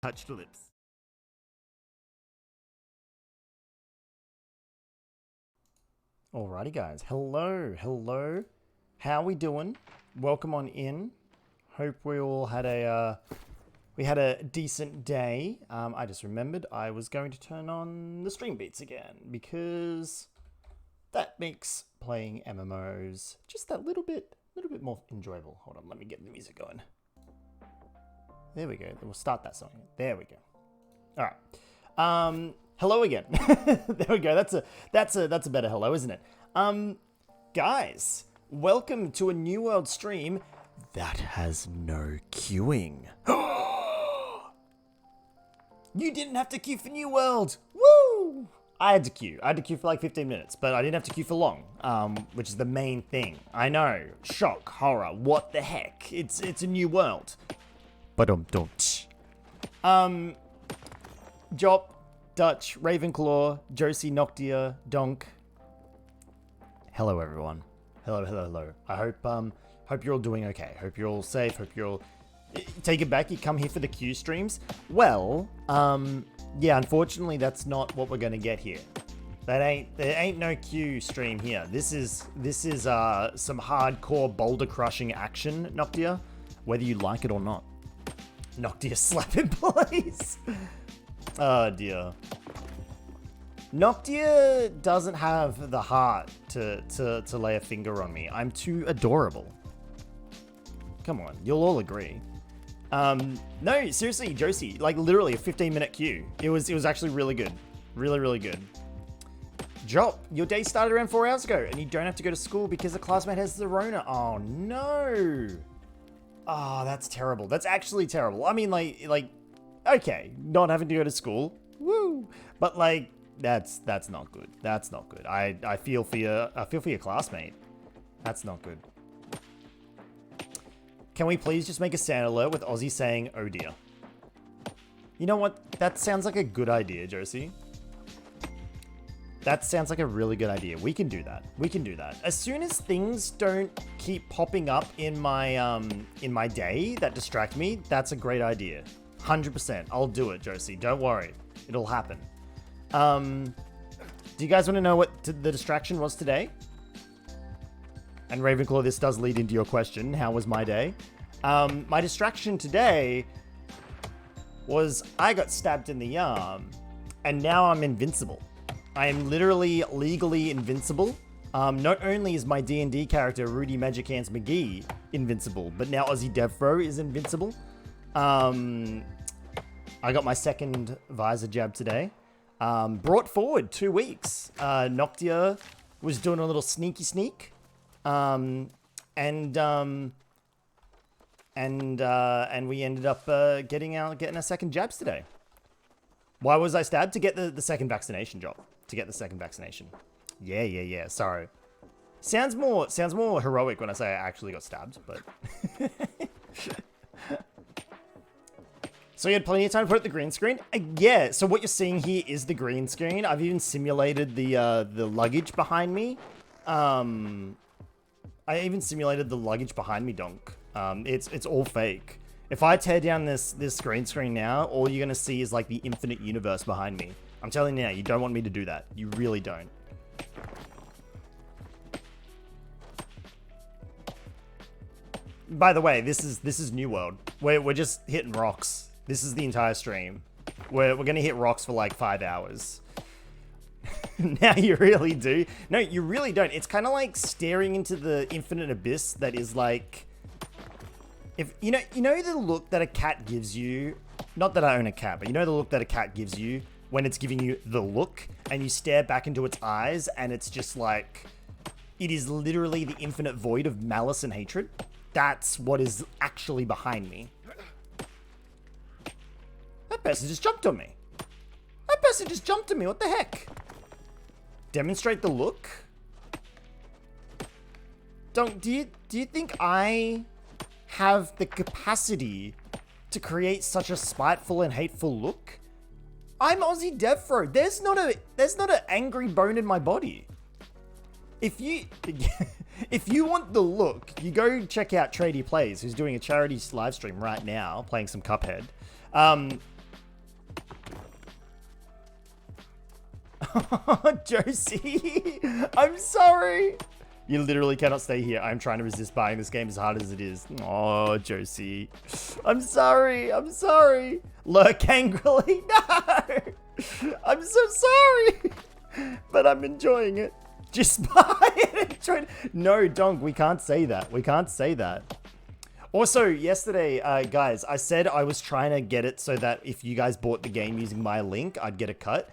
touched lips. Alrighty guys, hello. How we doing? Welcome on in. Hope we all had a decent day. I just remembered I was going to turn on the stream beats again because that makes playing MMOs just that little bit more enjoyable. Hold on, let me get the music going. There we go. We'll start that song. There we go. All right. Hello again. There we go. That's a better hello, isn't it? Guys, welcome to a New World stream that has no queuing. You didn't have to queue for New World. Woo! I had to queue. I had to queue for like 15 minutes, but I didn't have to queue for long, which is the main thing. I know. Shock, horror, what the heck? It's a New World. But don't. Jop, Dutch, Ravenclaw, Josie, Noctia, Donk. Hello everyone. Hello. I hope you're all doing okay. Hope you're all safe. Hope you're all... Take it back, you come here for the Q streams? Well, yeah, unfortunately that's not what we're gonna get here. There ain't no Q stream here. This is some hardcore boulder crushing action, Noctia, whether you like it or not. Noctia, slap him, please. Oh dear. Noctia doesn't have the heart to lay a finger on me. I'm too adorable. Come on, you'll all agree. No, seriously, Josie, like literally a 15-minute queue. It was actually really good. Really good. Jop, your day started around 4 hours ago and you don't have to go to school because the classmate has the Rona. Oh no. Oh, that's terrible. That's actually terrible. I mean, like, okay, not having to go to school, woo. But like, that's not good. That's not good. I feel for your classmate. That's not good. Can we please just make a sound alert with Aussie saying, "Oh dear"? You know what? That sounds like a good idea, Josie. That sounds like a really good idea. We can do that. We can do that. As soon as things don't keep popping up in my day that distract me, that's a great idea. 100%. I'll do it, Josie. Don't worry. It'll happen. Do you guys want to know what the distraction was today? And Ravenclaw, this does lead into your question. How was my day? My distraction today was I got stabbed in the arm and now I'm invincible. I am literally legally invincible. Not only is my D&D character Rudy Magic Hands McGee invincible, but now AussieDevFro is invincible. I got my second visor jab today. Brought forward 2 weeks. Noctia was doing a little sneaky sneak. And we ended up getting our second jabs today. Why was I stabbed? To get the second vaccination job. To get the second vaccination. Yeah. Sorry. Sounds more heroic when I say I actually got stabbed, but So you had plenty of time to put up the green screen? Yeah, so what you're seeing here is the green screen. I've even simulated the luggage behind me. I even simulated the luggage behind me, Donk. It's all fake. If I tear down this green screen now, all you're gonna see is like the infinite universe behind me. I'm telling you now, you don't want me to do that. You really don't. By the way, this is New World. We're just hitting rocks. This is the entire stream. We're gonna hit rocks for like 5 hours. Now you really do. No, you really don't. It's kind of like staring into the infinite abyss that is like, if you know the look that a cat gives you. Not that I own a cat, but you know the look that a cat gives you when it's giving you the look, and you stare back into its eyes, and it's just like, it is literally the infinite void of malice and hatred. That's what is actually behind me. That person just jumped on me. What the heck? Demonstrate the look? Do you think I have the capacity to create such a spiteful and hateful look? I'm AussieDevFro. There's not an angry bone in my body. If you want the look, you go check out Tradie Plays, who's doing a charity live stream right now, playing some Cuphead. Josie, I'm sorry. You literally cannot stay here. I'm trying to resist buying this game as hard as it is. Oh, Josie. I'm sorry. I'm sorry. Lurk angrily. No. I'm so sorry. But I'm enjoying it. Just buy it. No, Donk, we can't say that. We can't say that. Also, yesterday, guys, I said I was trying to get it so that if you guys bought the game using my link, I'd get a cut.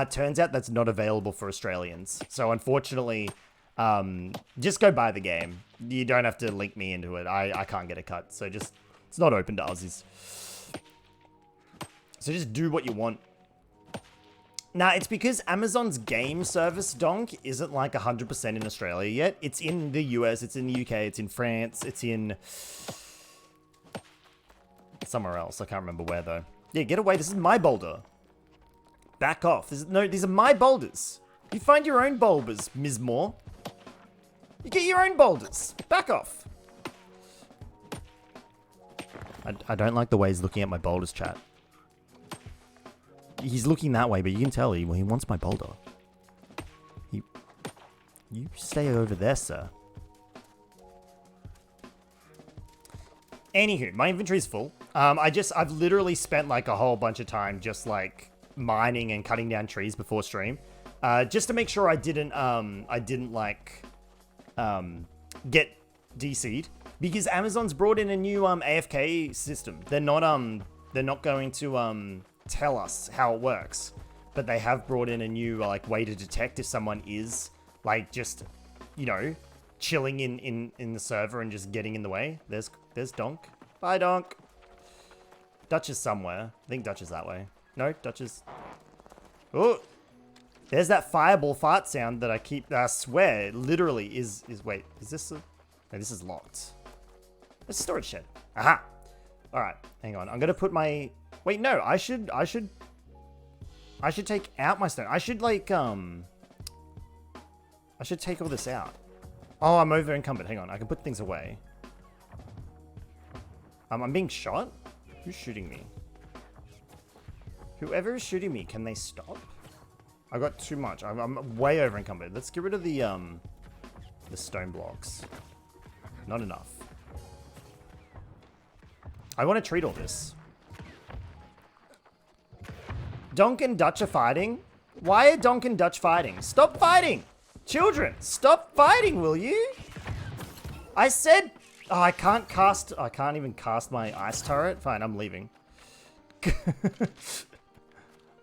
Turns out that's not available for Australians. So unfortunately, just go buy the game. You don't have to link me into it. I can't get a cut. So just, it's not open to Aussies. So just do what you want. Nah, it's because Amazon's game service, Donk, isn't like 100% in Australia yet. It's in the US, it's in the UK, it's in France, it's in somewhere else. I can't remember where though. Yeah, get away. This is my boulder. Back off. No, these are my boulders. You find your own boulders, Ms. Moore. You get your own boulders. Back off. I don't like the way he's looking at my boulders, chat. He's looking that way, but you can tell he wants my boulder. You stay over there, sir. Anywho, my inventory's full. I've literally spent like a whole bunch of time just like mining and cutting down trees before stream, just to make sure I didn't get DC'd, because Amazon's brought in a new AFK system. They're not going to tell us how it works, but they have brought in a new like way to detect if someone is like just, you know, chilling in the server and just getting in the way. There's Donk. Bye, Donk. Dutch is somewhere. I think Dutch is that way. No, Dutch is... Oh! There's that fireball fart sound that I swear, literally is... Wait, is this a... No, this is locked. It's a storage shed. Aha! Alright, hang on. I'm gonna put my... Wait, no, I should take out my stone. I should, like, I should take all this out. Oh, I'm over encumbered. Hang on, I can put things away. I'm being shot? Who's shooting me? Whoever is shooting me, can they stop? I got too much. I'm way over encumbered. Let's get rid of the stone blocks. Not enough. I want to treat all this. Donk and Dutch are fighting? Why are Donk and Dutch fighting? Stop fighting! Children, stop fighting, will you? I said... Oh, I can't even cast my ice turret. Fine, I'm leaving.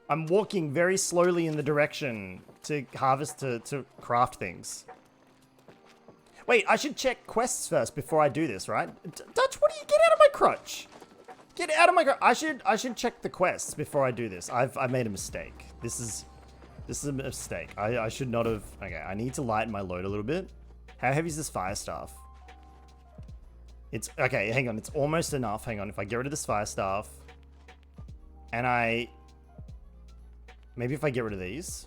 I'm walking very slowly in the direction to harvest, to craft things. Wait, I should check quests first before I do this, right? Dutch, what do you... Get out of my crutch! Get out of my crutch! I should check the quests before I do this. I made a mistake. This is a mistake. I should not have... Okay, I need to lighten my load a little bit. How heavy is this fire staff? It's... Okay, hang on. It's almost enough. Hang on. If I get rid of this fire staff... And maybe if I get rid of these...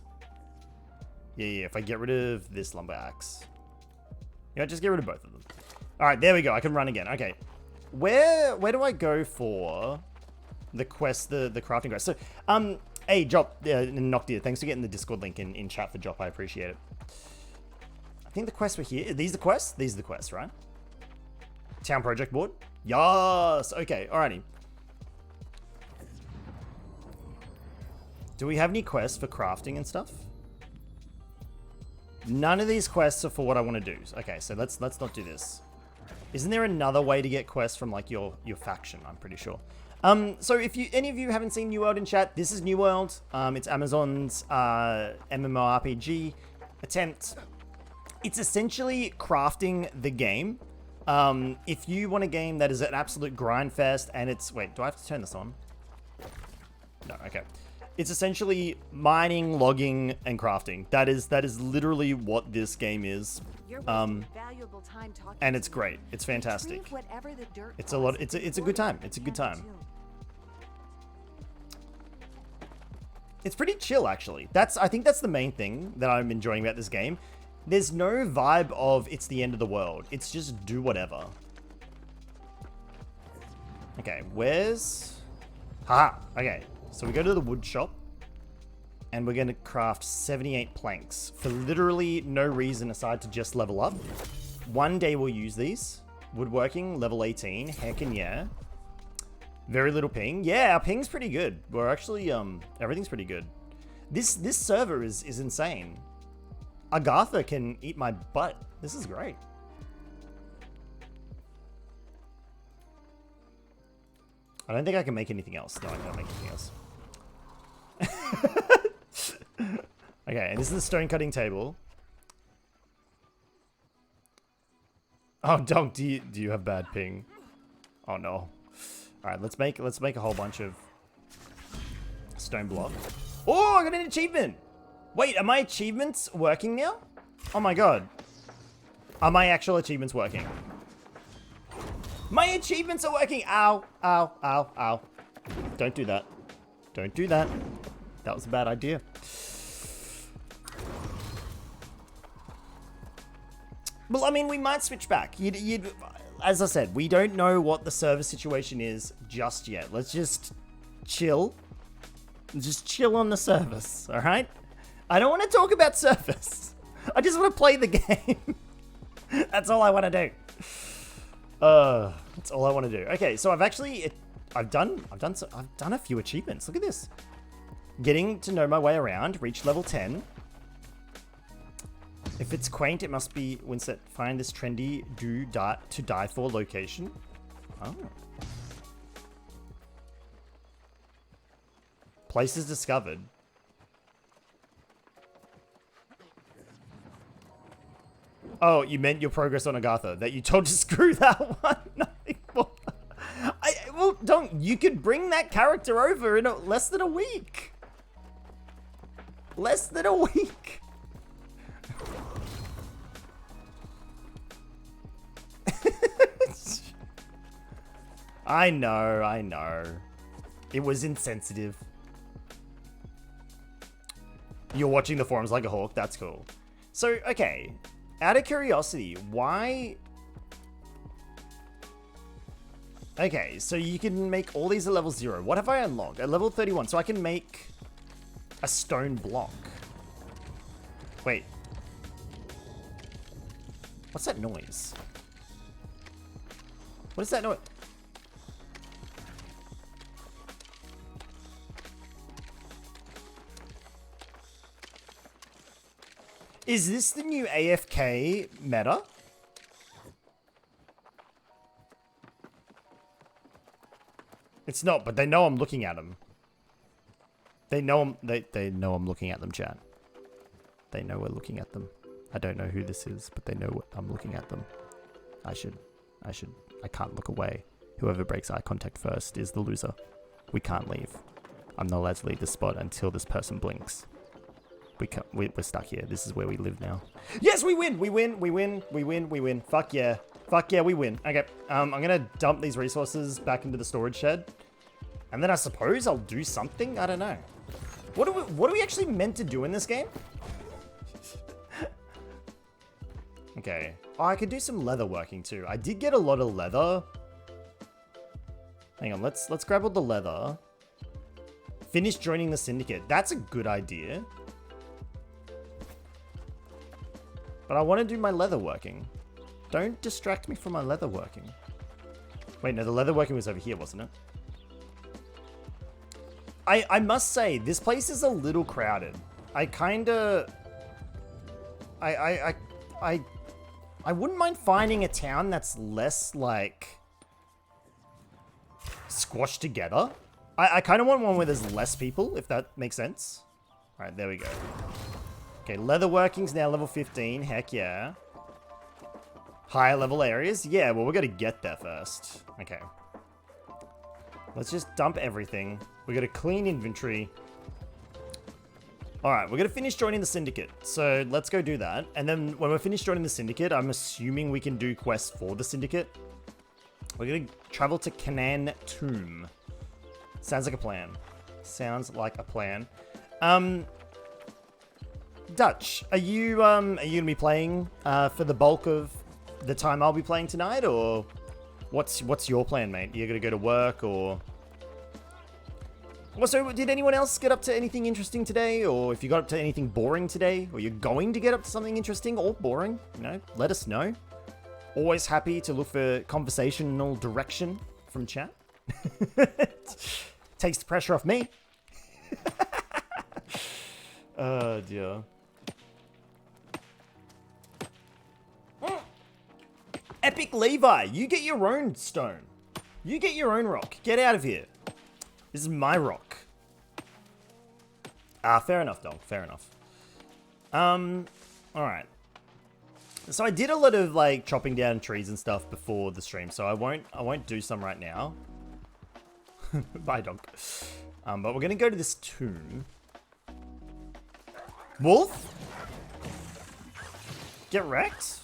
Yeah, if I get rid of this lumber axe... Yeah, just get rid of both of them. Alright, there we go. I can run again. Okay. Where do I go for the quest, the crafting quest? So, hey, Jop, Noctia, thanks for getting the Discord link in chat for Jop. I appreciate it. I think the quests were here. Are these the quests? These are the quests, right? Town project board? Yes! Okay, alrighty. Do we have any quests for crafting and stuff? None of these quests are for what I want to do. Okay, so let's not do this. Isn't there another way to get quests from like your faction? I'm pretty sure. So if any of you haven't seen New World in chat, this is New World. It's Amazon's MMORPG attempt. It's essentially crafting the game. If you want a game that is an absolute grind fest and it's... Wait, do I have to turn this on? No, okay. It's essentially mining, logging, and crafting. That is literally what this game is. And it's great. It's fantastic. It's a lot. It's a good time. It's a good time. It's pretty chill, actually. I think that's the main thing that I'm enjoying about this game. There's no vibe of it's the end of the world. It's just do whatever. Okay, where's... Haha, okay. So we go to the wood shop. And we're going to craft 78 planks for literally no reason aside to just level up. One day we'll use these. Woodworking, level 18. Heckin' yeah. Very little ping. Yeah, our ping's pretty good. We're actually, everything's pretty good. This server is insane. Agatha can eat my butt. This is great. I don't think I can make anything else. No, I can't make anything else. Okay, and this is the stone cutting table. Oh, Dog, do you have bad ping? Oh no. All right, let's make a whole bunch of stone block. Oh, I got an achievement. Wait, are my achievements working now? Oh my god. Are my actual achievements working? My achievements are working. Ow, ow, ow, ow. Don't do that. Don't do that. That was a bad idea. Well, I mean, we might switch back. As I said, we don't know what the server situation is just yet. Let's just chill. Just chill on the service, all right? I don't want to talk about service. I just want to play the game. That's all I want to do. That's all I want to do. Okay, so I've done a few achievements. Look at this. Getting to know my way around. Reach level 10. If it's quaint, it must be Winsett. Find this trendy to die for location. Oh. Places discovered. Oh, you meant your progress on Agatha. That you told to screw that one. Nothing more. Well, you could bring that character over in less than a week. Less than a week. I know. It was insensitive. You're watching the forums like a hawk. That's cool. So, okay. Out of curiosity, why... Okay, so you can make all these at level 0. What have I unlocked? At level 31, so I can make a stone block. Wait. What's that noise? What is that noise? Is this the new AFK meta? It's not, but they know I'm looking at them. They know I'm looking at them, chat. They know we're looking at them. I don't know who this is, but they know I'm looking at them. I can't look away. Whoever breaks eye contact first is the loser. We can't leave. I'm not allowed to leave this spot until this person blinks. We're stuck here. This is where we live now. Yes, we win! We win! Fuck yeah, we win. Okay, I'm gonna dump these resources back into the storage shed. And then I suppose I'll do something? I don't know. What are we actually meant to do in this game? Okay. Oh, I could do some leather working too. I did get a lot of leather. Hang on, let's grab all the leather. Finish joining the syndicate. That's a good idea. But I want to do my leather working. Don't distract me from my leather working. Wait, no, the leather working was over here, wasn't it? I must say, this place is a little crowded. I wouldn't mind finding a town that's less, like, squashed together. I kind of want one where there's less people, if that makes sense. All right, there we go. Okay, leather working's now level 15. Heck yeah. Higher level areas? Yeah, well, we're going to get there first. Okay. Let's just dump everything. We got a clean inventory. Alright, we're going to finish joining the syndicate. So let's go do that. And then when we're finished joining the syndicate, I'm assuming we can do quests for the syndicate. We're going to travel to Canaan Tomb. Sounds like a plan. Sounds like a plan. Dutch, are you gonna be playing for the bulk of the time I'll be playing tonight, or what's your plan, mate? You're gonna go to work, or Also, did anyone else get up to anything interesting today? Or if you got up to anything boring today? Or you're going to get up to something interesting or boring? You know, let us know. Always happy to look for conversational direction from chat. Takes the pressure off me. Oh, dear. Epic Levi, you get your own stone. You get your own rock. Get out of here. This is my rock. Ah, fair enough, dog. Fair enough. Alright. So I did a lot of like chopping down trees and stuff before the stream, so I won't do some right now. Bye, dog. But we're gonna go to this tomb. Wolf? Get wrecked?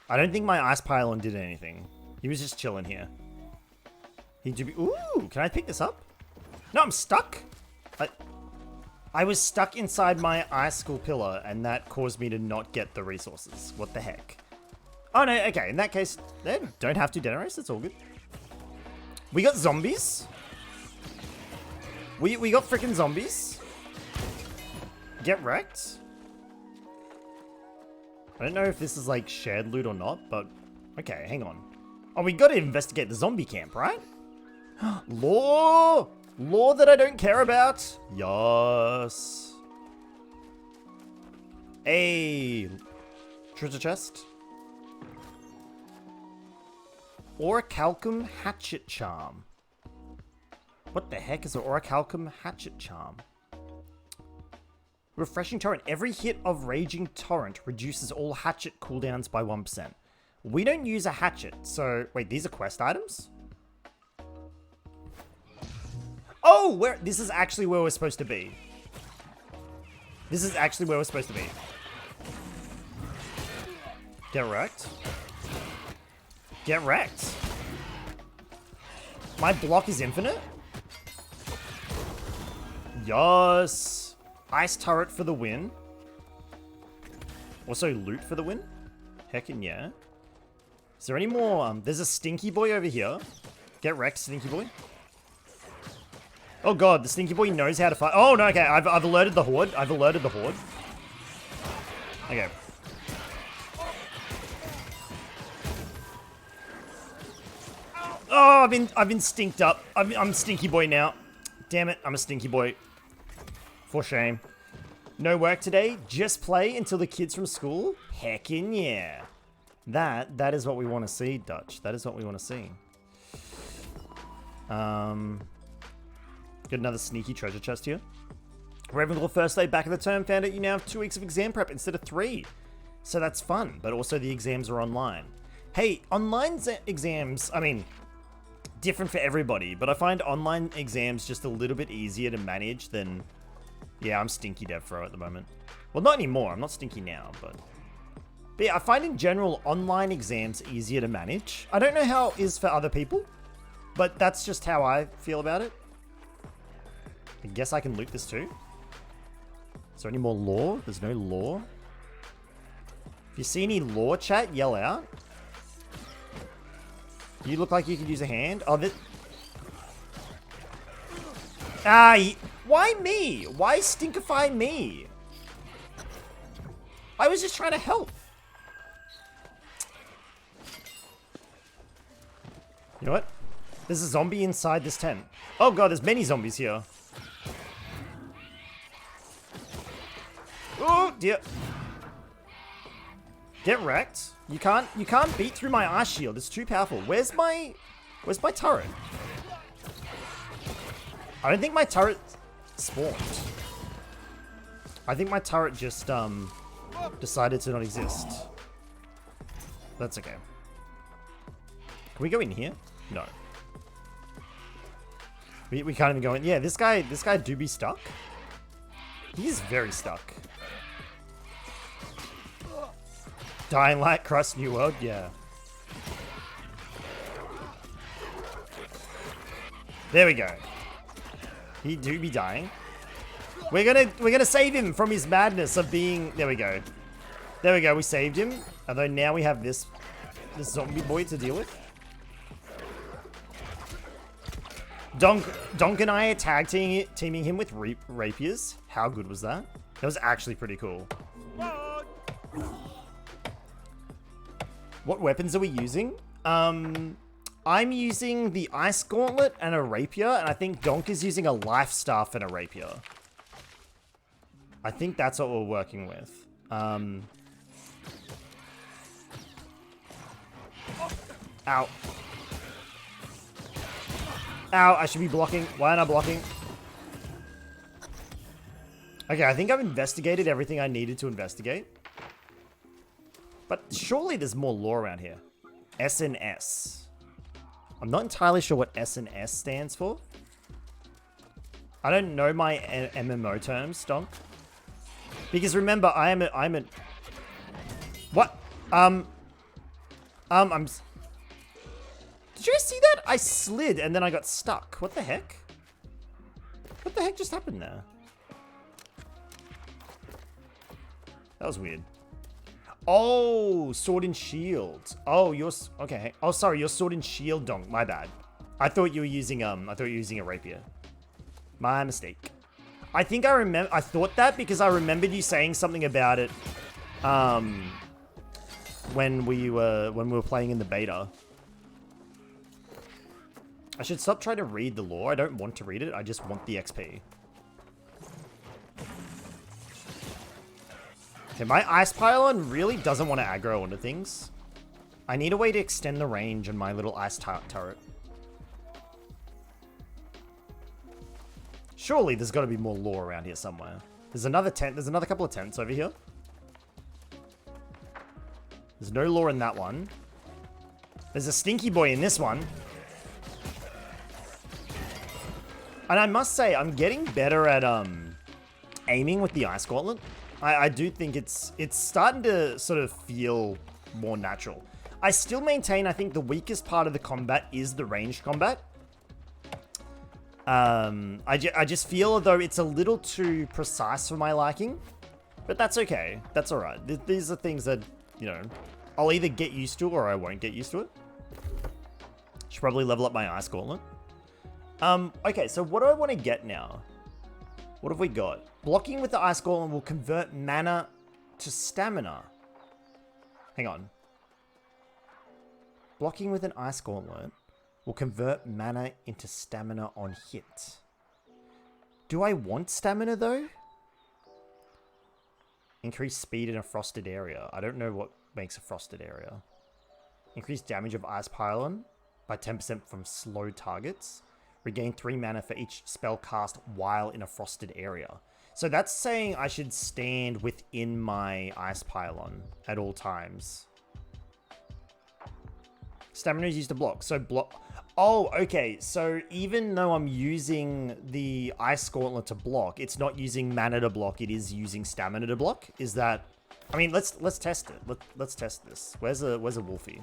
I don't think my ice pylon did anything. He was just chilling here. Ooh, can I pick this up? No, I'm stuck. I was stuck inside my icicle pillar, and that caused me to not get the resources. What the heck? Oh, no, okay. In that case, they don't have to generate. It's all good. We got zombies. We got freaking zombies. Get wrecked. I don't know if this is like shared loot or not, but okay, hang on. Oh, we got to investigate the zombie camp, right? Lore! Lore that I don't care about. Yes. Hey. Treasure chest. Orichalcum hatchet charm. What the heck is an orichalcum hatchet charm? Refreshing torrent. Every hit of raging torrent reduces all hatchet cooldowns by 1%. We don't use a hatchet, so wait, these are quest items? Oh, this is actually where we're supposed to be. This is actually where we're supposed to be. Get wrecked. Get wrecked. My block is infinite? Yes. Ice turret for the win. Also loot for the win. Heckin' yeah. Is there any more? There's a stinky boy over here. Get wrecked, stinky boy. Oh god, the stinky boy knows how to fight. Oh no, okay, I've alerted the horde. I've alerted the horde. Okay. Oh, I've been stinked up. I'm stinky boy now. Damn it, I'm a stinky boy. For shame. No work today, just play until the kids from school? Heckin' yeah. That is what we want to see, Dutch. That is what we want to see. Got another sneaky treasure chest here. Ravenclaw first day back of the term, found out you now have 2 weeks of exam prep instead of 3. So that's fun, but also the exams are online. Hey, online exams, I mean, different for everybody, but I find online exams just a little bit easier to manage than... Yeah, I'm stinky DevFro at the moment. Well, not anymore. I'm not stinky now, but yeah, I find in general online exams easier to manage. I don't know how it is for other people, but that's just how I feel about it. I guess I can loot this too. Is there any more lore? There's no lore. If you see any lore, chat, yell out. You look like you could use a hand. Oh, this... Why me? Why stinkify me? I was just trying to help. You know what? There's a zombie inside this tent. Oh god, there's many zombies here. Oh dear. Get wrecked. You can't beat through my ice shield. It's too powerful. Where's my turret? I don't think my turret spawned. I think my turret just decided to not exist. That's okay. Can we go in here? No. We can't even go in. Yeah, this guy do be stuck. He's very stuck. Dying Light, Crust, New World, yeah. There we go. He do be dying. We're gonna save him from his madness of being. There we go. There we go. We saved him. Although now we have this zombie boy to deal with. Donk and I are tag teaming him with rapiers. How good was that? That was actually pretty cool. What weapons are we using? I'm using the Ice Gauntlet and a rapier, and I think Donk is using a life staff and a rapier. I think that's what we're working with. Ow. Ow, I should be blocking. Why am I blocking? Okay, I think I've investigated everything I needed to investigate. But surely there's more lore around here. SNS. I'm not entirely sure what SNS stands for. I don't know my MMO terms, Donk. Because remember, I'm a... What? I'm... Did you guys see that? I slid and then I got stuck. What the heck? What the heck just happened there? That was weird. Oh, sword and shield. Oh, you're okay. Oh, sorry, you're sword and shield, Donk. My bad. I thought you were using a rapier. My mistake. I think I thought that because I remembered you saying something about it when we were playing in the beta. I should stop trying to read the lore. I don't want to read it. I just want the XP. Okay, my ice pylon really doesn't want to aggro onto things. I need a way to extend the range on my little ice turret. Surely there's got to be more lore around here somewhere. There's another tent. There's another couple of tents over here. There's no lore in that one. There's a stinky boy in this one. And I must say, I'm getting better at aiming with the Ice Gauntlet. I do think it's starting to sort of feel more natural. I still maintain I think the weakest part of the combat is the ranged combat. I just feel as though it's a little too precise for my liking. But that's okay. That's alright. These are things that, you know, I'll either get used to or I won't get used to it. Should probably level up my Ice Gauntlet. Okay, so what do I want to get now? What have we got? Blocking with the Ice Gauntlet will convert mana to stamina. Hang on. Blocking with an Ice Gauntlet will convert mana into stamina on hit. Do I want stamina though? Increase speed in a frosted area. I don't know what makes a frosted area. Increase damage of Ice Pylon by 10% from slow targets. Regain 3 mana for each spell cast while in a frosted area. So that's saying I should stand within my Ice Pylon at all times. Stamina is used to block. So block... Oh, okay. So even though I'm using the Ice Gauntlet to block, it's not using mana to block. It is using stamina to block. Is that... I mean, let's test it. Let's test this. Where's a Wolfie?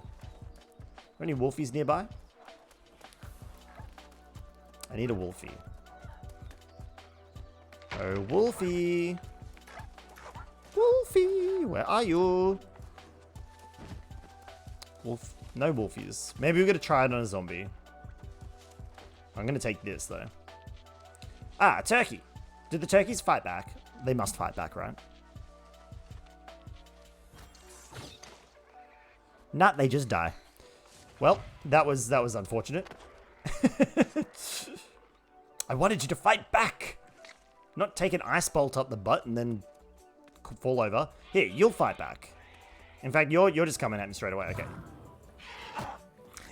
Are any Wolfies nearby? I need a Wolfie. Oh, Wolfie. Wolfie, where are you? Wolf. No Wolfies. Maybe we're going to try it on a zombie. I'm going to take this, though. Ah, a turkey. Did the turkeys fight back? They must fight back, right? Nah, they just die. Well, that was unfortunate. I wanted you to fight back. Not take an ice bolt up the butt and then fall over. Here, you'll fight back. In fact, you're just coming at me straight away. Okay.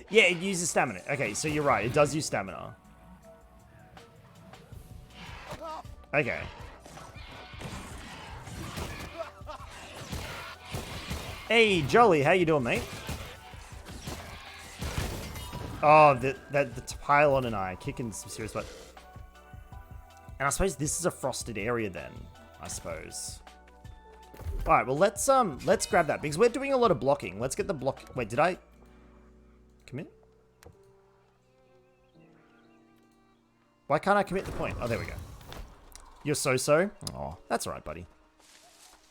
Yeah, it uses stamina. Okay, so you're right. It does use stamina. Okay. Hey, Jolly, how you doing, mate? Oh, the pylon and I kicking some serious butt. And I suppose this is a frosted area then, I suppose. All right, well let's grab that because we're doing a lot of blocking. Let's get the block. Wait, did I commit? Why can't I commit the point? Oh, there we go. You're so. Oh, that's all right, buddy.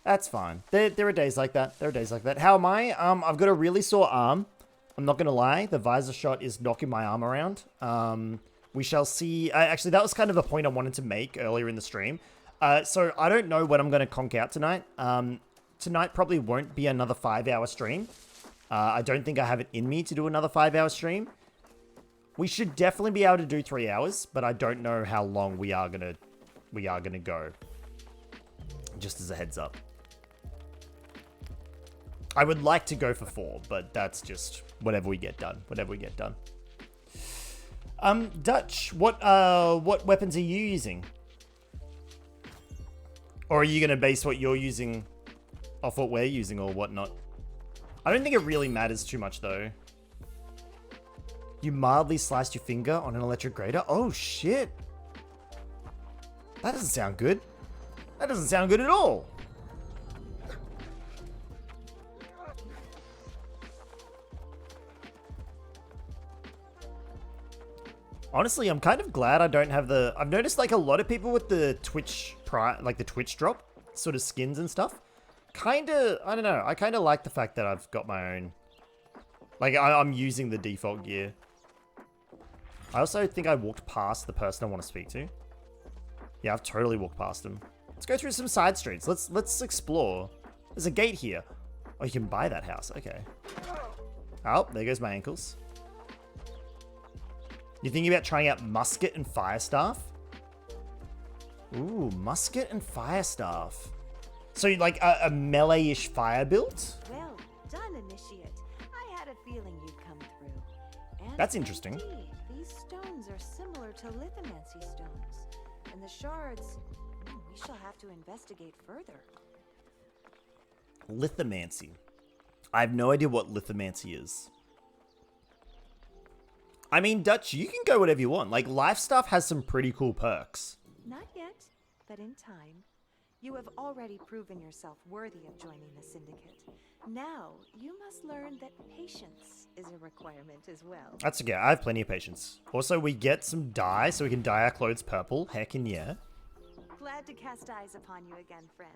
That's fine. There are days like that. There are days like that. How am I? I've got a really sore arm. I'm not gonna lie. The visor shot is knocking my arm around. We shall see. Actually, that was kind of the point I wanted to make earlier in the stream. So I don't know when I'm going to conk out tonight. Tonight probably won't be another 5-hour stream. I don't think I have it in me to do another 5-hour stream. We should definitely be able to do 3 hours, but I don't know how long we are gonna go. Just as a heads up. I would like to go for 4, but that's just whatever we get done. Whatever we get done. Dutch, what weapons are you using? Or are you gonna base what you're using off what we're using or whatnot? I don't think it really matters too much though. You mildly sliced your finger on an electric grater? Oh shit. That doesn't sound good. That doesn't sound good at all. Honestly, I'm kind of glad I don't have the... I've noticed like a lot of people with the Twitch like the Twitch drop sort of skins and stuff. Kinda, I don't know. I kind of like the fact that I've got my own. Like I'm using the default gear. I also think I walked past the person I want to speak to. Yeah, I've totally walked past him. Let's go through some side streets. Let's explore. There's a gate here. Oh, you can buy that house. Okay. Oh, there goes my ankles. You thinking about trying out musket and fire staff? Ooh, musket and fire staff. So like a melee-ish fire build? Well done, Initiate. I had a feeling you'd come through. And that's interesting. indeed, these stones are similar to lithomancy stones. And the shards, we shall have to investigate further. Lithomancy. I have no idea what lithomancy is. I mean, Dutch, you can go whatever you want. Like, life stuff has some pretty cool perks. Not yet, but in time. You have already proven yourself worthy of joining the Syndicate. Now, you must learn that patience is a requirement as well. That's okay, I have plenty of patience. Also, we get some dye, so we can dye our clothes purple. Heckin' yeah. Glad to cast eyes upon you again, friend.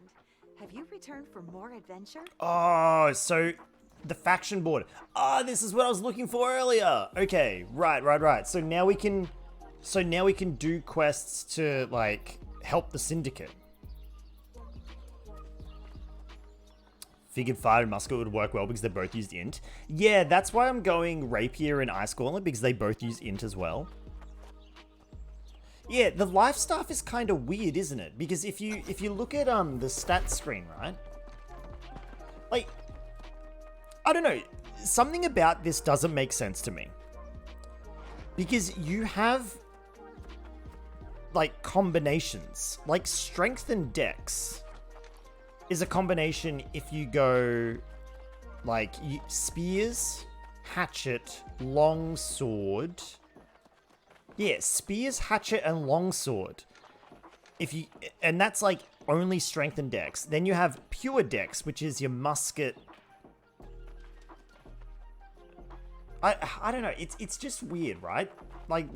Have you returned for more adventure? Oh, so the faction board. Ah, this is what I was looking for earlier. Okay, right. So now we can do quests to like help the Syndicate. Figured fire and musket would work well because they both used int. Yeah, that's why I'm going rapier and ice gauntlet because they both use int as well. Yeah, the life stuff is kind of weird, isn't it? Because if you look at the stats screen, right? Like, I don't know, something about this doesn't make sense to me. Because you have like combinations, like strength and dex is a combination if you go like spears, hatchet, long sword. Yeah, spears, hatchet, and longsword. And that's like only strength and dex. Then you have pure dex, which is your musket. I don't know. It's just weird, right? Like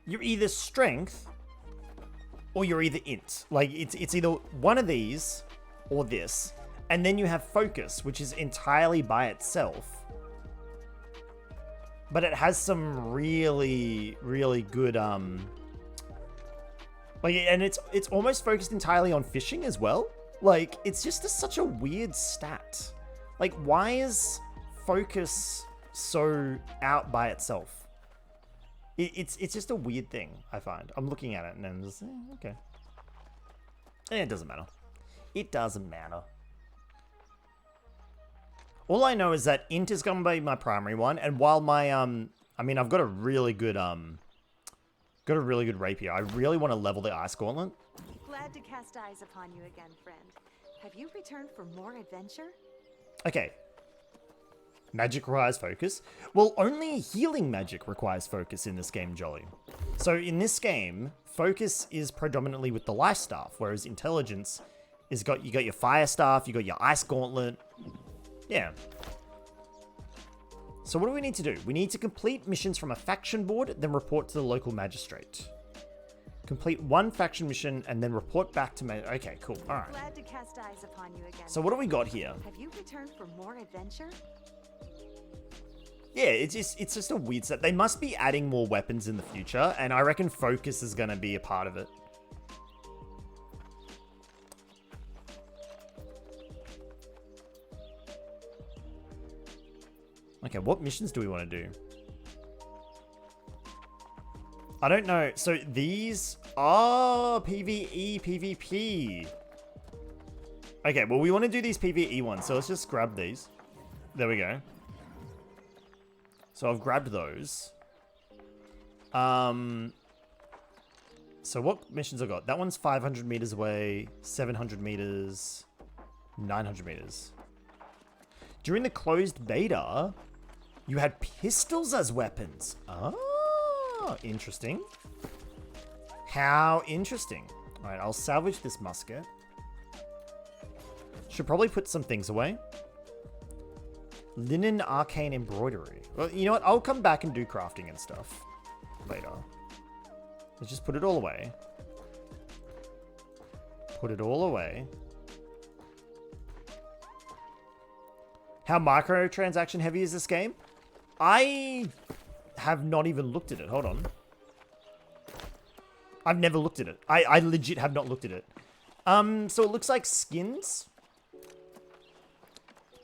you're either strength or you're either int. Like it's either one of these or this. And then you have focus, which is entirely by itself. But it has some really, really good, like, and it's almost focused entirely on fishing as well. Like, it's just such a weird stat. Like, why is focus so out by itself? It's just a weird thing, I find. I'm looking at it and then just, okay. It doesn't matter. It doesn't matter. All I know is that int is going to be my primary one, and while my I mean, I've got a really good rapier. I really want to level the ice gauntlet. Glad to cast eyes upon you again, friend. Have you returned for more adventure? Okay. Magic requires focus. Well, only healing magic requires focus in this game, Jolly. So in this game, focus is predominantly with the life staff, whereas intelligence is you got your fire staff, you got your ice gauntlet. Yeah. So what do we need to do? We need to complete missions from a faction board, then report to the local magistrate. Complete one faction mission and then report back to okay, cool. All right. Glad to cast eyes upon you again. So what do we got here? Have you returned for more adventure? Yeah, it's just a weird set. They must be adding more weapons in the future, and I reckon focus is going to be a part of it. Okay, what missions do we want to do? I don't know. So these are PvE, PvP. Okay, well, we want to do these PvE ones, so let's just grab these. There we go. So I've grabbed those. So what missions I got? That one's 500 meters away, 700 meters, 900 meters. During the closed beta, you had pistols as weapons. Oh, interesting. How interesting. All right, I'll salvage this musket. Should probably put some things away. Linen arcane embroidery. Well, you know what? I'll come back and do crafting and stuff later. Let's just put it all away. Put it all away. How microtransaction heavy is this game? I have not even looked at it. Hold on. I've never looked at it. I legit have not looked at it. So it looks like skins.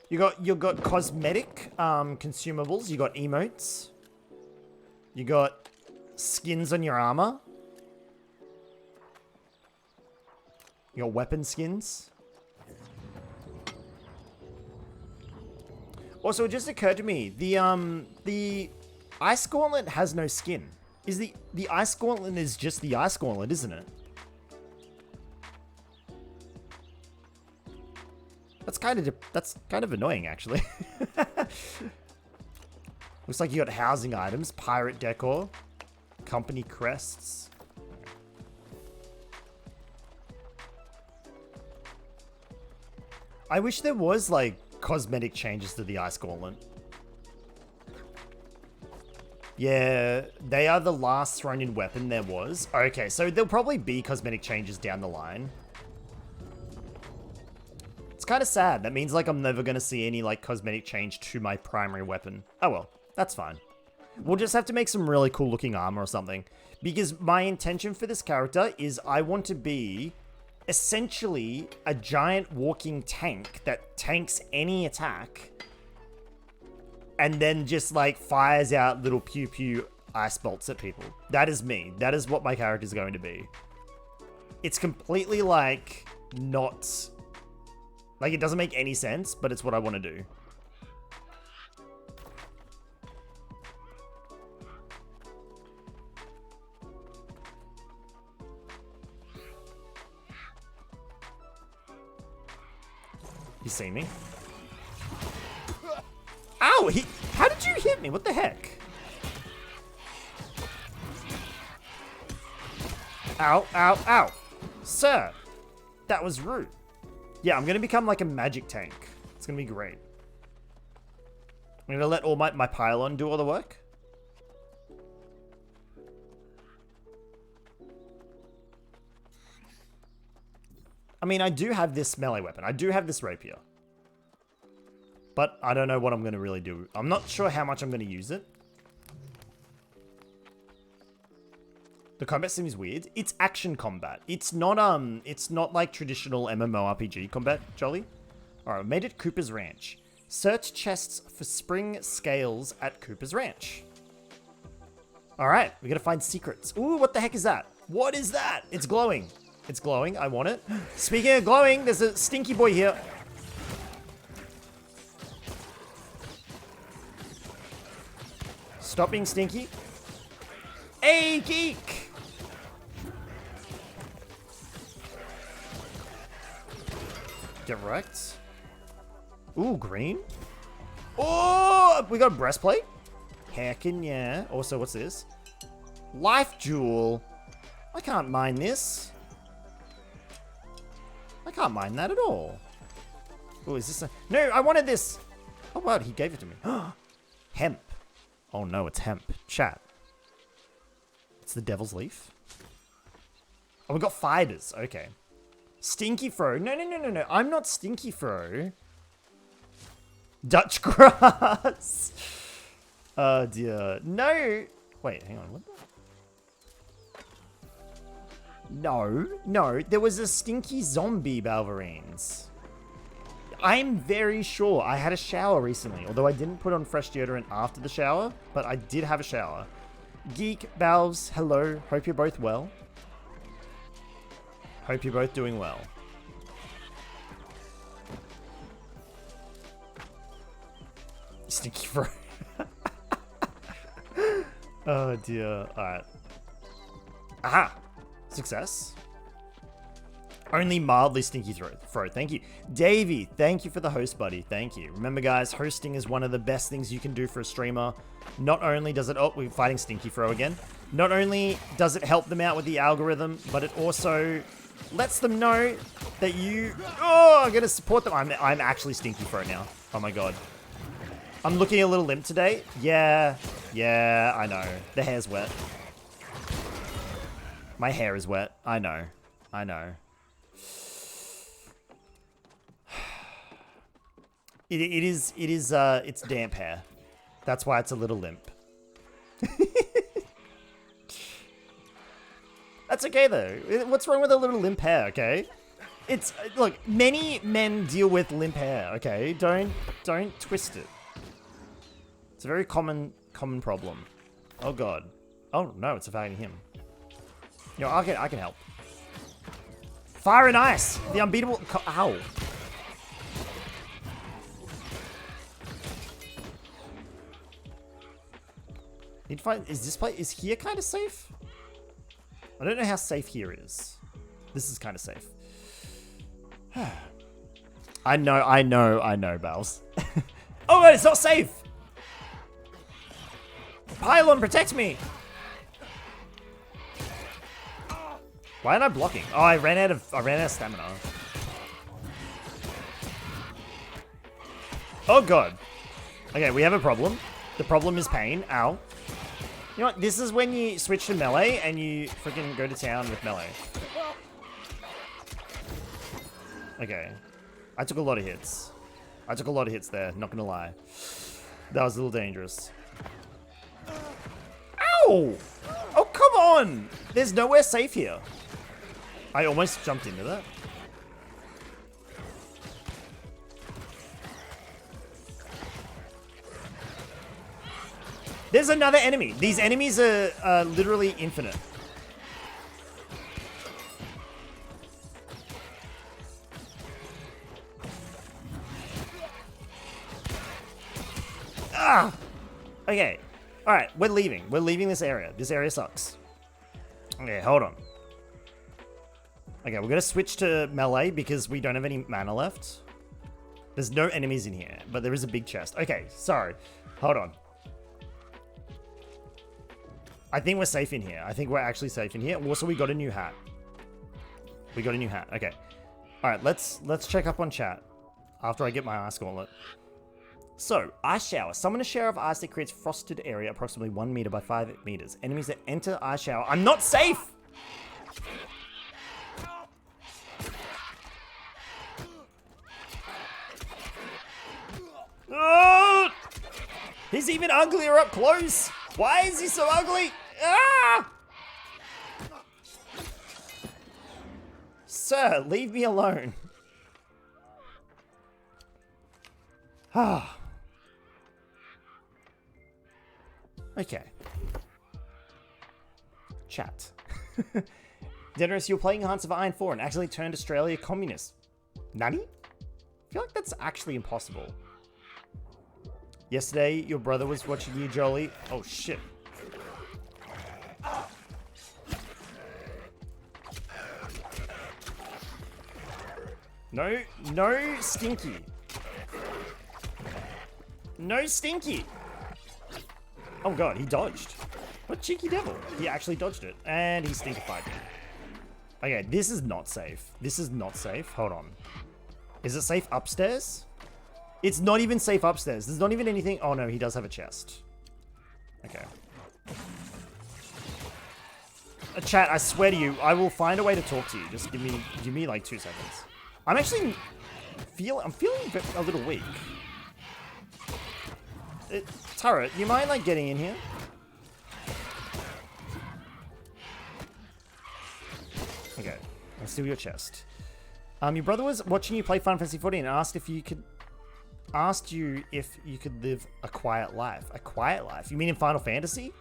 You got cosmetic consumables. You got emotes. You got skins on your armor. You got weapon skins. Also, it just occurred to me, the Ice Gauntlet has no skin. Is the Ice Gauntlet is just the Ice Gauntlet, isn't it? That's kind of annoying, actually. Looks like you got housing items, pirate decor, company crests. I wish there was like cosmetic changes to the Ice Gauntlet. Yeah, they are the last thrown in weapon there was. Okay, so there'll probably be cosmetic changes down the line. It's kind of sad. That means like I'm never going to see any like cosmetic change to my primary weapon. Oh well, that's fine. We'll just have to make some really cool looking armor or something. Because my intention for this character is I want to be essentially a giant walking tank that tanks any attack and then just like fires out little pew pew ice bolts at people. That is me. That is what my character is going to be. It's completely like not like it doesn't make any sense, but it's what I want to do. You see me? Ow! How did you hit me? What the heck? Ow, ow, ow. Sir, that was rude. Yeah, I'm going to become like a magic tank. It's going to be great. I'm going to let all my pylon do all the work. I mean, I do have this melee weapon. I do have this rapier. But I don't know what I'm going to really do. I'm not sure how much I'm going to use it. The combat seems weird. It's action combat. It's not like traditional MMORPG combat, Jolly. Alright, made it Cooper's Ranch. Search chests for spring scales at Cooper's Ranch. Alright, we gotta find secrets. Ooh, what the heck is that? What is that? It's glowing. It's glowing. I want it. Speaking of glowing, there's a stinky boy here. Stop being stinky. Hey, geek! Get wrecked. Ooh, green. Oh, we got a breastplate. Heckin' yeah. Also, what's this? Life jewel. I can't mine this. I can't mine that at all. Oh, is this a... No, I wanted this. Oh, wow, he gave it to me. Hemp. Oh, no, it's hemp. Chat. It's the devil's leaf. Oh, we got fibers. Okay. Stinky Fro. No. I'm not Stinky Fro. Dutch grass. Oh dear. No. Wait, hang on. What the? No. There was a stinky zombie, Balverines. I'm very sure I had a shower recently, although I didn't put on fresh deodorant after the shower, but I did have a shower. Geek, Balves, hello. Hope you're both well. Hope you're both doing well. Stinky fro. Oh dear. Alright. Aha! Success. Only mildly stinky fro. Thank you. Davey, thank you for the host, buddy. Thank you. Remember, guys, hosting is one of the best things you can do for a streamer. Not only does it... Oh, we're fighting Stinky Fro again. Not only does it help them out with the algorithm, but it also lets them know that you... Oh, I'm going to support them. I'm actually Stinky Fro now. Oh, my God. I'm looking a little limp today. Yeah, I know. The hair's wet. My hair is wet. I know. It's damp hair. That's why it's a little limp. That's okay though. What's wrong with a little limp hair, okay? It's, look, many men deal with limp hair, okay? Don't twist it. It's a very common problem. Oh God. Oh no, it's affecting him. You know, I can help. Fire and ice! The unbeatable, ow. Need to find, is here kind of safe? I don't know how safe here is. This is kind of safe. I know, Bells. Oh God, it's not safe! Pylon, protect me! Why am I blocking? Oh, I ran out of stamina. Oh God. Okay, we have a problem. The problem is pain. Ow. You know what? This is when you switch to melee and you freaking go to town with melee. Okay. I took a lot of hits. There, not gonna lie. That was a little dangerous. Ow! Oh, come on! There's nowhere safe here. I almost jumped into that. There's another enemy. These enemies are literally infinite. Ah! Okay. Alright, we're leaving. We're leaving this area. This area sucks. Okay, hold on. Okay, we're gonna switch to melee because we don't have any mana left. There's no enemies in here, but there is a big chest. Okay, sorry. Hold on. I think we're safe in here. I think we're actually safe in here. Also, we got a new hat. Okay. Alright, let's check up on chat after I get my ice gauntlet. So, ice shower. Summon a shower of ice that creates frosted area approximately 1 meter by 5 meters. Enemies that enter ice shower. I'm not safe! Oh! He's even uglier up close. Why is he so ugly? Ah! Sir, leave me alone. Ah. Okay. Chat. Dennis, you're playing Hearts of Iron 4 and actually turned Australia communist. Nani? I feel like that's actually impossible. Yesterday, your brother was watching you, Jolie. Oh, shit. No Stinky. No Stinky. Oh, God, he dodged. What cheeky devil. He actually dodged it. And he stinkified me. Okay, this is not safe. Hold on. Is it safe upstairs? It's not even safe upstairs. There's not even anything. Oh, no, he does have a chest. Okay. Chat, I swear to you, I will find a way to talk to you. Just give me like 2 seconds. I'm actually I'm feeling a little weak. Turret, you mind, like, getting in here? Okay, let's steal your chest. Your brother was watching you play Final Fantasy XIV and asked you if you could live a quiet life. A quiet life? You mean in Final Fantasy?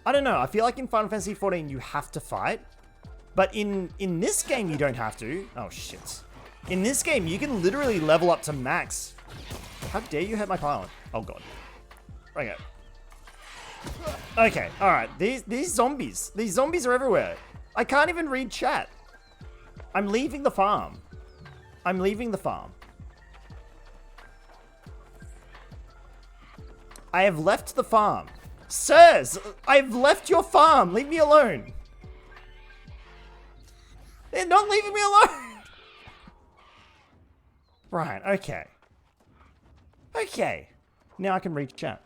I don't know. I feel like in Final Fantasy XIV you have to fight. But in this game you don't have to. Oh, shit. In this game you can literally level up to max. How dare you hit my pylon? Oh, God. Okay. Okay, alright. These zombies. These zombies are everywhere. I can't even read chat. I'm leaving the farm. I'm leaving the farm. I have left the farm. Sirs, I've left your farm. Leave me alone. They're not leaving me alone. Right, okay. Okay. Now I can read chat.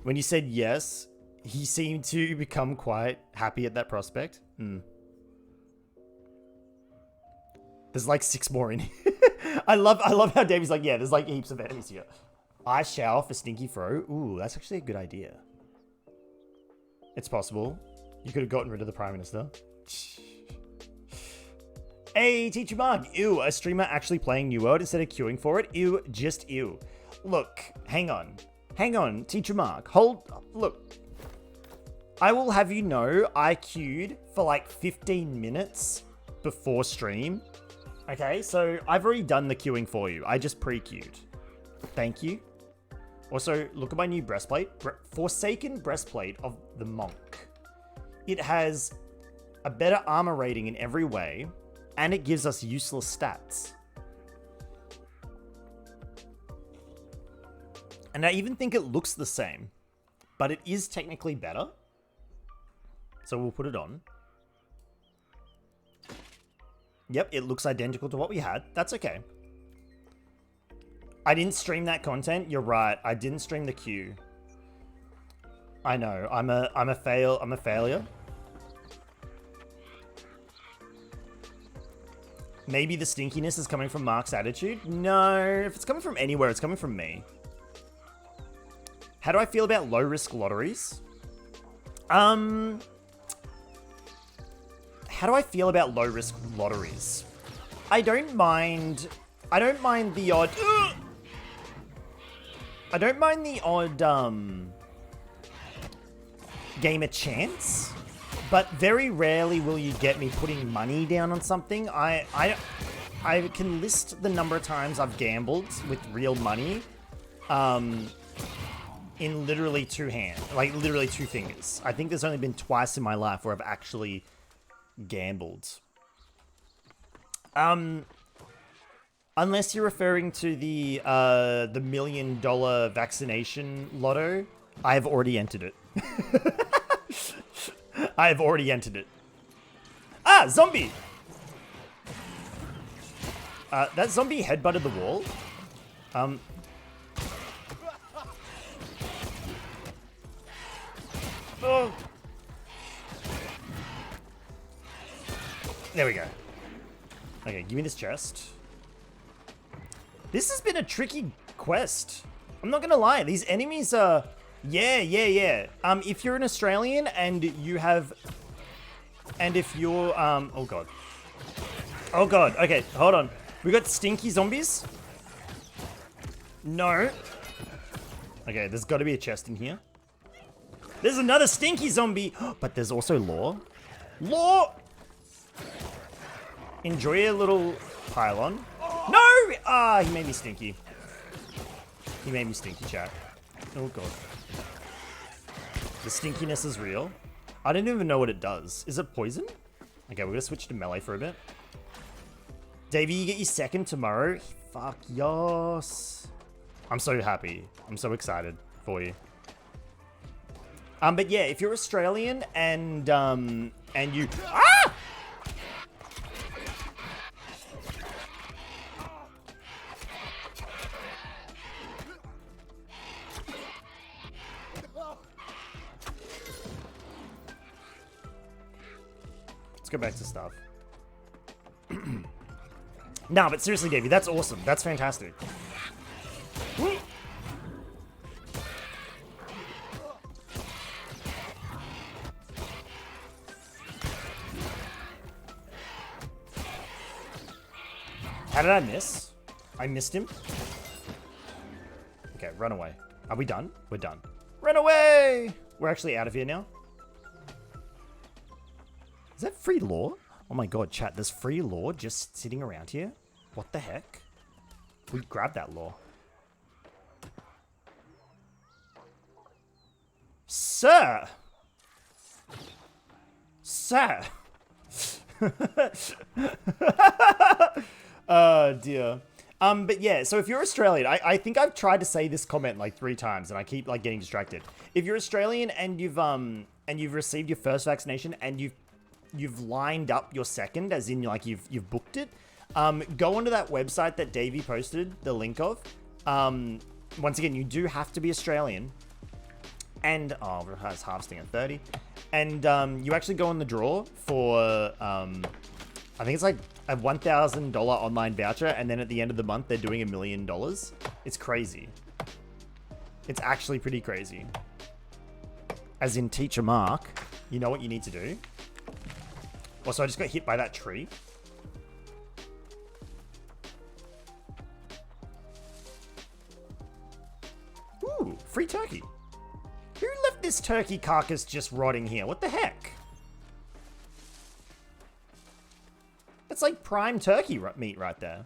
When you said yes, he seemed to become quite happy at that prospect. There's like 6 more in here. I love how Davey's like, yeah, there's like heaps of enemies here. Ice shower for Stinky Fro. Ooh, that's actually a good idea. It's possible. You could have gotten rid of the Prime Minister. Hey, Teacher Mark. Ew, a streamer actually playing New World instead of queuing for it. Ew, just ew. Look, hang on. Hang on, Teacher Mark. Look. I will have you know I queued for like 15 minutes before stream. Okay, so I've already done the queuing for you. I just pre-queued. Thank you. Also, look at my new breastplate. Forsaken breastplate of the monk. It has a better armor rating in every way, and it gives us useless stats. And I even think it looks the same, but it is technically better. So we'll put it on. Yep, it looks identical to what we had. That's okay. I didn't stream that content. You're right. I didn't stream the queue. I know. I'm a failure. Maybe the stinkiness is coming from Mark's attitude? No, if it's coming from anywhere, it's coming from me. How do I feel about low-risk lotteries? How do I feel about low-risk lotteries? I don't mind the odd... I don't mind the odd, game of chance, but very rarely will you get me putting money down on something. I can list the number of times I've gambled with real money, in literally 2 hands, like literally 2 fingers. I think there's only been twice in my life where I've actually gambled. Unless you're referring to the $1 million vaccination lotto, I have already entered it. I have already entered it. Ah, zombie! That zombie headbutted the wall. Oh. There we go. Okay, give me this chest. This has been a tricky quest. I'm not gonna lie, these enemies are... Yeah. If you're an Australian and you have... And if you're... Oh god. Oh god, okay, hold on. We got stinky zombies? No. Okay, there's gotta be a chest in here. There's another stinky zombie! But there's also Law. Law! Enjoy a little pylon. No! Ah, he made me stinky. He made me stinky, chat. Oh god. The stinkiness is real. I don't even know what it does. Is it poison? Okay, we're gonna switch to melee for a bit. Davey, you get your 2nd tomorrow. Fuck yes. I'm so happy. I'm so excited for you. But yeah, if you're Australian and you... Ah! Let's go back to stuff. No, but seriously, Davey, that's awesome. That's fantastic. How did I miss? I missed him. Okay, run away. Are we done? We're done. Run away! We're actually out of here now. Is that free lore? Oh my god, chat, there's free lore just sitting around here? What the heck? We grabbed that lore. Sir! Sir! Oh dear. But yeah, so if you're Australian, I think I've tried to say this comment like 3 times and I keep like getting distracted. If you're Australian and you've received your first vaccination and you've lined up your second, as in like you've booked it, go onto that website that Davey posted the link of. Once again, you do have to be Australian. And it has harvesting at 30. And you actually go on the draw for I think it's like a $1,000 online voucher, and then at the end of the month they're doing $1 million. It's crazy. It's actually pretty crazy. As in, Teacher Mark, you know what you need to do. Also, I just got hit by that tree. Ooh, free turkey. Who left this turkey carcass just rotting here? What the heck? That's like prime turkey meat right there.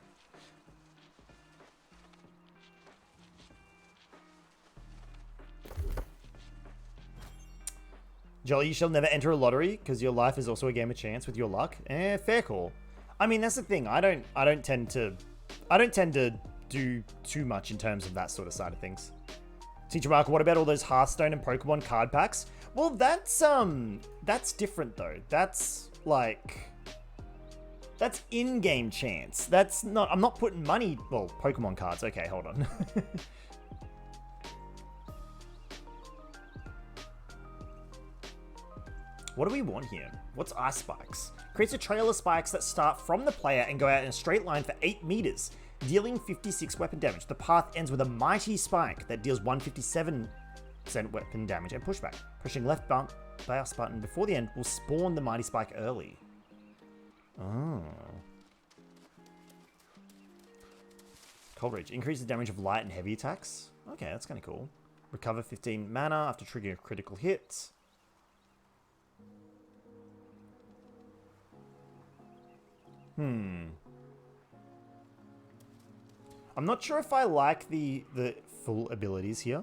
Jolly, you shall never enter a lottery because your life is also a game of chance with your luck. Fair call. I mean, that's the thing. I don't tend to do too much in terms of that sort of side of things. Teacher Mark, what about all those Hearthstone and Pokemon card packs? Well, that's different though. That's like, that's in-game chance. That's not, I'm not putting money, well, Pokemon cards. Okay, hold on. What do we want here? What's Ice Spikes? Creates a trail of spikes that start from the player and go out in a straight line for 8 meters, dealing 56 weapon damage. The path ends with a mighty spike that deals 157% weapon damage and pushback. Pushing left mouse button before the end will spawn the mighty spike early. Oh. Coleridge. Increases damage of light and heavy attacks. Okay, that's kind of cool. Recover 15 mana after triggering a critical hit. I'm not sure if I like the full abilities here.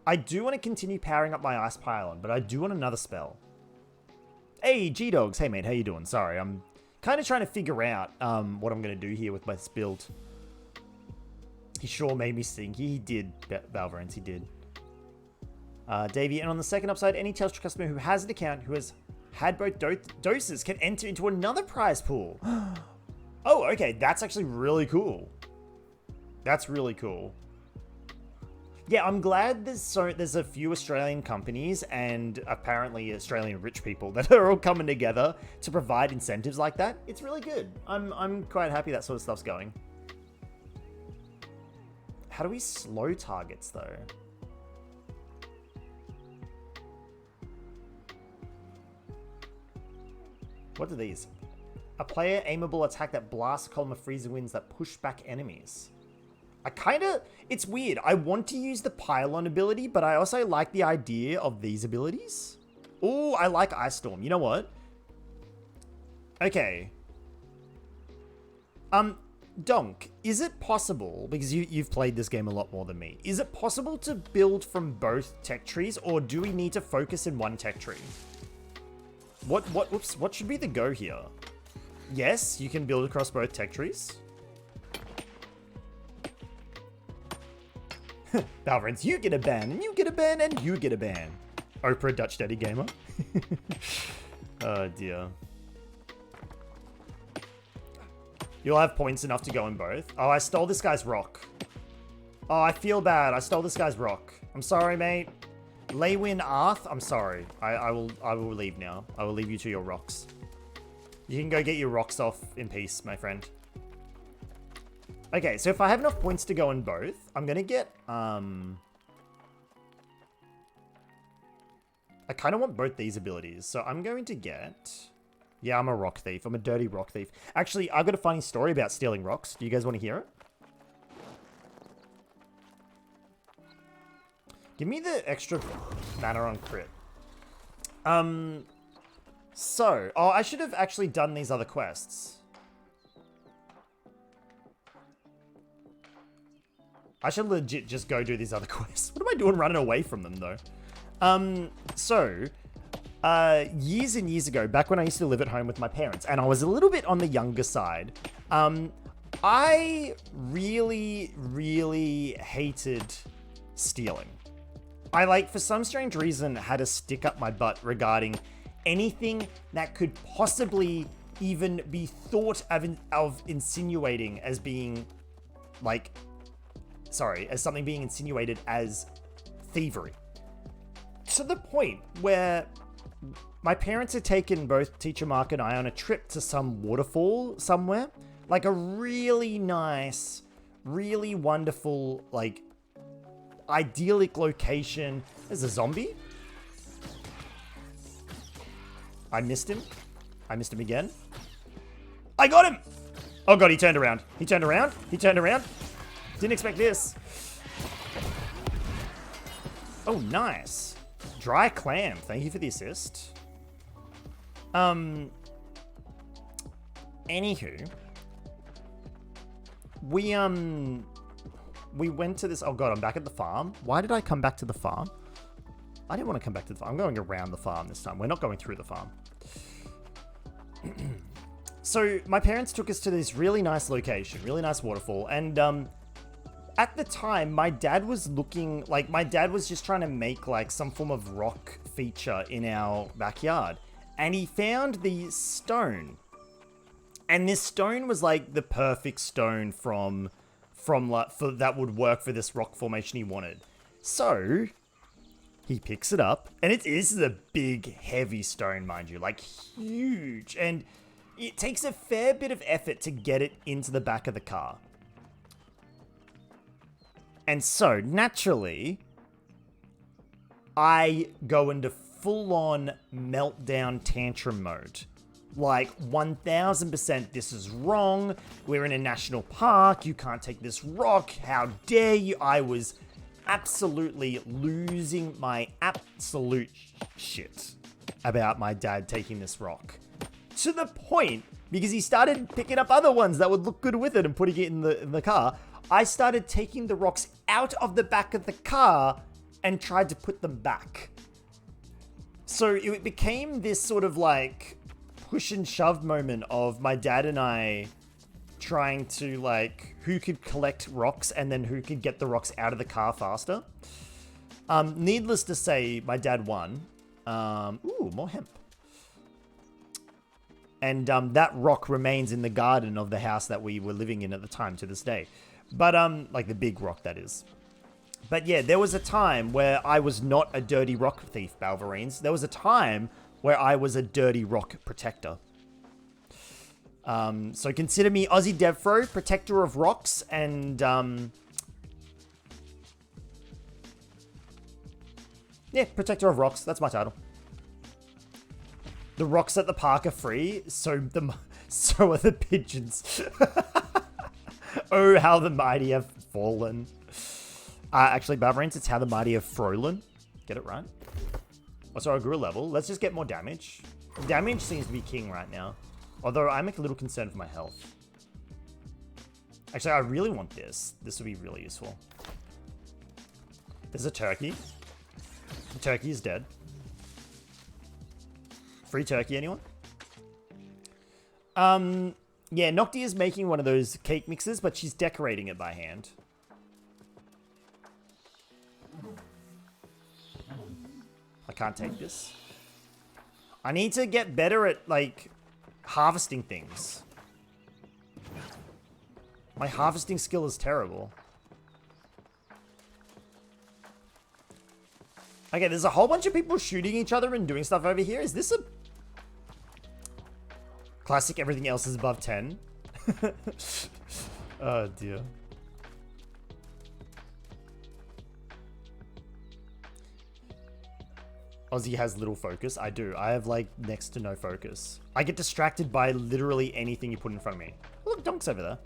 I do want to continue powering up my Ice Pylon, but I do want another spell. Hey, G-Dogs. Hey, mate. How you doing? Sorry, I'm kind of trying to figure out what I'm going to do here with my build. He sure made me think. He did, Valverance. He did. Davey, and on the second upside, any Telstra customer who has an account who has had both doses can enter into another prize pool. Oh, okay. That's actually really cool. That's really cool. Yeah, I'm glad there's a few Australian companies and apparently Australian rich people that are all coming together to provide incentives like that. It's really good. I'm quite happy that sort of stuff's going. How do we slow targets though? What are these? A player aimable attack that blasts a column of freezing winds that push back enemies. It's weird. I want to use the Pylon ability, but I also like the idea of these abilities. Oh, I like Ice Storm. You know what? Okay. Donk, is it possible, because you've played this game a lot more than me, is it possible to build from both tech trees, or do we need to focus in one tech tree? What should be the go here? Yes, you can build across both tech trees. Valverance, you get a ban, and you get a ban, and you get a ban. Oprah Dutch Daddy Gamer. Oh dear. You'll have points enough to go in both. Oh, I stole this guy's rock. Oh, I feel bad. I stole this guy's rock. I'm sorry, mate. Laywin Arth, I'm sorry. I will leave now. I will leave you to your rocks. You can go get your rocks off in peace, my friend. Okay, so if I have enough points to go in both, I'm gonna get, I kind of want both these abilities. So I'm going to get Yeah, I'm a rock thief. I'm a dirty rock thief. Actually, I've got a funny story about stealing rocks. Do you guys want to hear it? Give me the extra mana on crit. So, oh, I should have actually done these other quests. I should legit just go do these other quests. What am I doing running away from them, though? Years and years ago, back when I used to live at home with my parents, and I was a little bit on the younger side, I really, really hated stealing. I, like, for some strange reason, had a stick up my butt regarding anything that could possibly even be thought of insinuating as being, like, as something being insinuated as thievery. To the point where my parents had taken both Teacher Mark and I on a trip to some waterfall somewhere. Like a really nice, really wonderful, like, idyllic location. There's a zombie. I missed him. I missed him again. I got him! Oh god, he turned around. He turned around. He turned around. Didn't expect this. Oh, nice. Dry clam. Thank you for the assist. Anywho. We went to this... Oh god, I'm back at the farm. Why did I come back to the farm? I didn't want to come back to the farm. I'm going around the farm this time. We're not going through the farm. So, my parents took us to this really nice location, really nice waterfall, and, at the time, my dad was looking... Like, my dad was just trying to make, like, some form of rock feature in our backyard. And he found the stone. And this stone was, like, the perfect stone from that would work for this rock formation he wanted. So, he picks it up. And this is a big, heavy stone, mind you. Like, huge. And it takes a fair bit of effort to get it into the back of the car. And so, naturally, I go into full-on meltdown tantrum mode. Like, 1000% this is wrong. We're in a national park. You can't take this rock. How dare you? I was absolutely losing my absolute shit about my dad taking this rock. To the point, because he started picking up other ones that would look good with it and putting it in the car, I started taking the rocks out of the back of the car and tried to put them back. So it became this sort of like push and shove moment of my dad and I trying to like who could collect rocks and then who could get the rocks out of the car faster. Needless to say, my dad won. Ooh, more hemp. And that rock remains in the garden of the house that we were living in at the time to this day. But, like the big rock, that is. But yeah, there was a time where I was not a dirty rock thief, Balverines. There was a time where I was a dirty rock protector. So consider me AussieDevFro, protector of rocks, and, yeah, protector of rocks. That's my title. The rocks at the park are free, so are the pigeons. Oh, how the mighty have fallen. Actually, Balverines, it's how the mighty have frolen. Get it right? Oh, sorry, I grew a level. Let's just get more damage. Damage seems to be king right now. Although I'm a little concerned for my health. Actually, I really want this. This would be really useful. There's a turkey. The turkey is dead. Free turkey, anyone? Yeah, Nocti is making one of those cake mixes, but she's decorating it by hand. I can't take this. I need to get better at, like, harvesting things. My harvesting skill is terrible. Okay, there's a whole bunch of people shooting each other and doing stuff over here. Is this a... Classic, everything else is above 10. Oh, dear. Aussie has little focus. I do. I have like next to no focus. I get distracted by literally anything you put in front of me. Look, Donk's over there.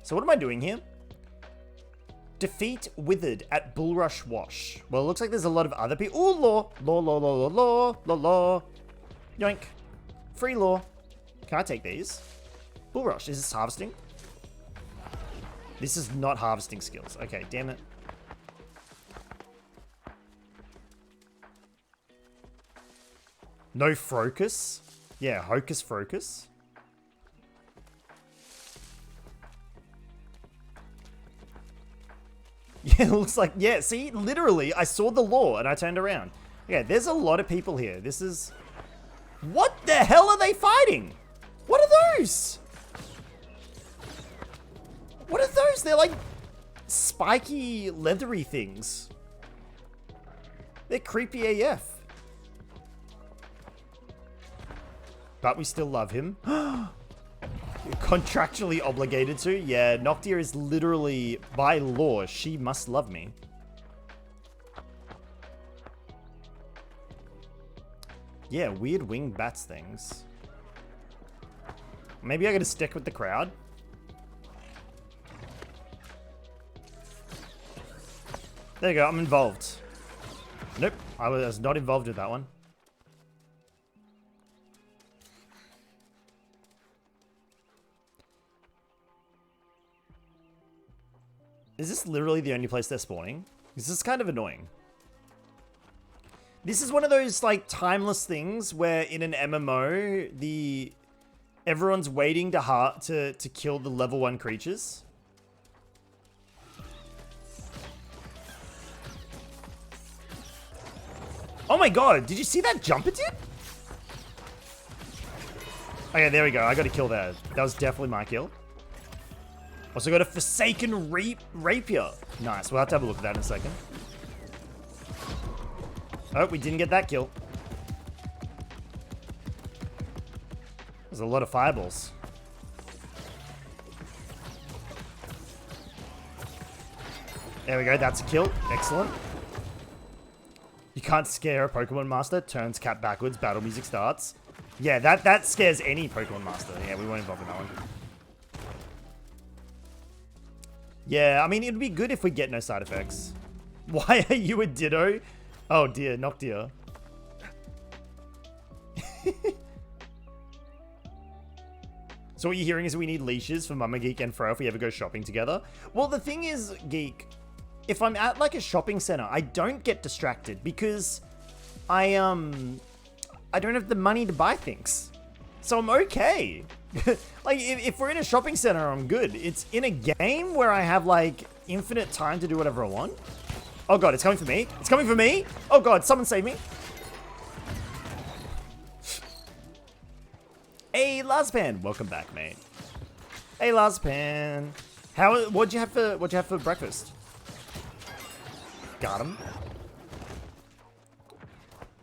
So what am I doing here? Defeat Withered at Bullrush Wash. Well, it looks like there's a lot of other people. Ooh, law. Yoink. Free law. Can I take these? Bullrush, is this harvesting? This is not harvesting skills. Okay, damn it. No Frocus? Yeah, Hocus Frocus. Yeah, it looks like, yeah, see, literally, I saw the law and I turned around. Yeah, there's a lot of people here. This is... What the hell are they fighting? What are those? What are those? They're like spiky, leathery things. They're creepy AF. But we still love him. You're contractually obligated to? Yeah, Noctia is literally, by law, she must love me. Yeah, weird winged bats things. Maybe I gotta stick with the crowd. There you go, I'm involved. Nope, I was not involved with that one. Is this literally the only place they're spawning? This is kind of annoying. This is one of those like timeless things where in an MMO, everyone's waiting to kill the level 1 creatures. Oh my god, did you see that jump it did? Okay, there we go. I got a kill there. That was definitely my kill. Also got a Forsaken Rapier. Nice. We'll have to have a look at that in a second. Oh, we didn't get that kill. There's a lot of fireballs. There we go. That's a kill. Excellent. You can't scare a Pokemon Master. Turns cap backwards. Battle music starts. Yeah, that scares any Pokemon Master. Yeah, we weren't involved in that one. Yeah, I mean, it'd be good if we get no side effects. Why are you a Ditto? Oh dear, Noctia. So what you're hearing is we need leashes for Mama Geek and Fro if we ever go shopping together. Well, the thing is, Geek, if I'm at like a shopping center, I don't get distracted because I don't have the money to buy things. So I'm okay. Like, if we're in a shopping center, I'm good. It's in a game where I have, like, infinite time to do whatever I want. Oh, God, it's coming for me. It's coming for me. Oh, God, someone save me. Hey, Lazpan. Welcome back, mate. Hey, Lazpan. What'd you have for breakfast? Got him.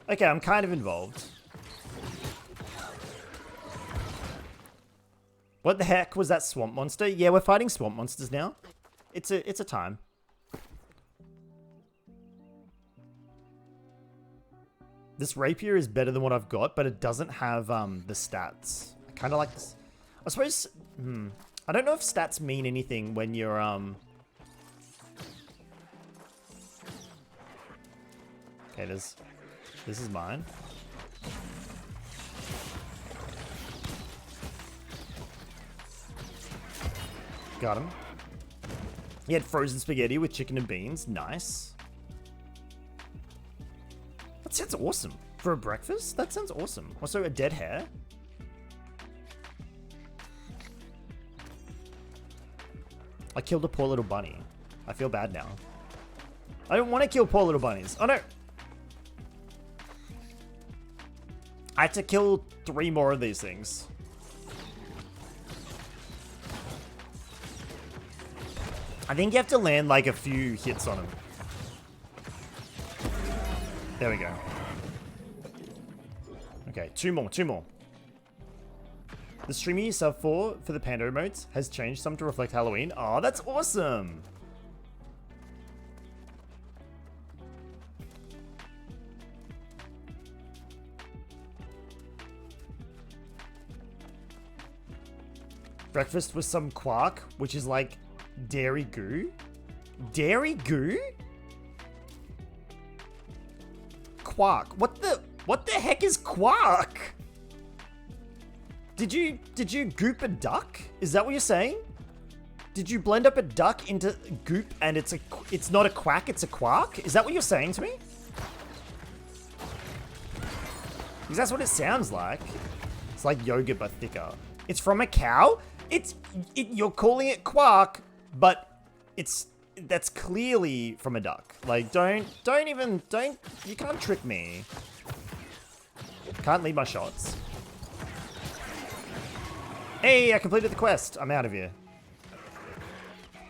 Okay, I'm kind of involved. What the heck was that swamp monster? Yeah, we're fighting swamp monsters now. It's a time. This rapier is better than what I've got, but it doesn't have the stats. I kind of like this. I suppose. I don't know if stats mean anything when you're Okay, this is mine. Got him. He had frozen spaghetti with chicken and beans. Nice. That sounds awesome. For a breakfast? That sounds awesome. Also, a dead hare. I killed a poor little bunny. I feel bad now. I don't want to kill poor little bunnies. Oh, no. I had to kill 3 more of these things. I think you have to land like a few hits on him. There we go. Okay, 2 more. The streaming you sub for the Pando emotes has changed some to reflect Halloween. Oh, that's awesome. Breakfast with some quark, which is like dairy goo. Dairy goo? Quark. What the heck is quark? Did you goop a duck? Is that what you're saying? Did you blend up a duck into goop and it's not a quack, it's a quark? Is that what you're saying to me? Because that's what it sounds like. It's like yogurt but thicker. It's from a cow? You're calling it quark, but that's clearly from a duck. Like, you can't trick me. Can't leave my shots. Hey, I completed the quest. I'm out of here.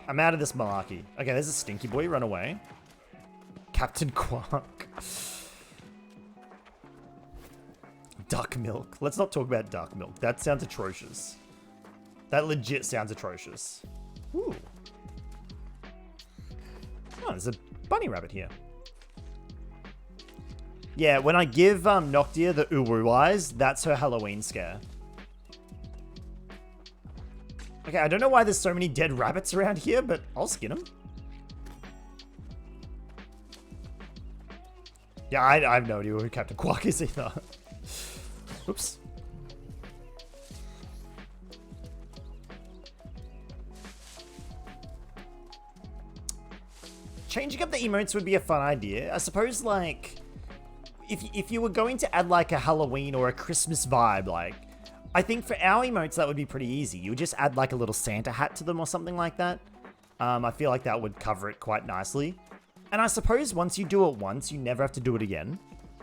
I'm out of this malarkey. Okay, there's a stinky boy. Run away. Captain Quark. Duck milk. Let's not talk about duck milk. That sounds atrocious. That legit sounds atrocious. Ooh. Oh, there's a bunny rabbit here. Yeah, when I give Noctia the Uru eyes, that's her Halloween scare. Okay, I don't know why there's so many dead rabbits around here, but I'll skin them. Yeah, I have no idea who Captain Quark is either. Oops. Changing up the emotes would be a fun idea. I suppose, like, if you were going to add, like, a Halloween or a Christmas vibe, like, I think for our emotes, that would be pretty easy. You would just add, like, a little Santa hat to them or something like that. I feel like that would cover it quite nicely. And I suppose once you do it once, you never have to do it again.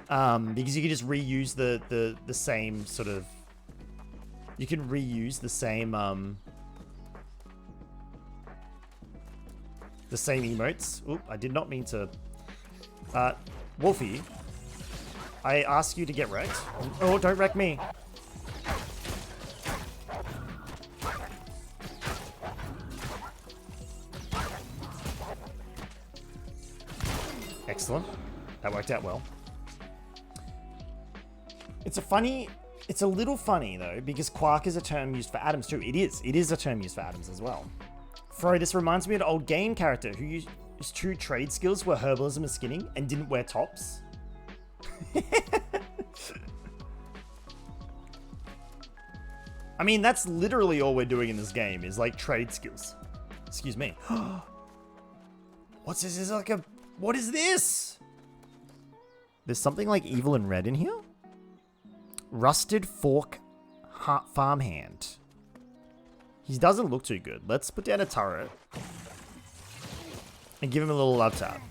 Because you can just reuse the same sort of... You can reuse the same emotes. Oop, I did not mean to... Wolfie, I ask you to get wrecked. Oh, don't wreck me. Excellent. That worked out well. It's a little funny though, because quark is a term used for atoms too. It is a term used for atoms as well. Fro, this reminds me of an old game character whose true trade skills were herbalism and skinning and didn't wear tops. I mean, that's literally all we're doing in this game is like trade skills. Excuse me. What's this? Is like a... What is this? There's something like evil and red in here? Rusted fork farmhand. He doesn't look too good. Let's put down a turret. And give him a little love tap.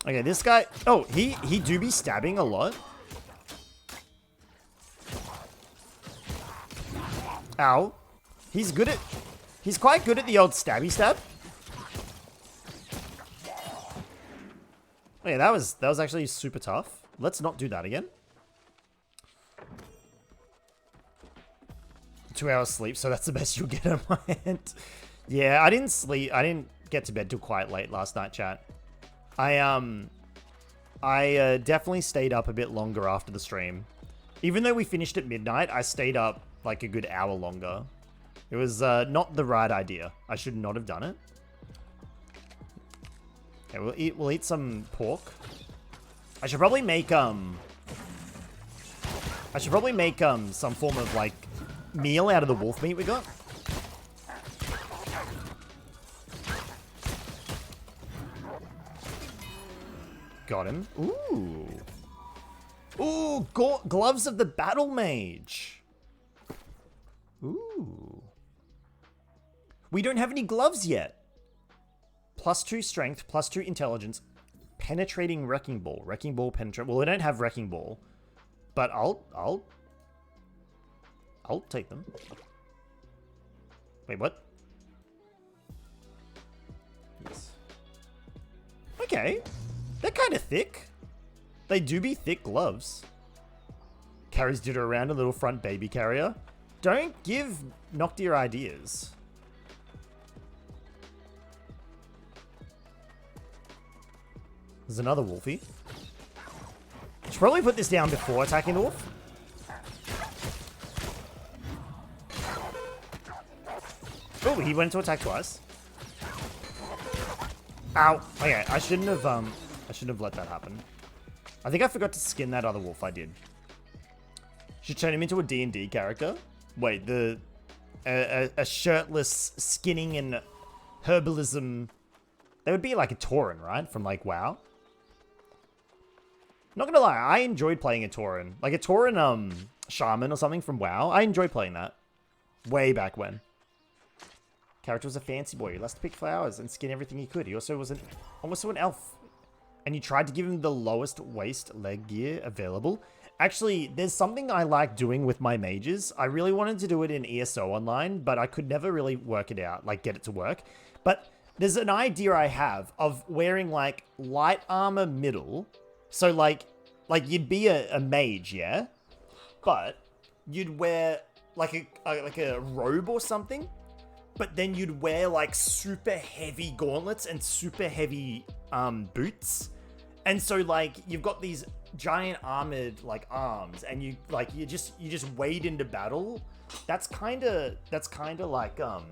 Okay, this guy... Oh, he do be stabbing a lot. Ow. He's quite good at the old stabby stab. Oh yeah, that was actually super tough. Let's not do that again. 2 hours sleep, so that's the best you'll get on my end. Yeah, I didn't sleep. I didn't get to bed till quite late last night, chat. I definitely stayed up a bit longer after the stream. Even though we finished at midnight, I stayed up like a good hour longer. It was not the right idea. I should not have done it. Okay, we'll eat some pork. I should probably make some form of like meal out of the wolf meat we got. Got him. Ooh. Ooh, gloves of the battle mage. Ooh. We don't have any gloves yet. +2 strength, +2 intelligence, penetrating wrecking ball. Wrecking ball penetrate. Well, we don't have wrecking ball, but I'll take them. Wait, what? Yes. Okay. They're kind of thick. They do be thick gloves. Carries Ditto around a little front baby carrier. Don't give Noctia ideas. There's another wolfie. Should probably put this down before attacking the wolf. Oh, he went to attack twice. Ow. Okay, I shouldn't have let that happen. I think I forgot to skin that other wolf. I did. Should turn him into a D&D character. Wait, a shirtless skinning and herbalism. That would be like a Tauren, right? From like WoW. Not gonna lie, I enjoyed playing a Tauren. Like a Tauren shaman or something from WoW. I enjoyed playing that. Way back when. Character was a fancy boy. He likes to pick flowers and skin everything he could. He also was also an elf. And you tried to give him the lowest waist leg gear available. Actually, there's something I like doing with my mages. I really wanted to do it in ESO online, but I could never really work it out, like get it to work. But there's an idea I have of wearing like light armor middle. So like you'd be a mage, yeah? But you'd wear like a robe or something. But then you'd wear like super heavy gauntlets and super heavy boots. And so like you've got these giant armored like arms and you just wade into battle. That's kind of like I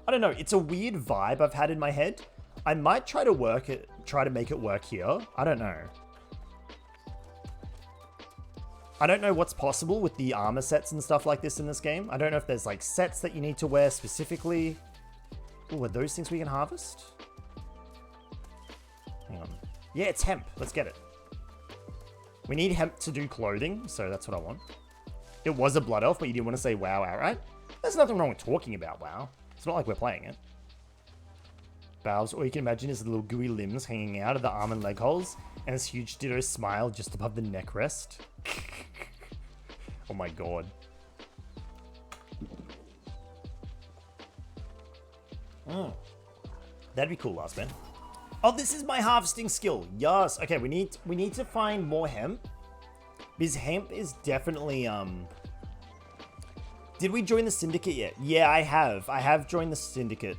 don't know, it's a weird vibe I've had in my head. I might try to make it work here. I don't know. I don't know what's possible with the armor sets and stuff like this in this game. I don't know if there's like sets that you need to wear specifically. Ooh, are those things we can harvest? Hang on. Yeah, it's hemp. Let's get it. We need hemp to do clothing, so that's what I want. It was a blood elf, but you didn't want to say WoW outright. There's nothing wrong with talking about WoW. It's not like we're playing it. Valves, all you can imagine is the little gooey limbs hanging out of the arm and leg holes, and this huge ditto smile just above the neck rest. Oh my god. That'd be cool, last man. Oh, this is my harvesting skill. Yes. Okay, we need to find more hemp. Because hemp is definitely Did we join the syndicate yet? Yeah, I have. I have joined the syndicate.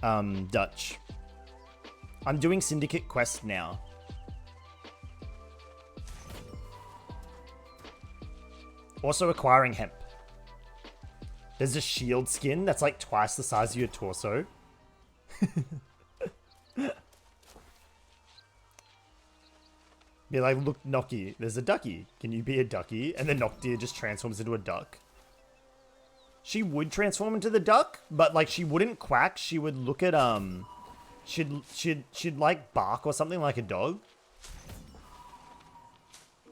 Dutch. I'm doing syndicate quest now. Also acquiring hemp. There's a shield skin that's like twice the size of your torso. Be like, look, Nocky, there's a ducky. Can you be a ducky? And then Noctia just transforms into a duck. She would transform into the duck, but like she wouldn't quack. She would look at she'd like bark or something like a dog.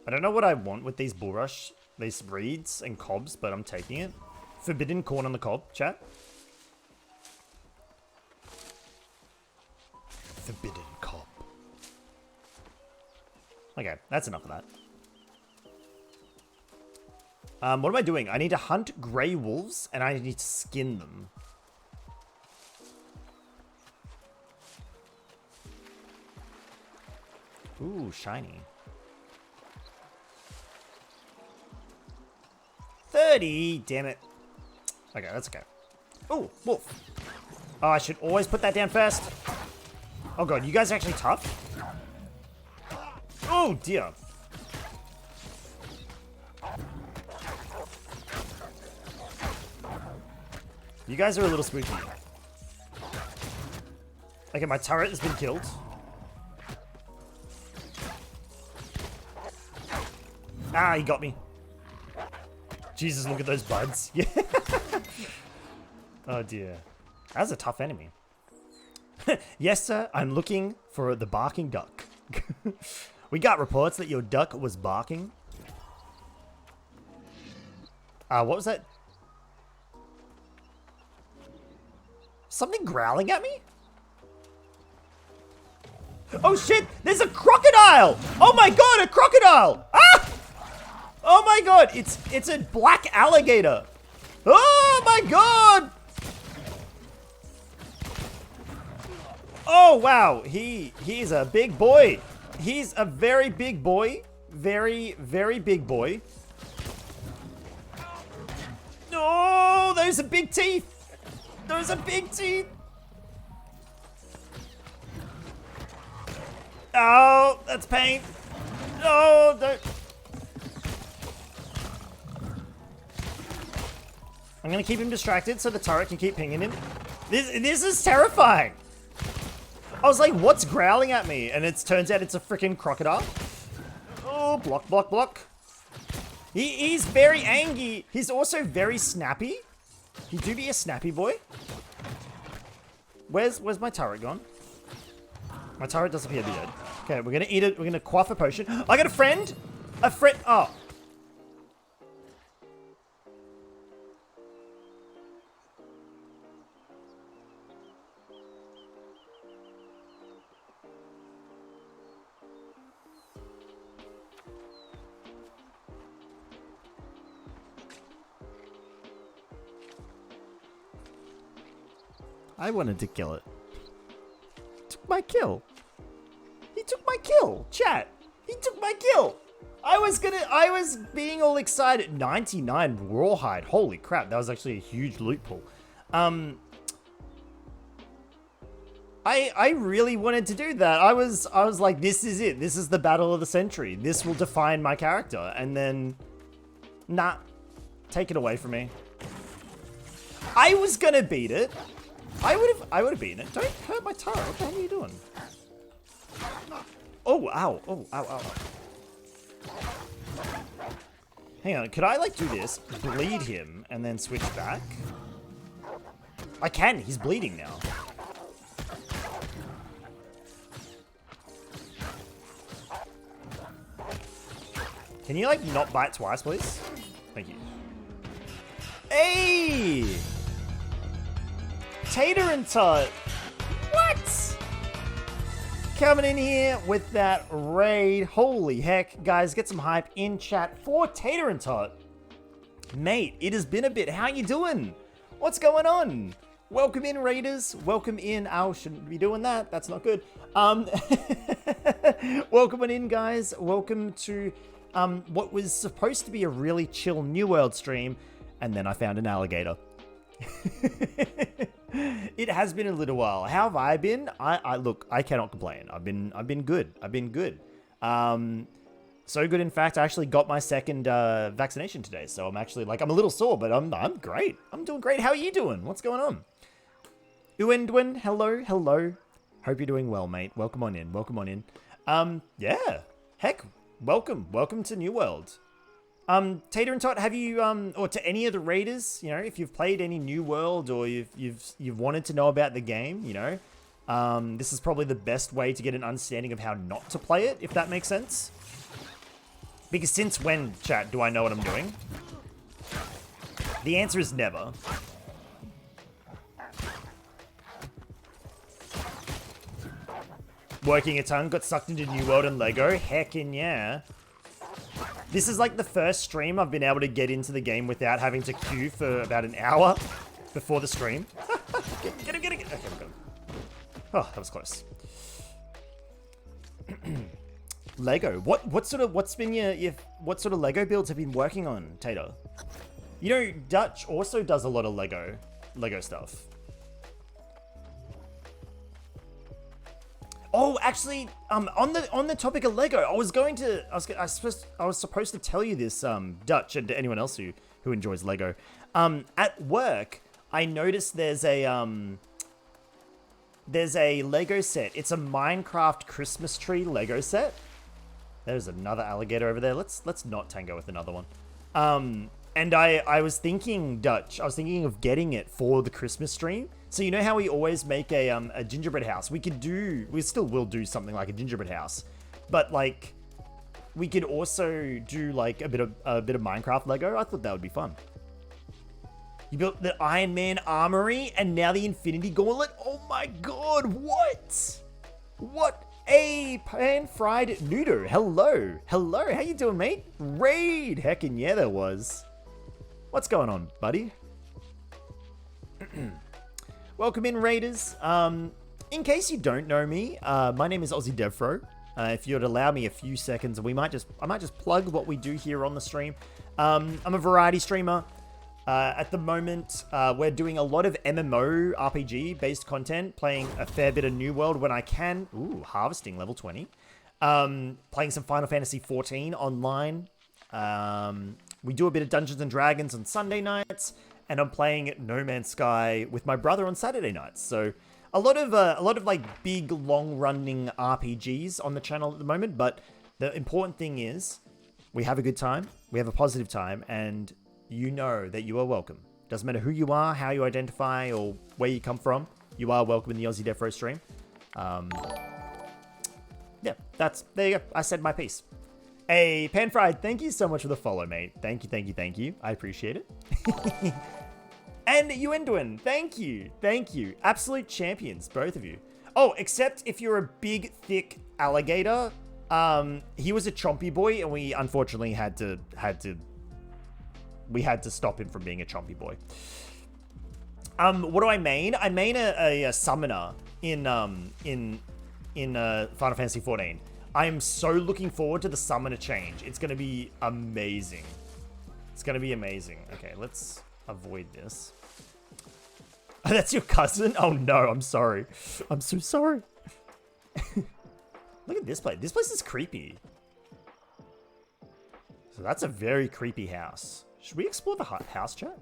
I don't know what I want with these bulrush, these reeds and cobs, but I'm taking it. Forbidden corn on the cob, chat. Forbidden cob. Okay, that's enough of that. What am I doing? I need to hunt grey wolves, and I need to skin them. Ooh, shiny. 30! Damn it. Okay, that's okay. Ooh, wolf. Oh, I should always put that down first. Oh god, you guys are actually tough? Oh dear. You guys are a little spooky. Okay, my turret has been killed. Ah, he got me. Jesus, look at those buds. Yeah. Oh dear. That's a tough enemy. Yes, sir, I'm looking for the barking duck. We got reports that your duck was barking. What was that? Something growling at me? Oh shit, there's a crocodile! Oh my god, a crocodile! Ah! Oh my god, it's a black alligator. Oh my god! Oh wow, he's a big boy. He's a very big boy. Very, very big boy. Oh, those are big teeth. Those are big teeth. Oh, that's pain. Oh, don't. I'm gonna keep him distracted so the turret can keep pinging him. This is terrifying. I was like, what's growling at me? And it turns out it's a freaking crocodile. Oh, block, block, block. He's very angry. He's also very snappy. He do be a snappy boy. Where's my turret gone? My turret does appear to be dead. Okay, we're gonna eat it. We're gonna quaff a potion. I got a friend. A friend. Oh. I wanted to kill it. Took my kill. He took my kill. Chat. He took my kill. I was being all excited. 99 rawhide. Holy crap. That was actually a huge loot pool. I really wanted to do that. I was like, this is it. This is the battle of the century. This will define my character. And then, nah, take it away from me. I was gonna beat it. I would have beaten it. Don't hurt my turret. What the hell are you doing? Oh, ow. Oh, ow, ow. Hang on. Could I, like, do this? Bleed him and then switch back? I can. He's bleeding now. Can you, like, not bite twice, please? Thank you. Hey! Tater and Tot. What? Coming in here with that raid. Holy heck. Guys, get some hype in chat for Tater and Tot. Mate, it has been a bit. How you doing? What's going on? Welcome in, raiders. Welcome in. I shouldn't be doing that. That's not good. Welcome on in, guys. Welcome to what was supposed to be a really chill New World stream, and then I found an alligator. It has been a little while. How have I been? I look, I cannot complain. I've been good. I've been good. So good, in fact, I actually got my second vaccination today. So I'm actually, like, I'm a little sore, but I'm great. I'm doing great. How are you doing? What's going on? Uendwin, hello, hello. Hope you're doing well, mate. Welcome on in. Welcome on in. Yeah. Heck, welcome to New World. Tater and Tot, have you, or to any of the raiders, you know, if you've played any New World or you've wanted to know about the game, you know, this is probably the best way to get an understanding of how not to play it, if that makes sense. Because since when, chat, do I know what I'm doing? The answer is never. Working a ton, got sucked into New World and Lego. Heckin' yeah. This is like the first stream I've been able to get into the game without having to queue for about an hour before the stream. Get him. Okay, we got him. Oh, that was close. Lego. What sort of Lego builds have you been working on, Tater? You know, Dutch also does a lot of Lego stuff. Oh, actually, on the topic of Lego, I was supposed to tell you this, Dutch, and to anyone else who enjoys Lego. At work, I noticed there's a Lego set. It's a Minecraft Christmas tree Lego set. There's another alligator over there. Let's not tango with another one. And I was thinking, Dutch, I was thinking of getting it for the Christmas stream. So you know how we always make a gingerbread house? We still will do something like a gingerbread house, but like we could also do like a bit of Minecraft Lego. I thought that would be fun. You built the Iron Man armory and now the Infinity Gauntlet. Oh my god, what? What a pan-fried noodle. Hello. How you doing, mate? Raid. Heckin' yeah, there was. What's going on, buddy? Welcome in, raiders. In case you don't know me, my name is AussieDevFro. If you'd allow me a few seconds, I might just plug what we do here on the stream. I'm a variety streamer. At the moment, we're doing a lot of MMO RPG based content, playing a fair bit of New World when I can. Ooh, harvesting level 20. Playing some Final Fantasy 14 online. We do a bit of Dungeons and Dragons on Sunday nights. and I'm playing No Man's Sky with my brother on Saturday nights. So a lot of like big long running RPGs on the channel at the moment. But the important thing is we have a good time, we have a positive time, and you know that you are welcome. Doesn't matter who you are, how you identify, or where you come from. You are welcome in the AussieDevFro stream. Yeah, there you go. I said my piece. Hey, Pan Fried, thank you so much for the follow, mate. Thank you, thank you, thank you. I appreciate it. And Yuenduin, thank you. Thank you. Absolute champions, both of you. Oh, except if you're a big, thick alligator. He was a chompy boy, and we unfortunately had to stop him from being a chompy boy. What do I main? I main a summoner in Final Fantasy 14. I am so looking forward to the summoner change. It's going to be amazing. It's going to be amazing. Okay, let's avoid this. Oh, that's your cousin? Oh no, I'm sorry. I'm so sorry. Look at this place. This place is creepy. So that's a very creepy house. Should we explore the house, chat?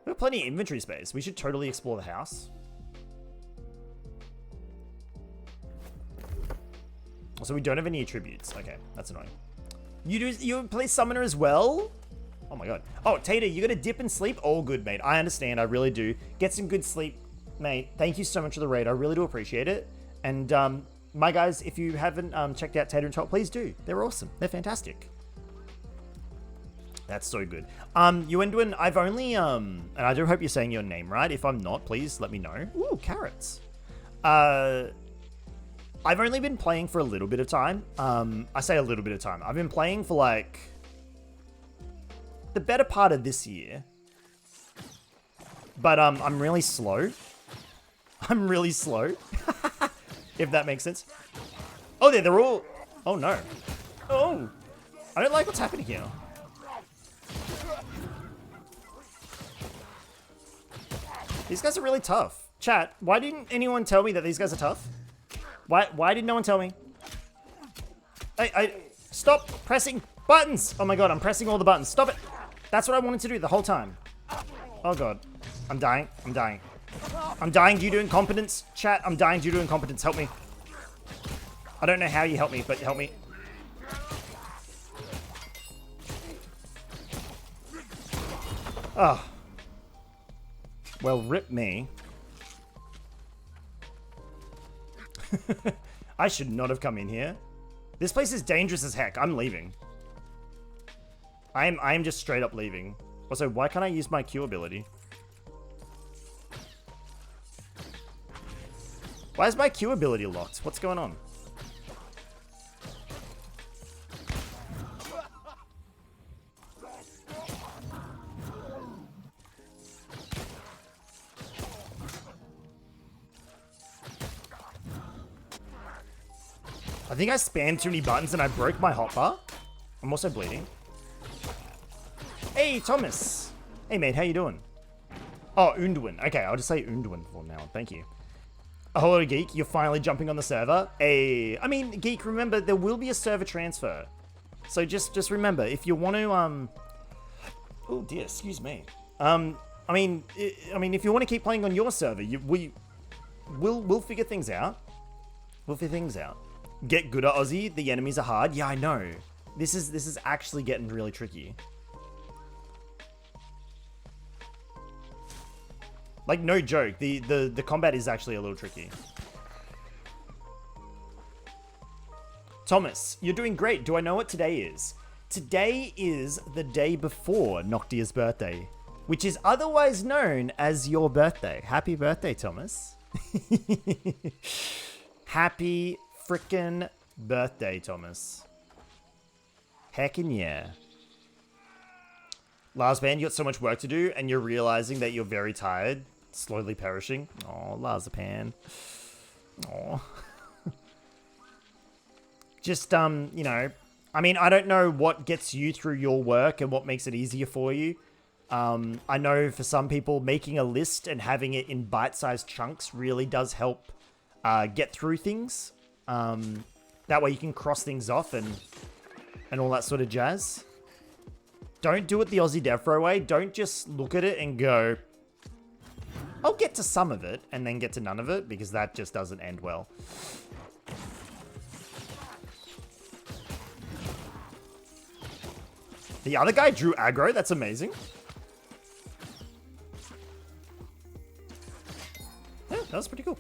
We have plenty of inventory space. We should totally explore the house. So we don't have any attributes. Okay, that's annoying. You play summoner as well? Oh my god. Oh, Tater, you gotta dip and sleep? All good, mate. I understand. I really do. Get some good sleep, mate. Thank you so much for the raid. I really do appreciate it. And my guys, if you haven't checked out Tater and Top, please do. They're awesome. They're fantastic. That's so good. Yuenduin, I've only and I do hope you're saying your name right. If I'm not, please let me know. Ooh, carrots. I've only been playing for a little bit of time. I say a little bit of time. I've been playing for like the better part of this year. But I'm really slow. I'm really slow. If that makes sense. Oh, they're all... Oh, no. Oh. I don't like what's happening here. These guys are really tough. Chat, why didn't anyone tell me that these guys are tough? Why did no one tell me? Stop pressing buttons! Oh my god, I'm pressing all the buttons. Stop it! That's what I wanted to do the whole time. Oh god. I'm dying. I'm dying. I'm dying due to incompetence. Chat, I'm dying due to incompetence. Help me. I don't know how you help me, but help me. Oh. Well, rip me. I should not have come in here. This place is dangerous as heck. I'm leaving. I am just straight up leaving. Also, why can't I use my Q ability? Why is my Q ability locked? What's going on? I think I spammed too many buttons and I broke my hotbar. I'm also bleeding. Hey, Thomas. Hey, mate, how you doing? Oh, Unduin. Okay, I'll just say Unduin for now. Thank you. Oh, hello, Geek. You're finally jumping on the server. Hey, I mean, Geek, remember, there will be a server transfer. So just remember, if you want to, oh, dear, excuse me. I mean, if you want to keep playing on your server, we'll figure things out. We'll figure things out. Get good at Aussie. The enemies are hard. Yeah, I know. This is actually getting really tricky. Like, no joke. The combat is actually a little tricky. Thomas, you're doing great. Do I know what today is? Today is the day before Noctia's birthday, which is otherwise known as your birthday. Happy birthday, Thomas. Happy frickin' birthday, Thomas. Heckin' yeah. Last Band, you got so much work to do, and you're realizing that you're very tired, slowly perishing. Oh, Lazapan. Oh. Just, you know, I mean, I don't know what gets you through your work and what makes it easier for you. I know for some people, making a list and having it in bite-sized chunks really does help get through things. That way you can cross things off and all that sort of jazz. Don't do it the AussieDevFro way. Don't just look at it and go, I'll get to some of it and then get to none of it, because that just doesn't end well. The other guy drew aggro. That's amazing. Yeah, that was pretty cool.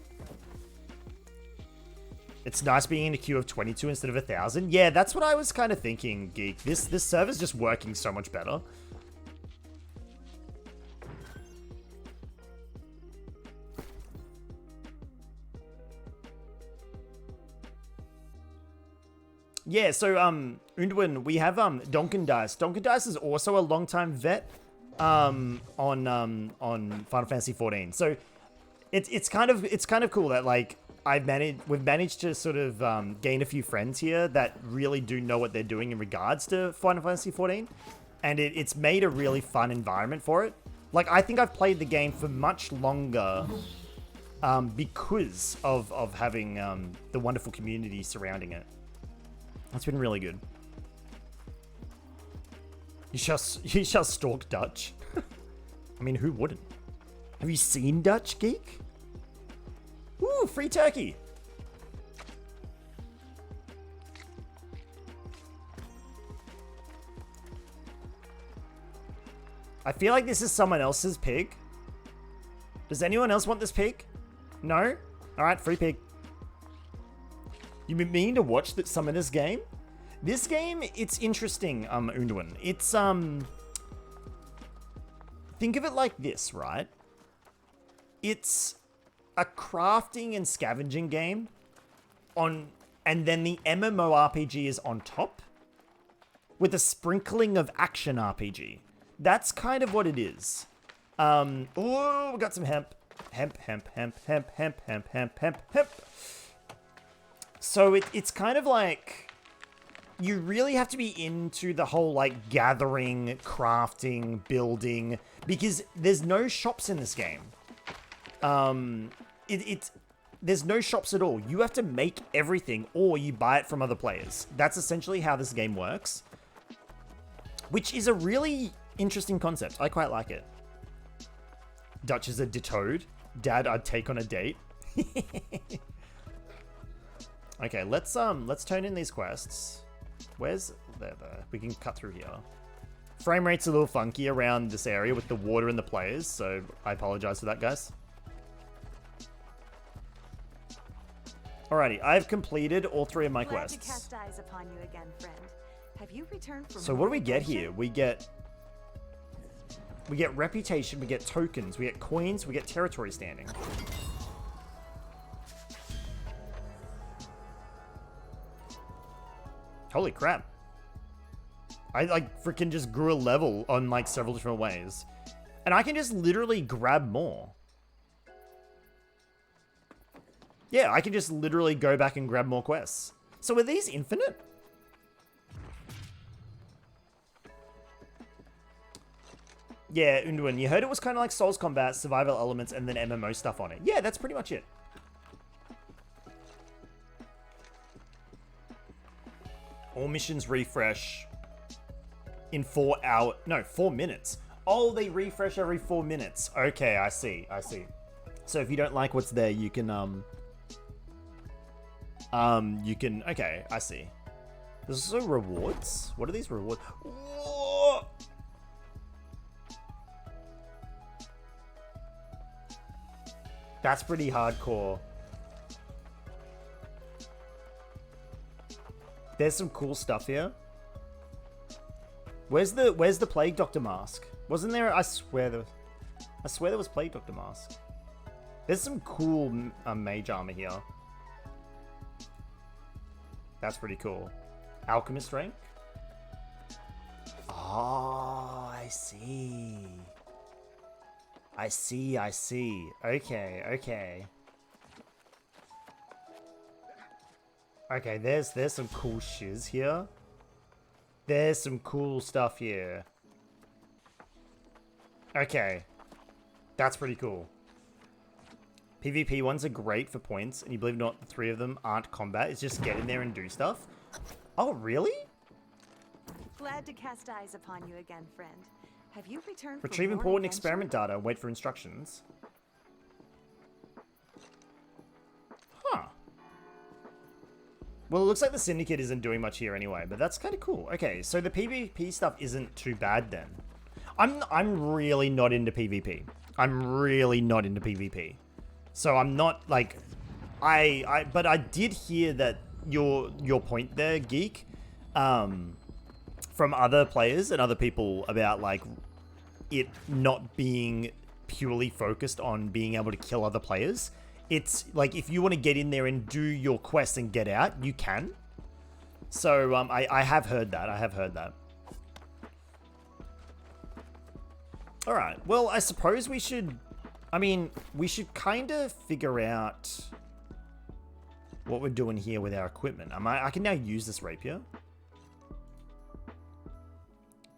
It's nice being in a queue of 22 instead of 1,000. Yeah, that's what I was kind of thinking, Geek. This server's just working so much better. Yeah, so Undwin, we have Donkin Dice. Donkin Dice is also a longtime vet on Final Fantasy 14. So it's kind of cool that like we've managed to sort of gain a few friends here that really do know what they're doing in regards to Final Fantasy 14, and it's made a really fun environment for it. Like, I think I've played the game for much longer because of having the wonderful community surrounding it. That's been really good. You shall stalk Dutch. I mean, who wouldn't? Have you seen Dutch, Geek? Ooh, free turkey. I feel like this is someone else's pig. Does anyone else want this pig? No? Alright, free pig. You mean to watch some of this game? This game, it's interesting, Undwin. It's, think of it like this, right? It's a crafting and scavenging game and then the MMORPG is on top with a sprinkling of action RPG. That's kind of what it is. Oh, we got some hemp. Hemp. So it's kind of like, you really have to be into the whole like gathering, crafting, building, because there's no shops in this game. There's no shops at all. You have to make everything or you buy it from other players. That's essentially how this game works, which is a really interesting concept. I quite like it. Dutch is a dittoed. Dad, I'd take on a date. Okay, let's turn in these quests. Where's there? We can cut through here. Frame rate's a little funky around this area with the water and the players, so I apologize for that, guys. Alrighty, I've completed all 3 of my quests. Glad to cast eyes upon you again, friend. Have you returned from So what do we get here? We get reputation, we get tokens, we get coins, we get territory standing. Holy crap. I like freaking just grew a level on like several different ways. And I can just literally grab more. Yeah, I can just literally go back and grab more quests. So are these infinite? Yeah, Undwin, you heard it was kind of like Souls Combat, survival elements, and then MMO stuff on it. Yeah, that's pretty much it. All missions refresh in 4 minutes. Oh, they refresh every 4 minutes. Okay, I see. So if you don't like what's there, you can, okay, I see. There's also rewards. What are these rewards? Whoa! That's pretty hardcore. There's some cool stuff here. Where's the Plague Doctor mask? Wasn't there? I swear there was Plague Doctor mask. There's some cool mage armor here. That's pretty cool. Alchemist rank. Oh, I see. I see. Okay. Okay, there's some cool shiz here. There's some cool stuff here. Okay. That's pretty cool. PvP ones are great for points, and you believe it or not, the 3 of them aren't combat. It's just get in there and do stuff. Oh, really? Glad to cast eyes upon you again, friend. Have you returned? Retrieve for more important adventure? experiment data. Wait for instructions. Huh. Well, it looks like the Syndicate isn't doing much here anyway, but that's kind of cool. Okay, so the PvP stuff isn't too bad then. I'm really not into PvP. I'm really not into PvP. So I'm not like but I did hear that your point there, Geek, from other players and other people about like it not being purely focused on being able to kill other players. It's like if you want to get in there and do your quest and get out, you can. So I have heard that. I have heard that. All right. Well, I suppose we should. I mean, we should kind of figure out what we're doing here with our equipment. I can now use this rapier.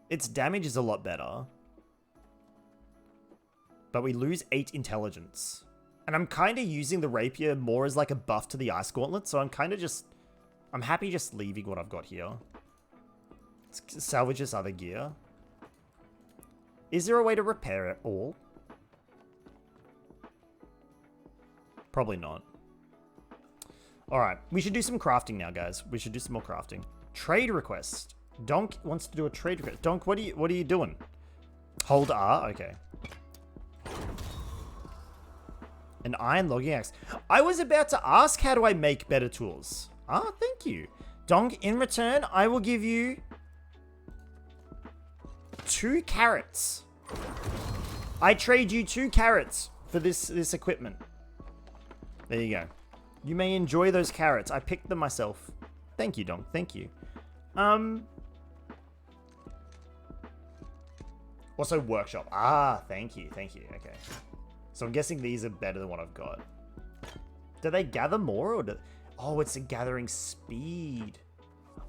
Its damage is a lot better. But we lose 8 intelligence. And I'm kind of using the rapier more as like a buff to the ice gauntlet. So I'm kind of just... I'm happy just leaving what I've got here. Let's salvage this other gear. Is there a way to repair it all? Probably not. Alright, we should do some crafting now, guys. We should do some more crafting. Trade request. Donk wants to do a trade request. Donk, what are you doing? Hold R? Okay. An iron logging axe. I was about to ask, how do I make better tools? Ah, thank you. Donk, in return, I will give you 2 carrots. I trade you 2 carrots for this equipment. There you go. You may enjoy those carrots. I picked them myself. Thank you, Donk. Thank you. Also, workshop. Ah, thank you. Thank you. Okay. So I'm guessing these are better than what I've got. Do they gather more or do... Oh, it's a gathering speed.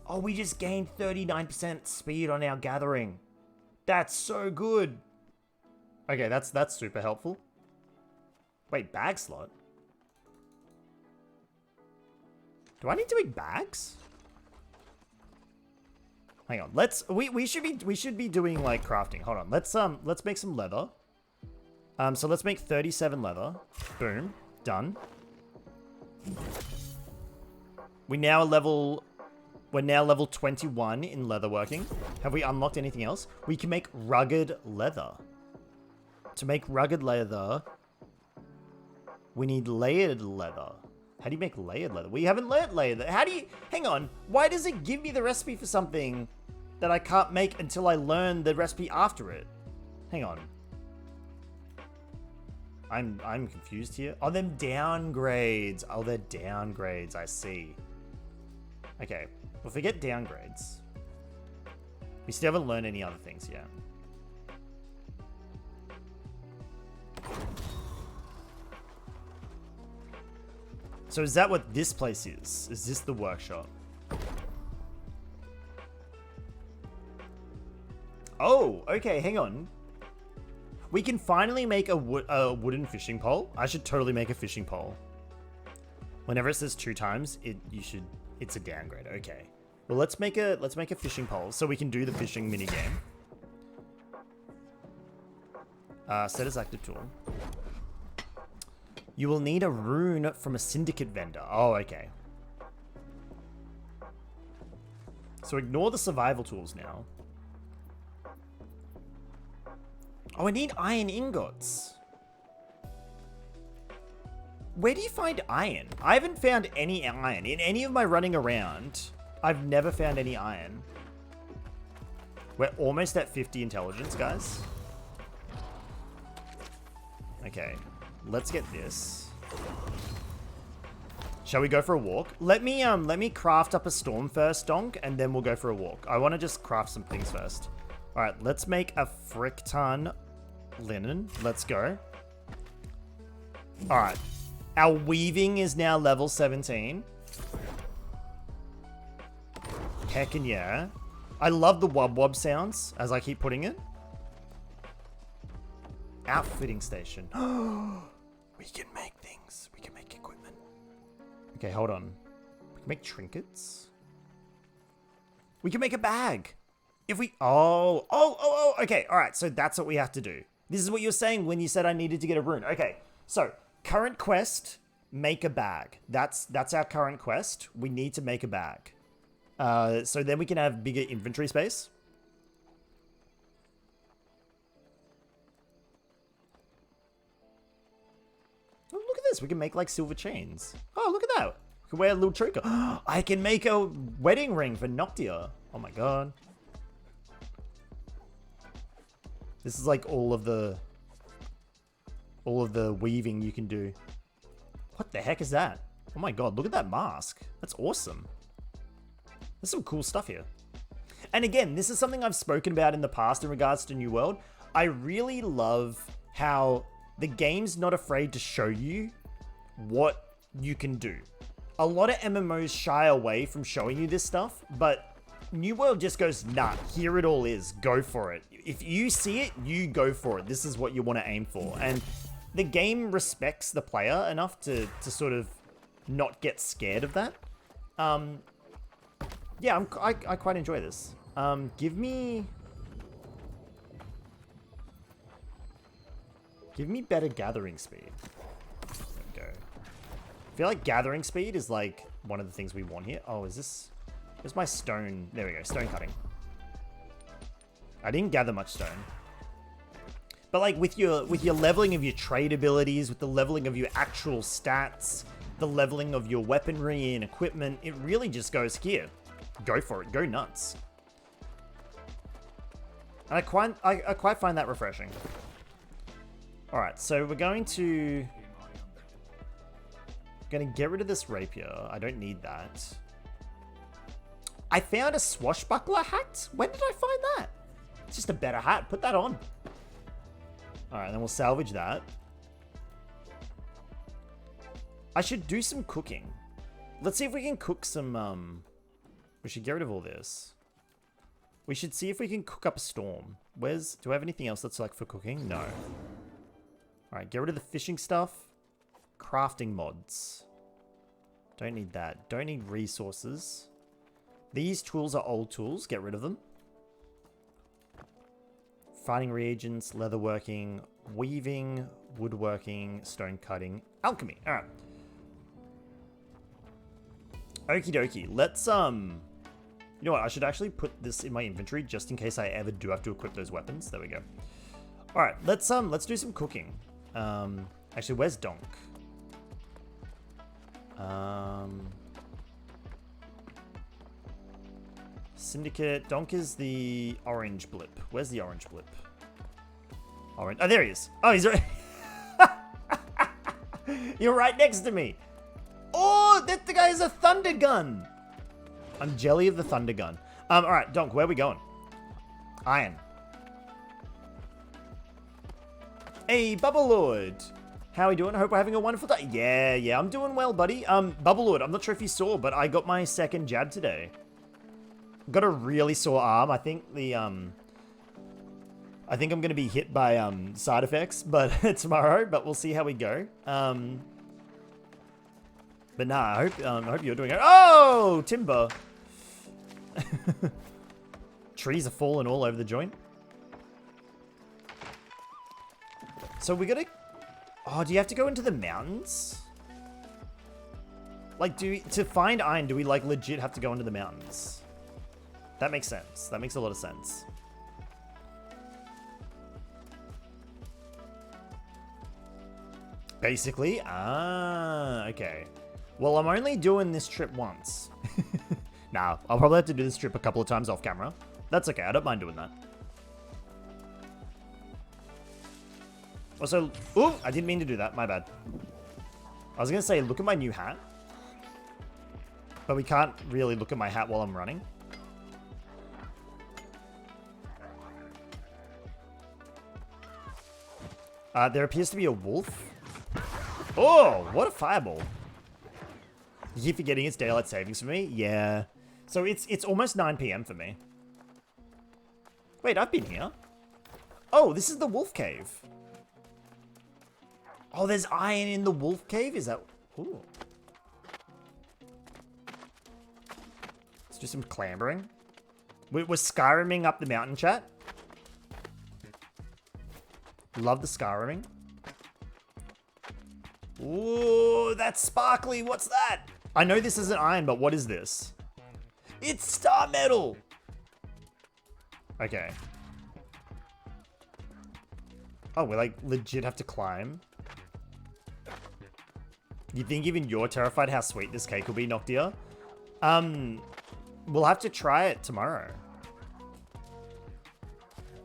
Oh, we just gained 39% speed on our gathering. That's so good. Okay, that's super helpful. Wait, bag slot? Do I need to make bags? Hang on. We should be doing like crafting. Hold on. Let's make some leather. So let's make 37 leather. Boom. Done. We're now level 21 in leatherworking. Have we unlocked anything else? We can make rugged leather. To make rugged leather, we need layered leather. How do you make layered leather? We haven't learned layered leather. How do you... Hang on. Why does it give me the recipe for something that I can't make until I learn the recipe after it? Hang on. I'm confused here. Oh, them downgrades. Oh, they're downgrades. I see. Okay. Well, forget downgrades. We still haven't learned any other things yet. So is that what this place is? Is this the workshop? Oh, okay, hang on. We can finally make a wooden fishing pole. I should totally make a fishing pole. Whenever it says 2 times, it's a downgrade. Okay. Well, let's make a fishing pole so we can do the fishing mini game. Set as active tool. You will need a rune from a syndicate vendor. Oh, okay. So ignore the survival tools now. Oh, I need iron ingots. Where do you find iron? I haven't found any iron. In any of my running around, I've never found any iron. We're almost at 50 intelligence, guys. Okay, let's get this. Shall we go for a walk? Let me craft up a storm first, Donk, and then we'll go for a walk. I want to just craft some things first. All right, let's make a frick ton linen. Let's go. All right. Our weaving is now level 17. Heckin' yeah. I love the wub sounds as I keep putting it. Outfitting station. We can make things. We can make equipment. Okay, hold on. We can make trinkets. We can make a bag. If we... okay. All right, so that's what we have to do. This is what you were saying when you said I needed to get a rune. Okay, so current quest, make a bag. That's our current quest. We need to make a bag. So then we can have bigger inventory space. Oh, look at this. We can make like silver chains. Oh, look at that. We can wear a little choker. I can make a wedding ring for Noctia. Oh my god. This is like all of the weaving you can do. What the heck is that? Oh my god, look at that mask. That's awesome. There's some cool stuff here. And again, this is something I've spoken about in the past in regards to New World. I really love how the game's not afraid to show you what you can do. A lot of MMOs shy away from showing you this stuff, but New World just goes, nah, here it all is. Go for it. If you see it, you go for it. This is what you want to aim for. And the game respects the player enough to sort of not get scared of that. Yeah, I quite enjoy this. Give me better gathering speed. There we go. I feel like gathering speed is like one of the things we want here. Oh, is this... Where's my stone? There we go, stone cutting. I didn't gather much stone. But like with your leveling of your trade abilities, with the leveling of your actual stats, the leveling of your weaponry and equipment, it really just goes here. Go for it, go nuts. And I quite find that refreshing. Alright, so we're going to get rid of this rapier. I don't need that. I found a swashbuckler hat? When did I find that? It's just a better hat. Put that on. Alright, then we'll salvage that. I should do some cooking. Let's see if we can cook some... We should get rid of all this. We should see if we can cook up a storm. Do I have anything else that's like for cooking? No. Alright, get rid of the fishing stuff. Crafting mods. Don't need that. Don't need resources. These tools are old tools. Get rid of them. Fighting reagents, leatherworking, weaving, woodworking, stone cutting, alchemy. Alright. Okie dokie. Let's, you know what? I should actually put this in my inventory just in case I ever do have to equip those weapons. There we go. Alright, let's do some cooking. Actually, where's Donk? Syndicate. Donk is the orange blip. Where's the orange blip? Orange. Oh, there he is. Oh, he's right. You're right next to me. Oh, that the guy has a thunder gun. I'm jelly of the thunder gun. All right, Donk, where are we going? Iron. Hey, Bubble Lord. How are we doing? I hope we're having a wonderful day. Yeah, I'm doing well, buddy. Bubble Lord, I'm not sure if you saw, but I got my second jab today. Got a really sore arm. I think I'm going to be hit by side effects, but tomorrow. But we'll see how we go. But nah, I hope you're doing it. Oh, timber. Trees are falling all over the joint. So we gotta. Oh, do you have to go into the mountains? Like, to find iron, do we like legit have to go into the mountains? That makes sense. That makes a lot of sense. Basically, okay. Well, I'm only doing this trip once. Nah, I'll probably have to do this trip a couple of times off camera. That's okay, I don't mind doing that. Also, ooh, I didn't mean to do that, my bad. I was gonna say, look at my new hat. But we can't really look at my hat while I'm running. There appears to be a wolf. Oh, what a fireball. You keep forgetting it's daylight savings for me? Yeah. So it's almost 9 PM for me. Wait, I've been here. Oh, this is the wolf cave. Oh, there's iron in the wolf cave? Is that... Ooh. Let's do some clambering. We're Skyriming up the mountain, chat. Love the Skyriming. Ooh, that's sparkly. What's that? I know this isn't iron, but what is this? It's star metal. Okay. Oh, we like legit have to climb. You think even you're terrified how sweet this cake will be, Noctia? We'll have to try it tomorrow.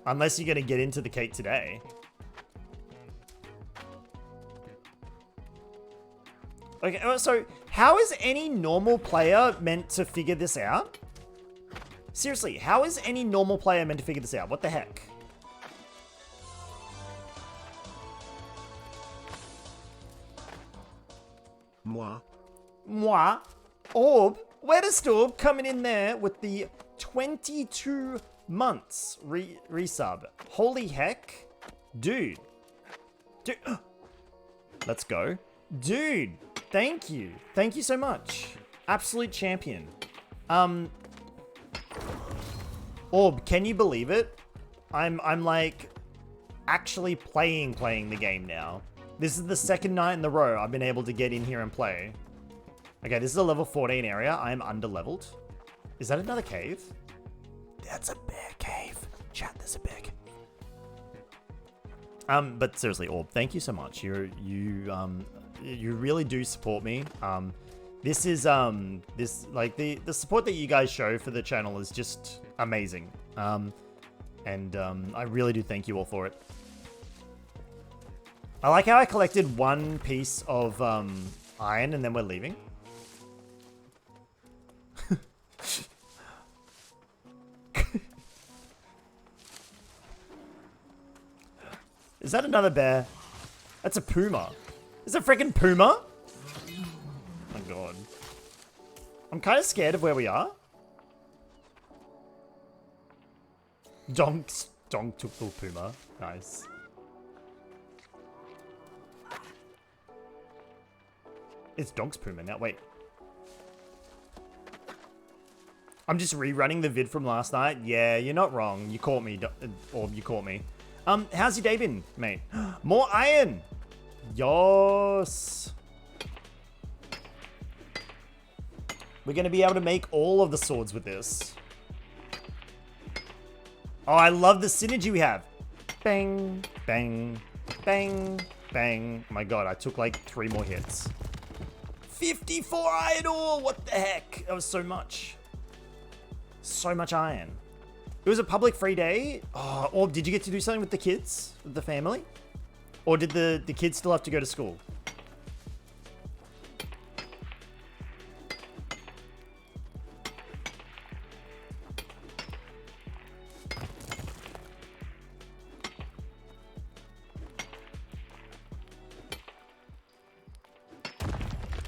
Unless you're gonna get into the cake today. Okay, so how is any normal player meant to figure this out? Seriously, how is any normal player meant to figure this out? What the heck? Moi. Orb. Where does Orb coming in there with the 22 months resub? Holy heck. Dude. Let's go. Dude. Thank you. Thank you so much. Absolute champion. Orb, can you believe it? I'm like actually playing the game now. This is the second night in the row I've been able to get in here and play. Okay, this is a level 14 area. I am under-leveled. Is that another cave? That's a bear cave. Chat, there's a bear cave. But seriously, Orb, thank you so much. You really do support me. This is like the support that you guys show for the channel is just amazing. I really do thank you all for it. I like how I collected one piece of iron and then we're leaving. Is that another bear? That's a puma. Is it a freaking puma? Oh my god. I'm kind of scared of where we are. Donk took the puma. Nice. It's Donk's puma now. Wait. I'm just rerunning the vid from last night. Yeah, you're not wrong. You caught me, Orb. You caught me. How's your day been, mate? More iron. Yes. We're going to be able to make all of the swords with this. Oh, I love the synergy we have. Bang, bang, bang, bang. Oh my god, I took like 3 more hits. 54 iron ore! What the heck? That was so much. So much iron. It was a public free day. Oh, or did you get to do something with the kids? With the family? Or did the kids still have to go to school?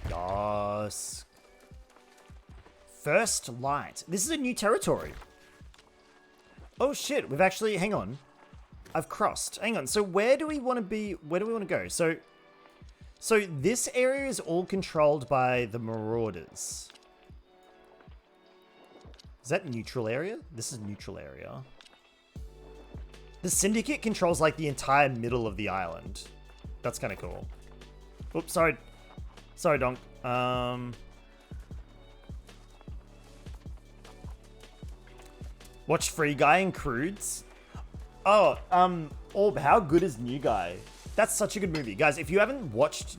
Yes. First light. This is a new territory. Oh shit, we've actually, hang on. I've crossed. Hang on. So where do we want to be? Where do we want to go? So this area is all controlled by the Marauders. Is that neutral area? This is neutral area. The Syndicate controls like the entire middle of the island. That's kind of cool. Oops, sorry. Sorry, Donk. Watch Free Guy and Crudes. Oh, Orb, how good is New Guy? That's such a good movie. Guys, if you haven't watched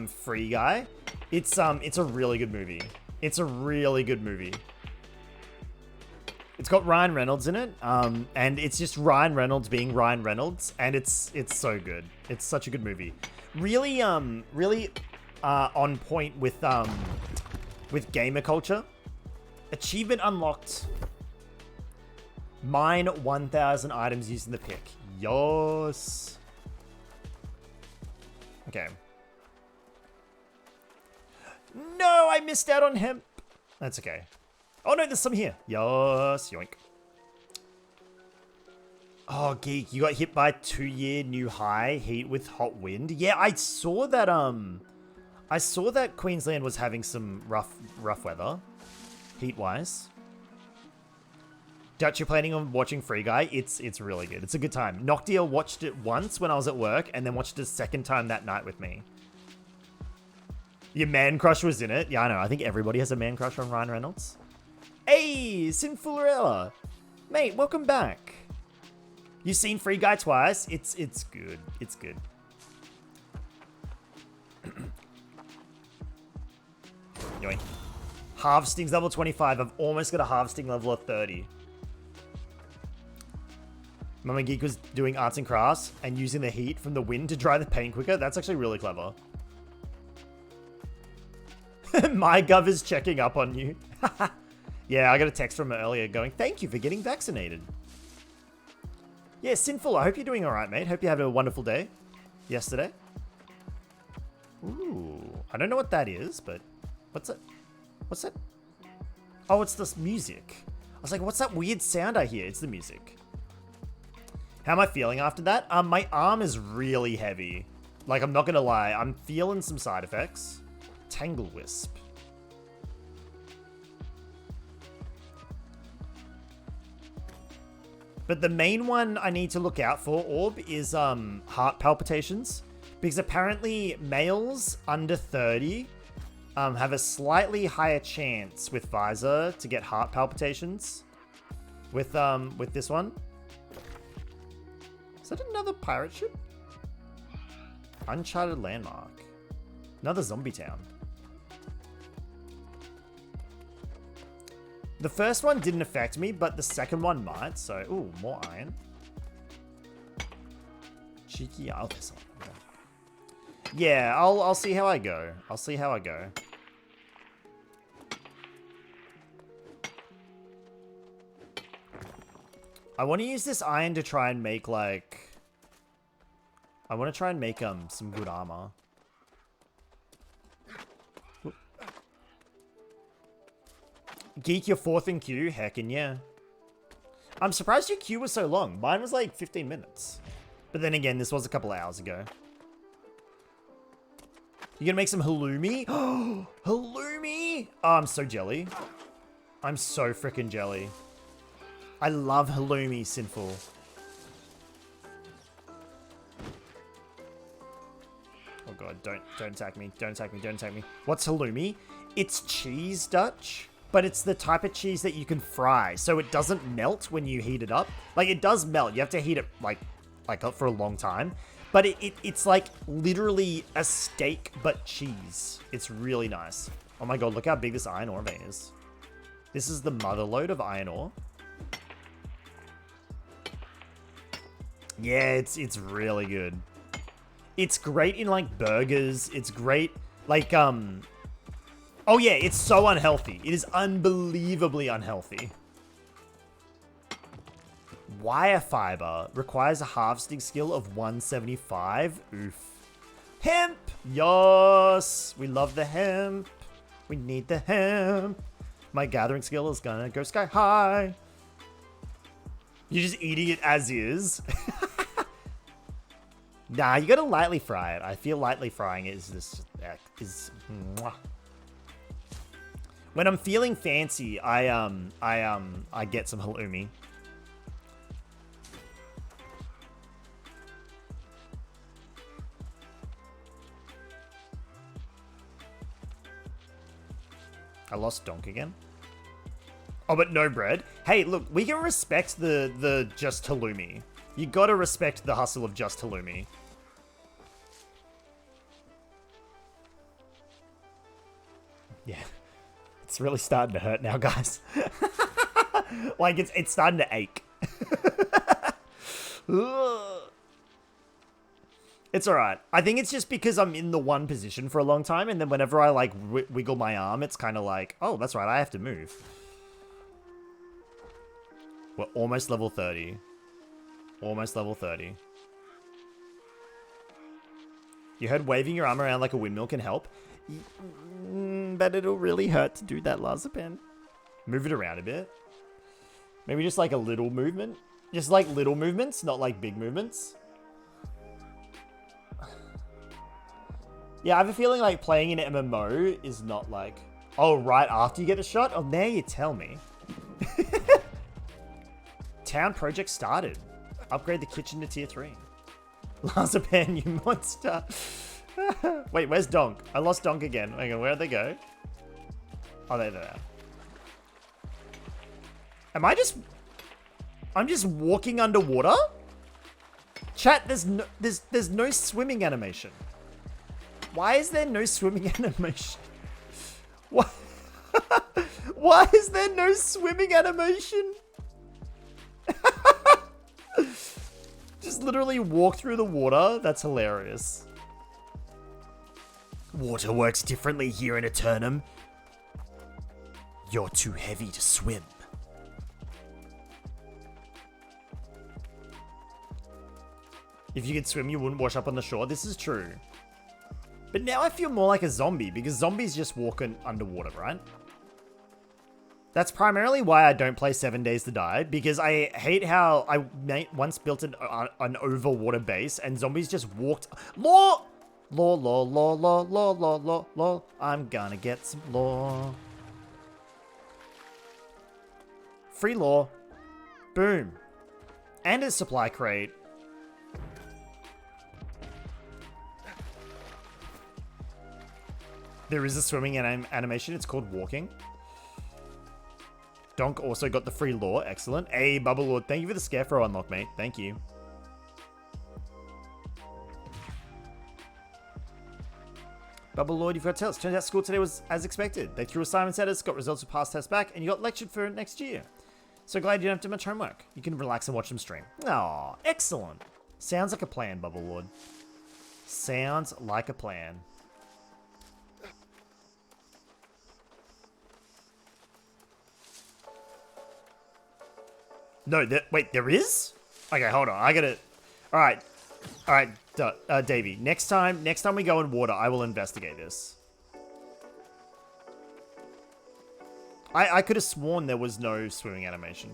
Free Guy, it's a really good movie. It's a really good movie. It's got Ryan Reynolds in it, and it's just Ryan Reynolds being Ryan Reynolds, and it's so good. It's such a good movie. Really, really on point with gamer culture. Achievement unlocked. Mine 1,000 items using the pick. Yos. Okay. No, I missed out on hemp. That's okay. Oh no, there's some here. Yos. Yoink. Oh, Geek, you got hit by 2-year new high heat with hot wind. Yeah, I saw that. I saw that Queensland was having some rough weather, heat-wise. Dutch, you're planning on watching Free Guy? It's really good. It's a good time. Noctia watched it once when I was at work and then watched it a second time that night with me. Your man crush was in it. Yeah, I know. I think everybody has a man crush on Ryan Reynolds. Hey, Sinfularella. Mate, welcome back. You've seen Free Guy twice? It's good. It's good. Yoink. Harvesting's level 25. I've almost got a harvesting level of 30. Mama Geek was doing arts and crafts and using the heat from the wind to dry the paint quicker. That's actually really clever. My gov is checking up on you. Yeah, I got a text from her earlier going, thank you for getting vaccinated. Yeah, Sinful, I hope you're doing all right, mate. Hope you had a wonderful day yesterday. Ooh, I don't know what that is, but what's it? What's that? Oh, it's this music. I was like, what's that weird sound I hear? It's the music. How am I feeling after that? My arm is really heavy. Like, I'm not gonna lie. I'm feeling some side effects. Tangle Wisp. But the main one I need to look out for, Orb, is heart palpitations. Because apparently males under 30 have a slightly higher chance with Visor to get heart palpitations. With this one. Is that another pirate ship? Uncharted Landmark. Another zombie town. The first one didn't affect me, but the second one might. So, ooh, more iron. Cheeky. Oh, there's something. Okay. Yeah, I'll see how I go. I'll see how I go. I want to use this iron to try and make like. I want to try and make some good armor. Geek, you're 4th in queue? Heckin' yeah. I'm surprised your queue was so long. Mine was like 15 minutes. But then again, this was a couple hours ago. You gonna make some halloumi? Halloumi! Oh, I'm so jelly. I'm so freaking jelly. I love halloumi, Sinful. Oh god, don't attack me. Don't attack me. Don't attack me. What's halloumi? It's cheese, Dutch. But it's the type of cheese that you can fry, so it doesn't melt when you heat it up. Like, it does melt. You have to heat it, like for a long time. But it's like literally a steak, but cheese. It's really nice. Oh my god, look how big this iron ore vein is. This is the mother lode of iron ore. Yeah, it's really good. It's great in, like, burgers. It's great, like, oh yeah, it's so unhealthy. It is unbelievably unhealthy. Wire fiber requires a harvesting skill of 175. Oof. Hemp! Yes! We love the hemp. We need the hemp. My gathering skill is gonna go sky high. You're just eating it as is. Nah, you gotta lightly fry it. I feel lightly frying it is mwah. When I'm feeling fancy, I get some halloumi. I lost Donk again. Oh, but no bread. Hey, look, we can respect the just halloumi. You gotta respect the hustle of just halloumi. Yeah. It's really starting to hurt now, guys. Like, it's starting to ache. It's alright. I think it's just because I'm in the one position for a long time, and then whenever I, like, wiggle my arm, it's kind of like, oh, that's right, I have to move. We're almost level 30. Almost level 30. You heard waving your arm around like a windmill can help? But it'll really hurt to do that, Lazapen. Move it around a bit. Maybe just like a little movement. Just like little movements, not like big movements. Yeah, I have a feeling like playing an MMO is not like, oh, right after you get the shot? Oh, now you tell me. town project started. Upgrade the kitchen to tier 3. Lazapan, you monster. Wait, where's Donk? I lost Donk again. Hang on, where'd they go? Oh, there they are. I'm just walking underwater? Chat, there's no swimming animation. Why is there no swimming animation? What? Why is there no swimming animation? Just literally walk through the water. That's hilarious. Water works differently here in Eternum. You're too heavy to swim. If you could swim, you wouldn't wash up on the shore. This is true. But now I feel more like a zombie, because zombies just walk underwater, right? That's primarily why I don't play 7 Days to Die, because I hate how I once built an overwater base, and zombies just walked... Law! Law, law, law, law, law, law, law, law. I'm gonna get some law. Free law. Boom. And a supply crate. There is a swimming animation. It's called walking. Donk also got the free lore. Excellent. Hey, Bubble Lord. Thank you for the Scarecrow unlock, mate. Thank you. Bubble Lord, you've got to tell us. Turns out school today was as expected. They threw assignments at us, got results of past tests back, and you got lectured for next year. So glad you don't have to do much homework. You can relax and watch them stream. Aw, excellent. Sounds like a plan, Bubble Lord. Sounds like a plan. No, wait, there is? Okay, hold on. I gotta... Alright. Alright, Davey. Next time we go in water, I will investigate this. I could have sworn there was no swimming animation.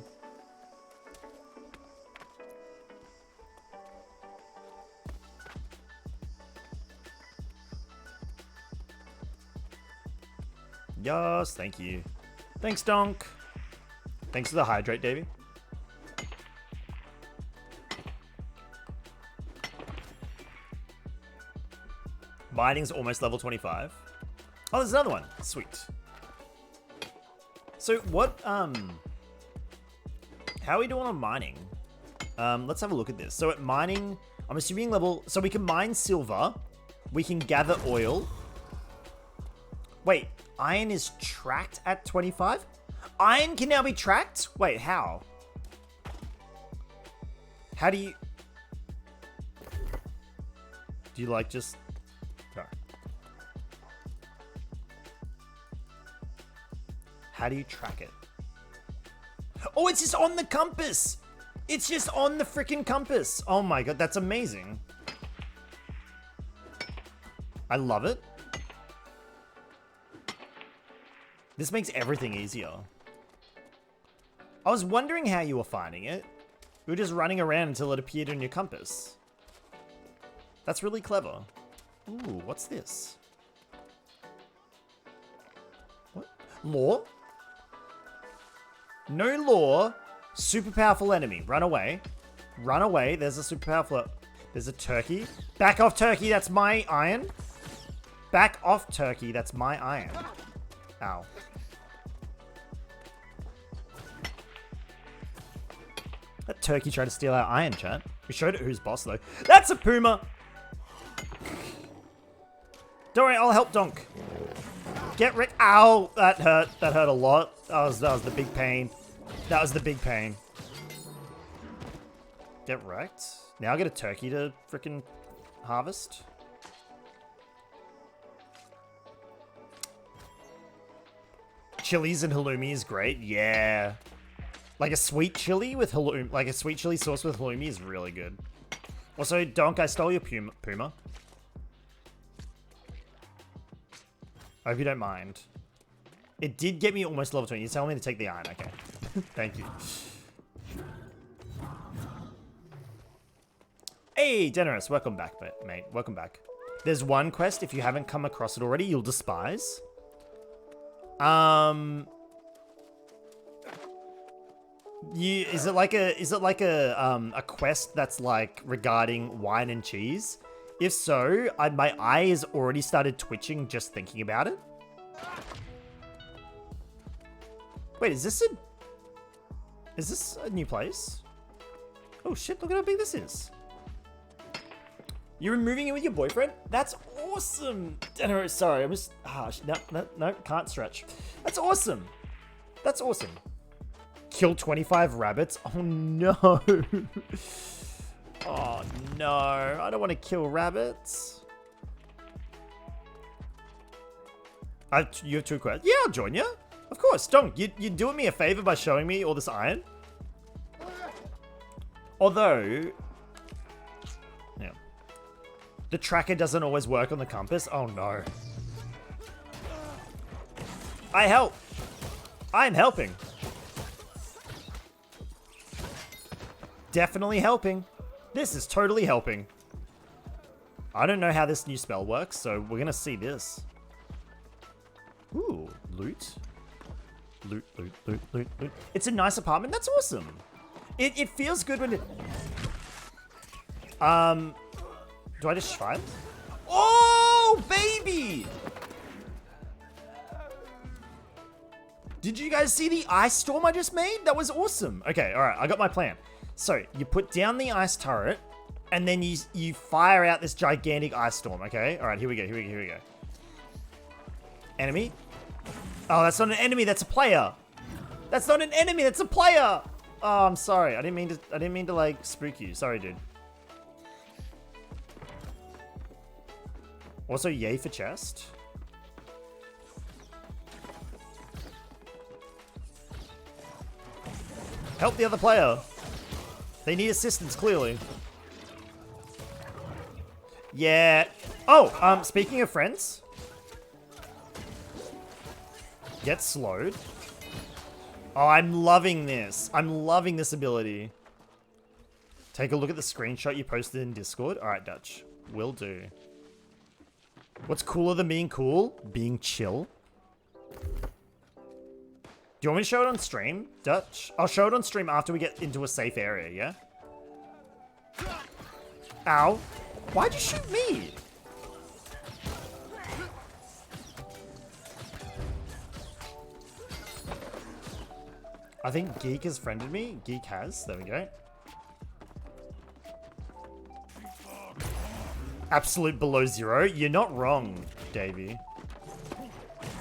Yes, thank you. Thanks, Donk. Thanks for the hydrate, Davey. Mining's almost level 25. Oh, there's another one. Sweet. So what, how are we doing on mining? Let's have a look at this. So at mining, I'm assuming so we can mine silver. We can gather oil. Wait, iron is tracked at 25? Iron can now be tracked? Wait, how? How do you like just... How do you track it? Oh, it's just on the compass! It's just on the freaking compass! Oh my god, that's amazing. I love it. This makes everything easier. I was wondering how you were finding it. You were just running around until it appeared on your compass. That's really clever. Ooh, what's this? What? Lore? No lore. Super powerful enemy. Run away. Run away. There's a super powerful... There's a turkey. Back off, turkey. That's my iron. Back off, turkey. That's my iron. Ow. That turkey tried to steal our iron, chat. We showed it who's boss, though. That's a puma! Don't worry, I'll help Donk. Get Rick. Ow! That hurt. That hurt a lot. That was the big pain. That was the big pain. Get wrecked. Now I get a turkey to freaking harvest. Chilies and halloumi is great. Yeah. Like a sweet chili with halloumi, like a sweet chili sauce with halloumi is really good. Also, Donk, I stole your puma. I hope you don't mind. It did get me almost level 20. You're telling me to take the iron. Okay. Thank you. Hey, Generous. Welcome back, mate. Welcome back. There's one quest. If you haven't come across it already, you'll despise. Is it like a quest that's like regarding wine and cheese? If so, my eye has already started twitching just thinking about it. Wait, is this a new place? Oh shit, look at how big this is. You're moving in with your boyfriend? That's awesome. No, sorry, I'm just, no, can't stretch. That's awesome. That's awesome. Kill 25 rabbits? Oh no. Oh no, I don't want to kill rabbits. You have 2 quests? Yeah, I'll join you. Of course, Donk, you're doing me a favor by showing me all this iron. Although, yeah, the tracker doesn't always work on the compass. Oh no. I help. I'm helping. Definitely helping. This is totally helping. I don't know how this new spell works, so we're gonna see this. Ooh, loot. Loot, loot, loot, loot, loot. It's a nice apartment. That's awesome. It feels good when it... Do I just fight? Oh, baby! Did you guys see the ice storm I just made? That was awesome. Okay, all right, I got my plan. So you put down the ice turret, and then you fire out this gigantic ice storm. Okay, all right, here we go. Here we go. Enemy. Oh, that's not an enemy. That's a player. That's not an enemy. That's a player. Oh, I'm sorry. I didn't mean to like spook you. Sorry, dude. Also, yay for chest. Help the other player. They need assistance, clearly. Yeah. Oh, speaking of friends. Get slowed. Oh, I'm loving this. I'm loving this ability. Take a look at the screenshot you posted in Discord. All right, Dutch. Will do. What's cooler than being cool? Being chill. Do you want me to show it on stream, Dutch? I'll show it on stream after we get into a safe area, yeah? Ow. Why'd you shoot me? I think Geek has friended me. Geek has. There we go. Absolute below 0. You're not wrong, Davey.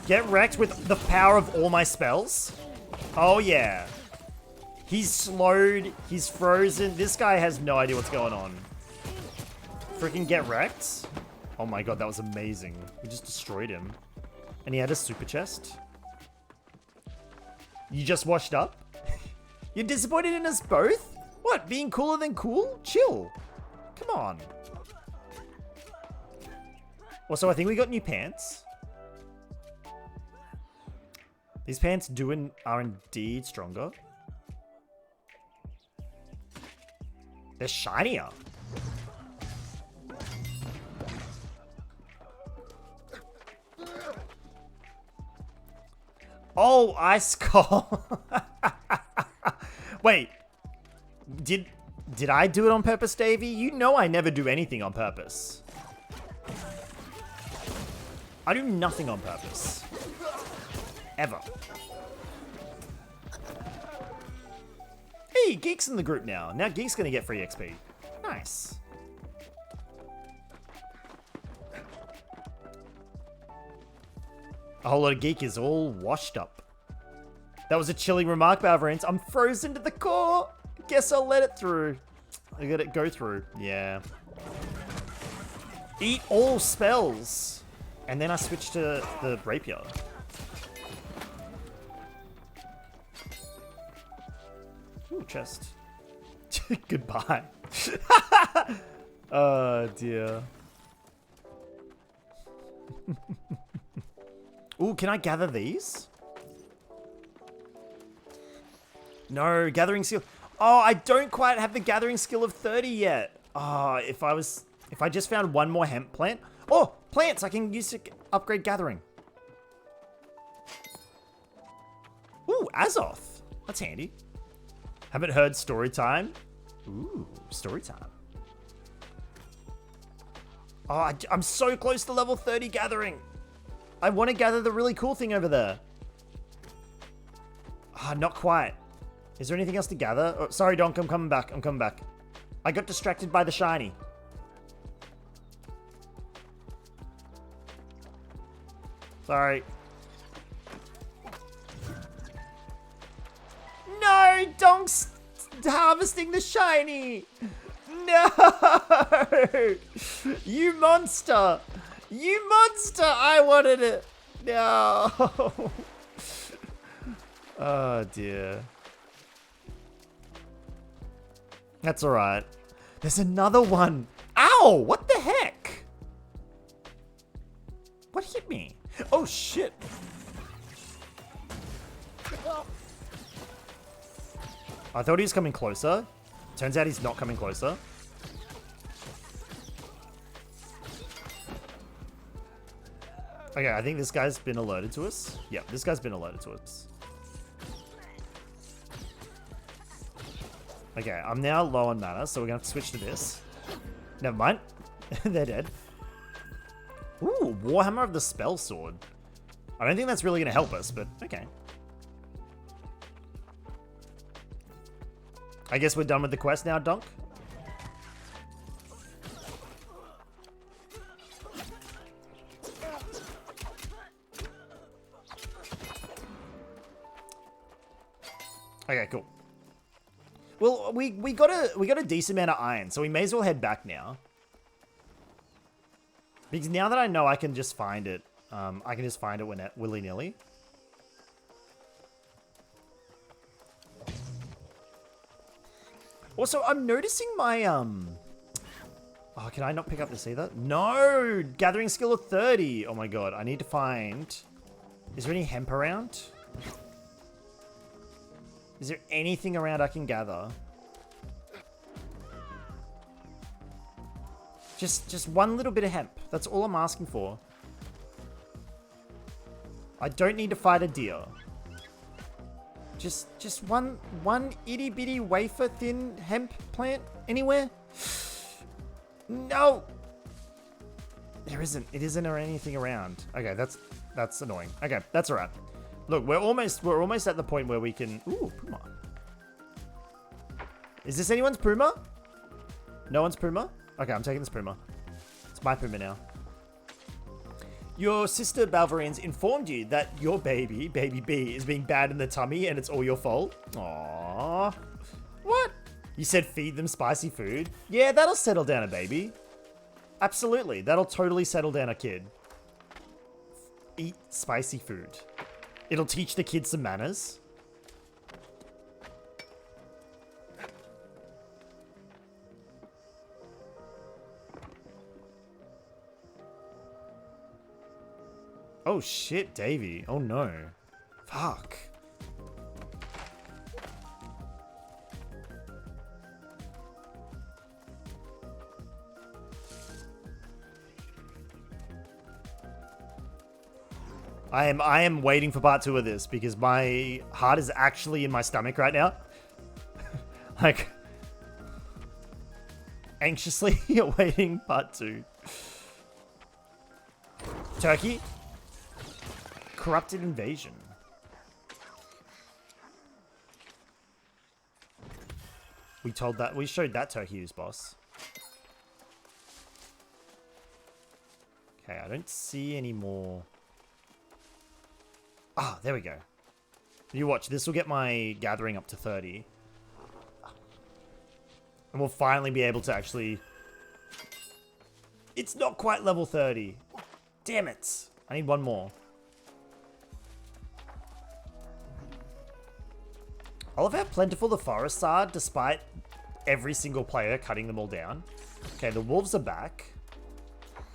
Get wrecked with the power of all my spells. Oh, yeah. He's slowed. He's frozen. This guy has no idea what's going on. Freaking get wrecked. Oh my god, that was amazing. We just destroyed him. And he had a super chest. You just washed up? You're disappointed in us both? What, being cooler than cool? Chill. Come on. Also, I think we got new pants. These pants are indeed stronger. They're shinier. Oh, ice cold. Wait. Did I do it on purpose, Davey? You know I never do anything on purpose. I do nothing on purpose. Ever. Hey, Geek's in the group now. Now Geek's gonna get free XP. Nice. A whole lot of Geek is all washed up. That was a chilling remark, Balverines. I'm frozen to the core. Guess I'll let it through. I got it go through. Yeah. Eat all spells. And then I switched to the rapier. Ooh, chest. Goodbye. Oh, dear. Ooh, can I gather these? No, gathering skill. Oh, I don't quite have the gathering skill of 30 yet. Oh, if I just found one more hemp plant. Oh, plants I can use to upgrade gathering. Ooh, Azoth. That's handy. Haven't heard story time? Ooh, story time. Oh, I'm so close to level 30 gathering. I want to gather the really cool thing over there. Ah, not quite. Is there anything else to gather? Oh, sorry, Donk, I'm coming back. I'm coming back. I got distracted by the shiny. Sorry. No, Donk's harvesting the shiny. No! You monster! You monster! I wanted it! No! Oh dear. That's alright. There's another one! Ow! What the heck? What hit me? Oh shit! I thought he was coming closer. Turns out he's not coming closer. Okay, I think this guy's been alerted to us. Yep, this guy's been alerted to us. Okay, I'm now low on mana, so we're gonna have to switch to this. Never mind. They're dead. Ooh, Warhammer of the Spell Sword. I don't think that's really gonna help us, but okay. I guess we're done with the quest now, Donk. Okay, cool. Well, we got a decent amount of iron, so we may as well head back now. Because now that I know I can just find it, I can just find it when willy-nilly. Also, I'm noticing my oh, can I not pick up this either? No! Gathering skill of 30. Oh my god, I need to find. Is there any hemp around? Is there anything around I can gather? Just one little bit of hemp. That's all I'm asking for. I don't need to fight a deer. Just one itty bitty wafer thin hemp plant anywhere? No. There isn't. It isn't or anything around. Okay, that's annoying. Okay, that's alright. Look, we're almost at the point where we can. Ooh, Puma. Is this anyone's Puma? No one's Puma? Okay, I'm taking this Puma. It's my Puma now. Your sister Balvarine's informed you that your baby B, is being bad in the tummy and it's all your fault? Aww. What? You said feed them spicy food? Yeah, that'll settle down a baby. Absolutely, that'll totally settle down a kid. Eat spicy food. It'll teach the kids some manners. Oh shit, Davey. Oh no. Fuck. I am waiting for part 2 of this because my heart is actually in my stomach right now. Like, anxiously awaiting part 2. Turkey. Corrupted invasion. We showed that turkey who's boss. Okay, I don't see any more. Ah, there we go. You watch, this will get my gathering up to 30. And we'll finally be able to actually... It's not quite level 30. Damn it. I need one more. I love how plentiful the forests are, despite every single player cutting them all down. Okay, the wolves are back.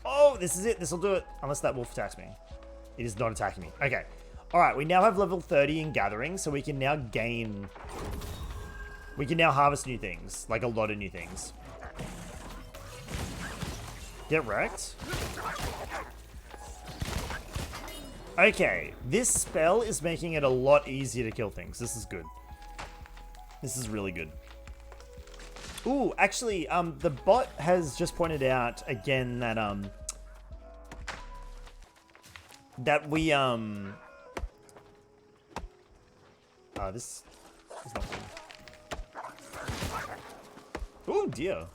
Oh, this is it. This will do it. Unless that wolf attacks me. It is not attacking me. Okay. Alright, we now have level 30 in gathering, so we can now gain... We can now harvest new things. Like a lot of new things. Get wrecked. Okay, this spell is making it a lot easier to kill things. This is good. This is really good. Ooh, actually, the bot has just pointed out again that we this is not good. Ooh, dear.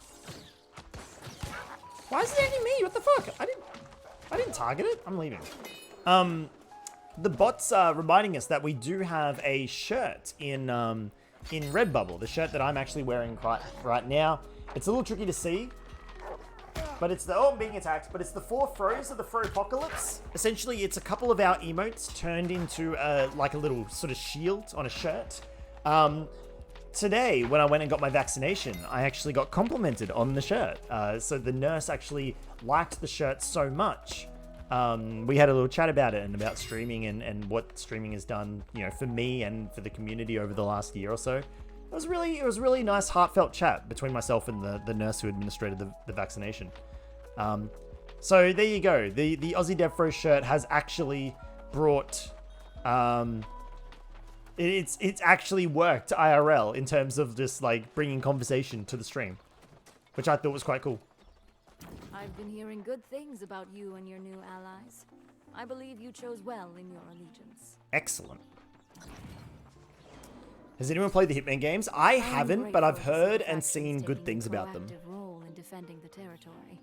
Why is it hitting me? What the fuck? I didn't target it. I'm leaving. The bot's reminding us that we do have a shirt in Redbubble. The shirt that I'm actually wearing right now. It's a little tricky to see, but it's the I'm being attacked. But it's the 4 Fros of the Fropocalypse. Essentially, it's a couple of our emotes turned into like a little sort of shield on a shirt. Today, when I went and got my vaccination, I actually got complimented on the shirt. So the nurse actually liked the shirt so much. We had a little chat about it and about streaming and what streaming has done, you know, for me and for the community over the last year or so. It was really nice, heartfelt chat between myself and the nurse who administered the vaccination. So there you go. The AussieDevFro shirt has actually brought... It's actually worked IRL in terms of just like bringing conversation to the stream, which I thought was quite cool. I've been hearing good things about you and your new allies. I believe you chose well in your allegiance. Excellent. Has anyone played the Hitman games? I haven't, but I've heard and seen good things about them. Role in defending the territory,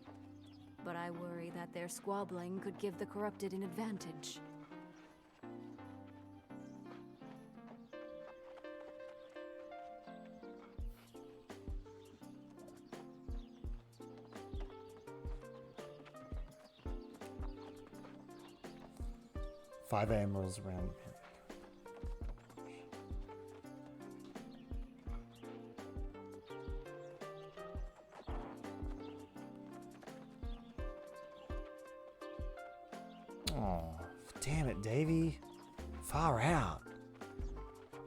but I worry that their squabbling could give the corrupted an advantage. Five AM rolls around. Oh, damn it, Davey. Far out.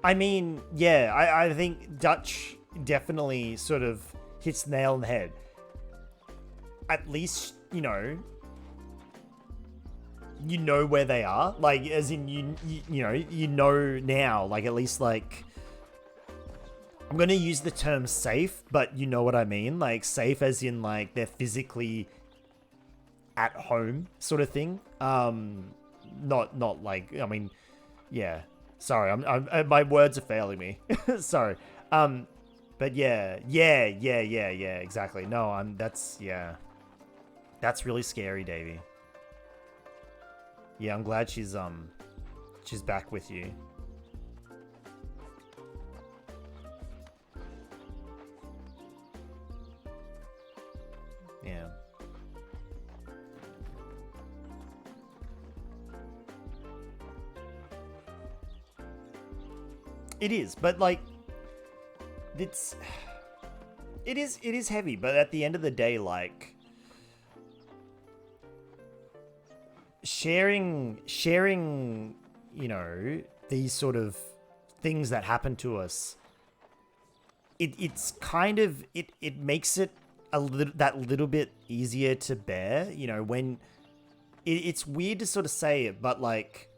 I mean, yeah, I think Dutch definitely sort of hits the nail on the head. At least, you know where they are, like, as in you know now, like, at least, like, I'm gonna use the term safe, but you know what I mean, like safe as in like they're physically at home sort of thing. Not like, I mean, yeah, sorry, I'm my words are failing me. Sorry. But yeah, exactly. No, that's really scary, Davey. Yeah, I'm glad she's back with you. Yeah. It is, but like it is heavy, but at the end of the day, like sharing, you know, these sort of things that happen to us, it's kind of, it makes it that little bit easier to bear, you know, when it's weird to sort of say it, but like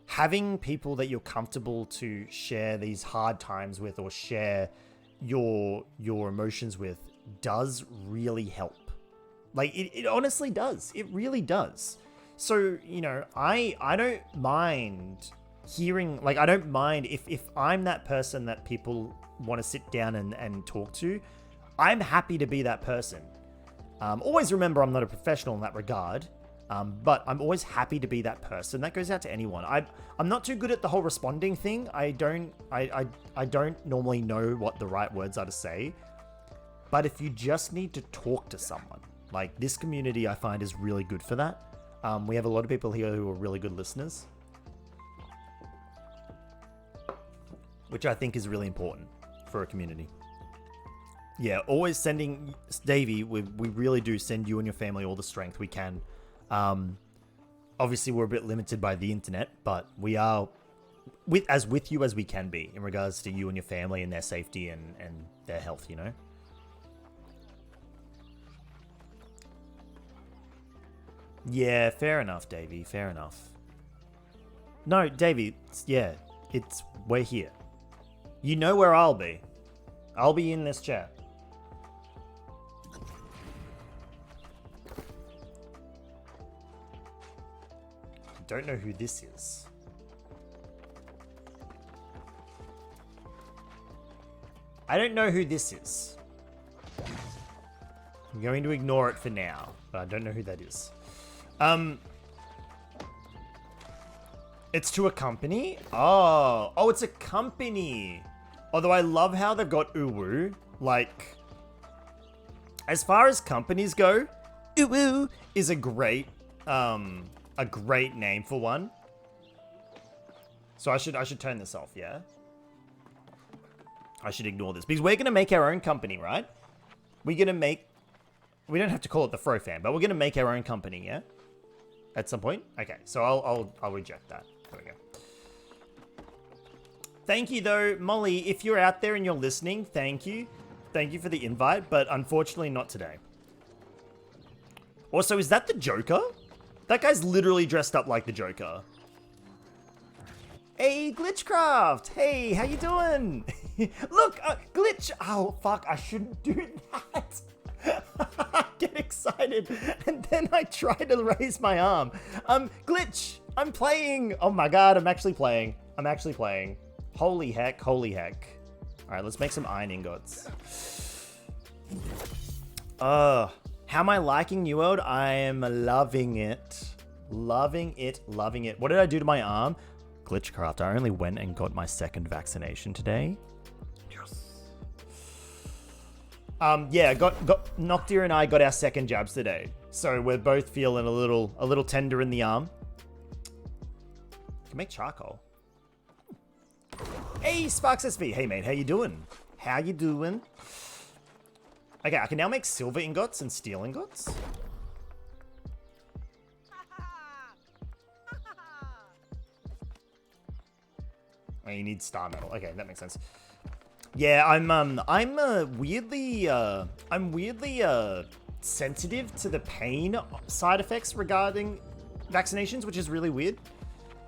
having people that you're comfortable to share these hard times with or share your emotions with does really help. Like it honestly does. It really does. So, you know, I don't mind hearing, like, I don't mind if I'm that person that people want to sit down and talk to. I'm happy to be that person. Always remember I'm not a professional in that regard, but I'm always happy to be that person. That goes out to anyone. I'm not too good at the whole responding thing. I don't normally know what the right words are to say. But if you just need to talk to someone, like this community I find is really good for that. We have a lot of people here who are really good listeners, which I think is really important for a community. Yeah, always sending, Davey, we really do send you and your family all the strength we can. Obviously, we're a bit limited by the internet, but we are with you as we can be in regards to you and your family and their safety and their health, you know? Yeah, fair enough, Davey. Fair enough. No, Davey, yeah, we're here. You know where I'll be. I'll be in this chat. Don't know who this is. I don't know who this is. I'm going to ignore it for now, but I don't know who that is. It's to a company? Oh, it's a company. Although I love how they've got Uwu. Like, as far as companies go, Uwu is a great name for one. So I should turn this off, yeah? I should ignore this because we're gonna make our own company, right? We don't have to call it the Fro Fam, but we're gonna make our own company, yeah? At some point? Okay, so I'll reject that. There we go. Thank you though, Molly, if you're out there and you're listening, thank you. Thank you for the invite, but unfortunately not today. Also, is that the Joker? That guy's literally dressed up like the Joker. Hey, Glitchcraft! Hey, how you doing? Look, Glitch! Oh, fuck, I shouldn't do that. I get excited, and then I try to raise my arm. Glitch! I'm playing! Oh my god, I'm actually playing. Holy heck, holy heck. Alright, let's make some iron ingots. How am I liking New World? I am loving it. Loving it, loving it. What did I do to my arm? Glitchcraft, I only went and got my second vaccination today. Yes. Yeah, Noctia and I got our second jabs today. So we're both feeling a little tender in the arm. You can make charcoal. Hey, Sparks SV. Hey, mate, how you doing? How you doing? Okay, I can now make silver ingots and steel ingots. Oh, you need star metal. Okay, that makes sense. Yeah, I'm weirdly sensitive to the pain side effects regarding vaccinations, which is really weird.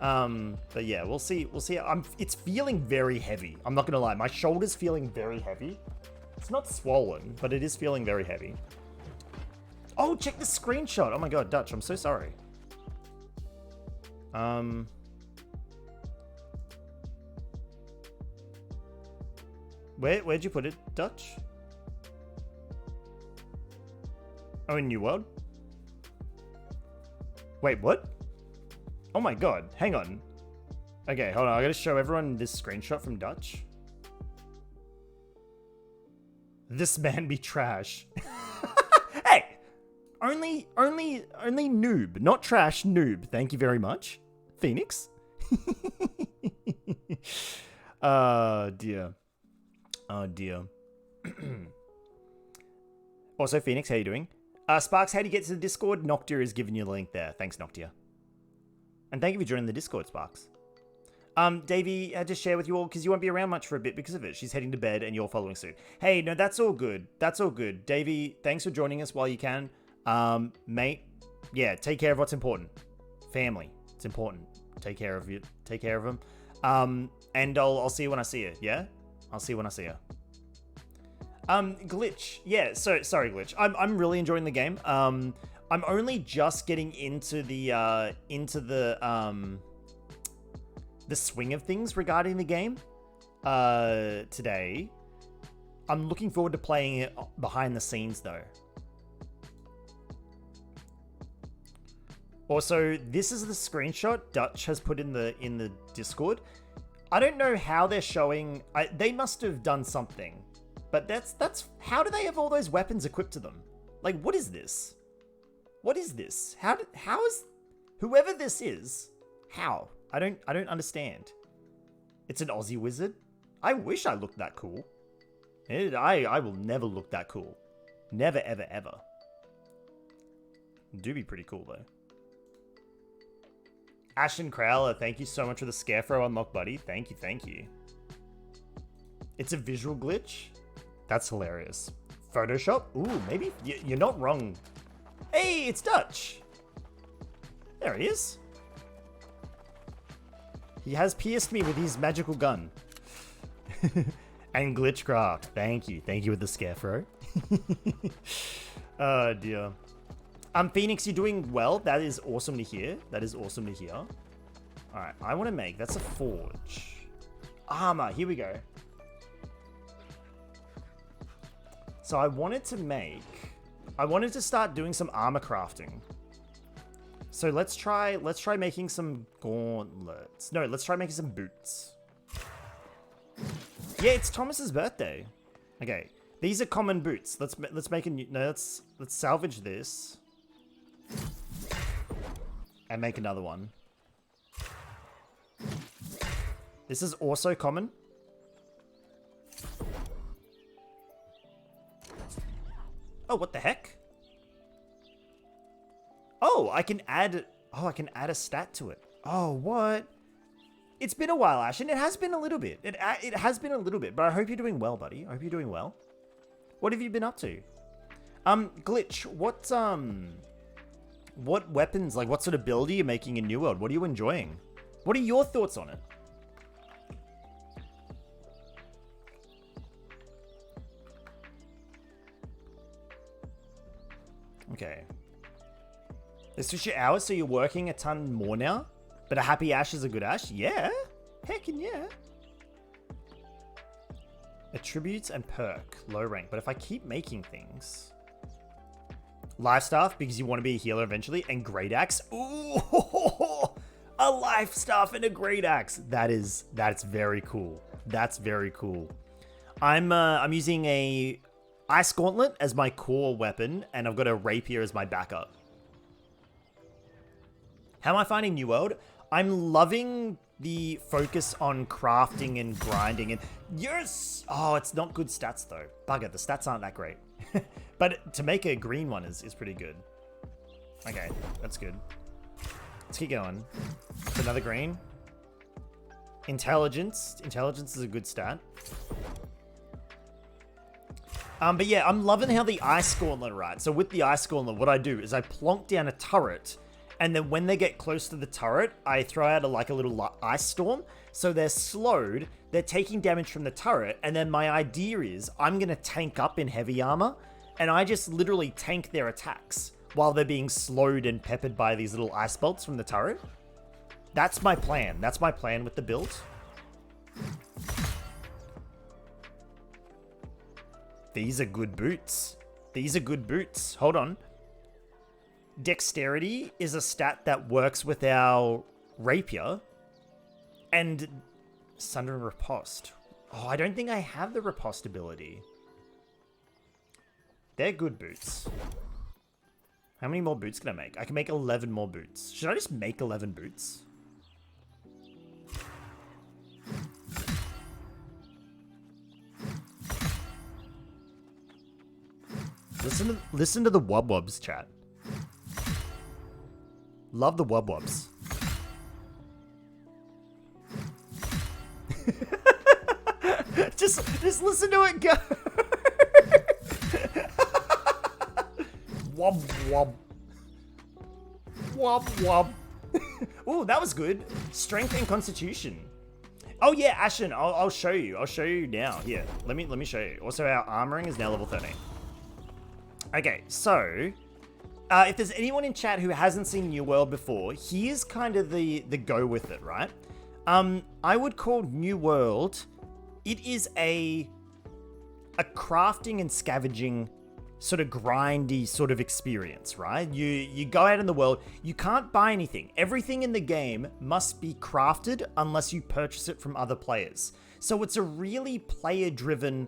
But yeah, we'll see. It's feeling very heavy. I'm not gonna lie. My shoulder's feeling very heavy. It's not swollen, but it is feeling very heavy. Oh, check the screenshot. Oh my god, Dutch, I'm so sorry. Where'd you put it, Dutch? Oh, in New World? Wait, what? Oh my god, hang on. Okay, hold on, I gotta show everyone this screenshot from Dutch. This man be trash. Hey! Only noob, not trash, noob. Thank you very much. Phoenix? Oh dear. Oh dear. Also, Phoenix, how you doing? Sparks, how do you get to the Discord? Noctia is giving you the link there. Thanks, Noctia. And thank you for joining the Discord, Sparks. Davey, I just share with you all because you won't be around much for a bit because of it. She's heading to bed and you're following suit. Hey, no, that's all good. That's all good. Davey, thanks for joining us while you can. Mate, yeah, take care of what's important. Family, it's important. Take care of you. Take care of them. And I'll see you when I see you. Yeah, I'll see you when I see you. Glitch. Yeah. So sorry, Glitch. I'm really enjoying the game. I'm only just getting into the swing of things regarding the game today. I'm looking forward to playing it behind the scenes though. Also, this is the screenshot Dutch has put in the Discord. I don't know how they're showing. They must have done something, but that's how do they have all those weapons equipped to them? Like, what is this? What is this? How is whoever this is? How? I don't understand. It's an Aussie wizard. I wish I looked that cool. I will never look that cool. Never, ever, ever. Do be pretty cool though. Ashton Crowler, thank you so much for the Scarefro unlock, buddy. Thank you, thank you. It's a visual glitch? That's hilarious. Photoshop? Ooh, maybe you're not wrong. Hey, it's Dutch. There he is. He has pierced me with his magical gun. And Glitchcraft. Thank you. Thank you with the scarefro. Oh, dear. Phoenix, you're doing well. That is awesome to hear. That is awesome to hear. All right, I want to make... That's a forge. Armor. Here we go. So I wanted to make... I wanted to start doing some armor crafting. So let's try making some gauntlets. No, let's try making some boots. Yeah, it's Thomas's birthday. Okay, these are common boots. Let's make a new... No, let's salvage this. And make another one. This is also common. Oh, what the heck? Oh, I can add... Oh, I can add a stat to it. Oh, what? It's been a while, Ash, and it has been a little bit. It has been a little bit, but I hope you're doing well, buddy. I hope you're doing well. What have you been up to? Glitch, what weapons, like what sort of build are you making in New World? What are you enjoying? What are your thoughts on it? Okay. They switch your hours, so you're working a ton more now? But a happy Ash is a good Ash? Yeah. Heckin' yeah. Attributes and perk. Low rank. But if I keep making things... Life staff, because you want to be a healer eventually. And great axe. Ooh! A life staff and a great axe. That's very cool. That's very cool. I'm using a ice gauntlet as my core weapon. And I've got a rapier as my backup. How am I finding New World? I'm loving the focus on crafting and grinding and... Yes! Oh, it's not good stats though. Bugger, the stats aren't that great. But to make a green one is pretty good. Okay, that's good. Let's keep going. Another green. Intelligence. Intelligence is a good stat. But yeah, I'm loving how the ice gauntlet, right? So with the ice gauntlet, what I do is I plonk down a turret. And then when they get close to the turret, I throw out a little ice storm. So they're slowed, they're taking damage from the turret. And then my idea is I'm going to tank up in heavy armor. And I just literally tank their attacks while they're being slowed and peppered by these little ice bolts from the turret. That's my plan. That's my plan with the build. These are good boots. These are good boots. Hold on. Dexterity is a stat that works with our rapier. And Sunder and Riposte. Oh, I don't think I have the Riposte ability. They're good boots. How many more boots can I make? I can make 11 more boots. Should I just make 11 boots? Listen to the wub-wubs, chat. Love the wub-wubs. just listen to it go. Wub wub. Wub wub. Oh, that was good. Strength and constitution. Oh yeah, Ashen, I'll show you. I'll show you now. Here, let me show you. Also, our armoring is now level 13. Okay, so if there's anyone in chat who hasn't seen New World before, here's kind of the go with it, right? I would call New World, it is a crafting and scavenging sort of grindy sort of experience, right? You go out in the world, you can't buy anything. Everything in the game must be crafted unless you purchase it from other players. So it's a really player-driven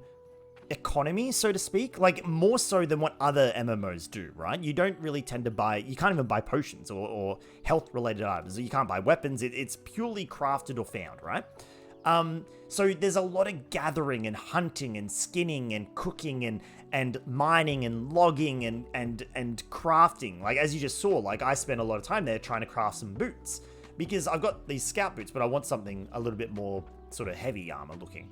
economy, so to speak, like more so than what other MMOs do, right? You don't really tend to buy, you can't even buy potions or health-related items. You can't buy weapons. It's purely crafted or found, right? So there's a lot of gathering and hunting and skinning and cooking and mining and logging and crafting. Like, as you just saw, like I spent a lot of time there trying to craft some boots because I've got these scout boots, but I want something a little bit more sort of heavy armor looking.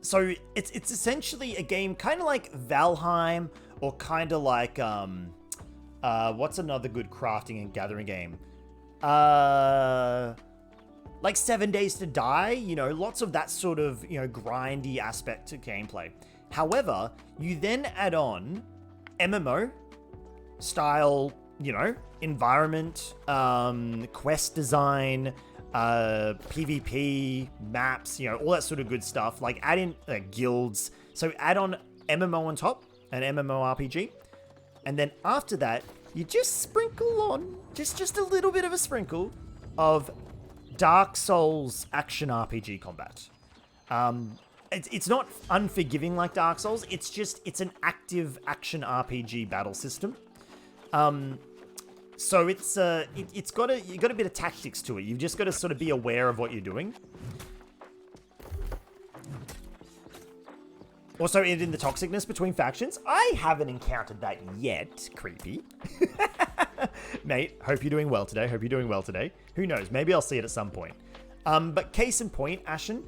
So it's essentially a game kind of like Valheim or kind of like, what's another good crafting and gathering game? like 7 Days to Die, you know, lots of that sort of, you know, grindy aspect to gameplay. However, you then add on MMO style, you know, environment, quest design, PvP, maps, you know, all that sort of good stuff. Like add in guilds. So add on MMO on top, an MMORPG. And then after that, you just sprinkle on, just a little bit of a sprinkle of Dark Souls action RPG combat. It's not unforgiving like Dark Souls. It's an active action RPG battle system. So it's got a bit of tactics to it. You've just got to sort of be aware of what you're doing. Also, in the toxicness between factions, I haven't encountered that yet. Creepy. Mate, hope you're doing well today. Hope you're doing well today. Who knows? Maybe I'll see it at some point. But case in point, Ashen,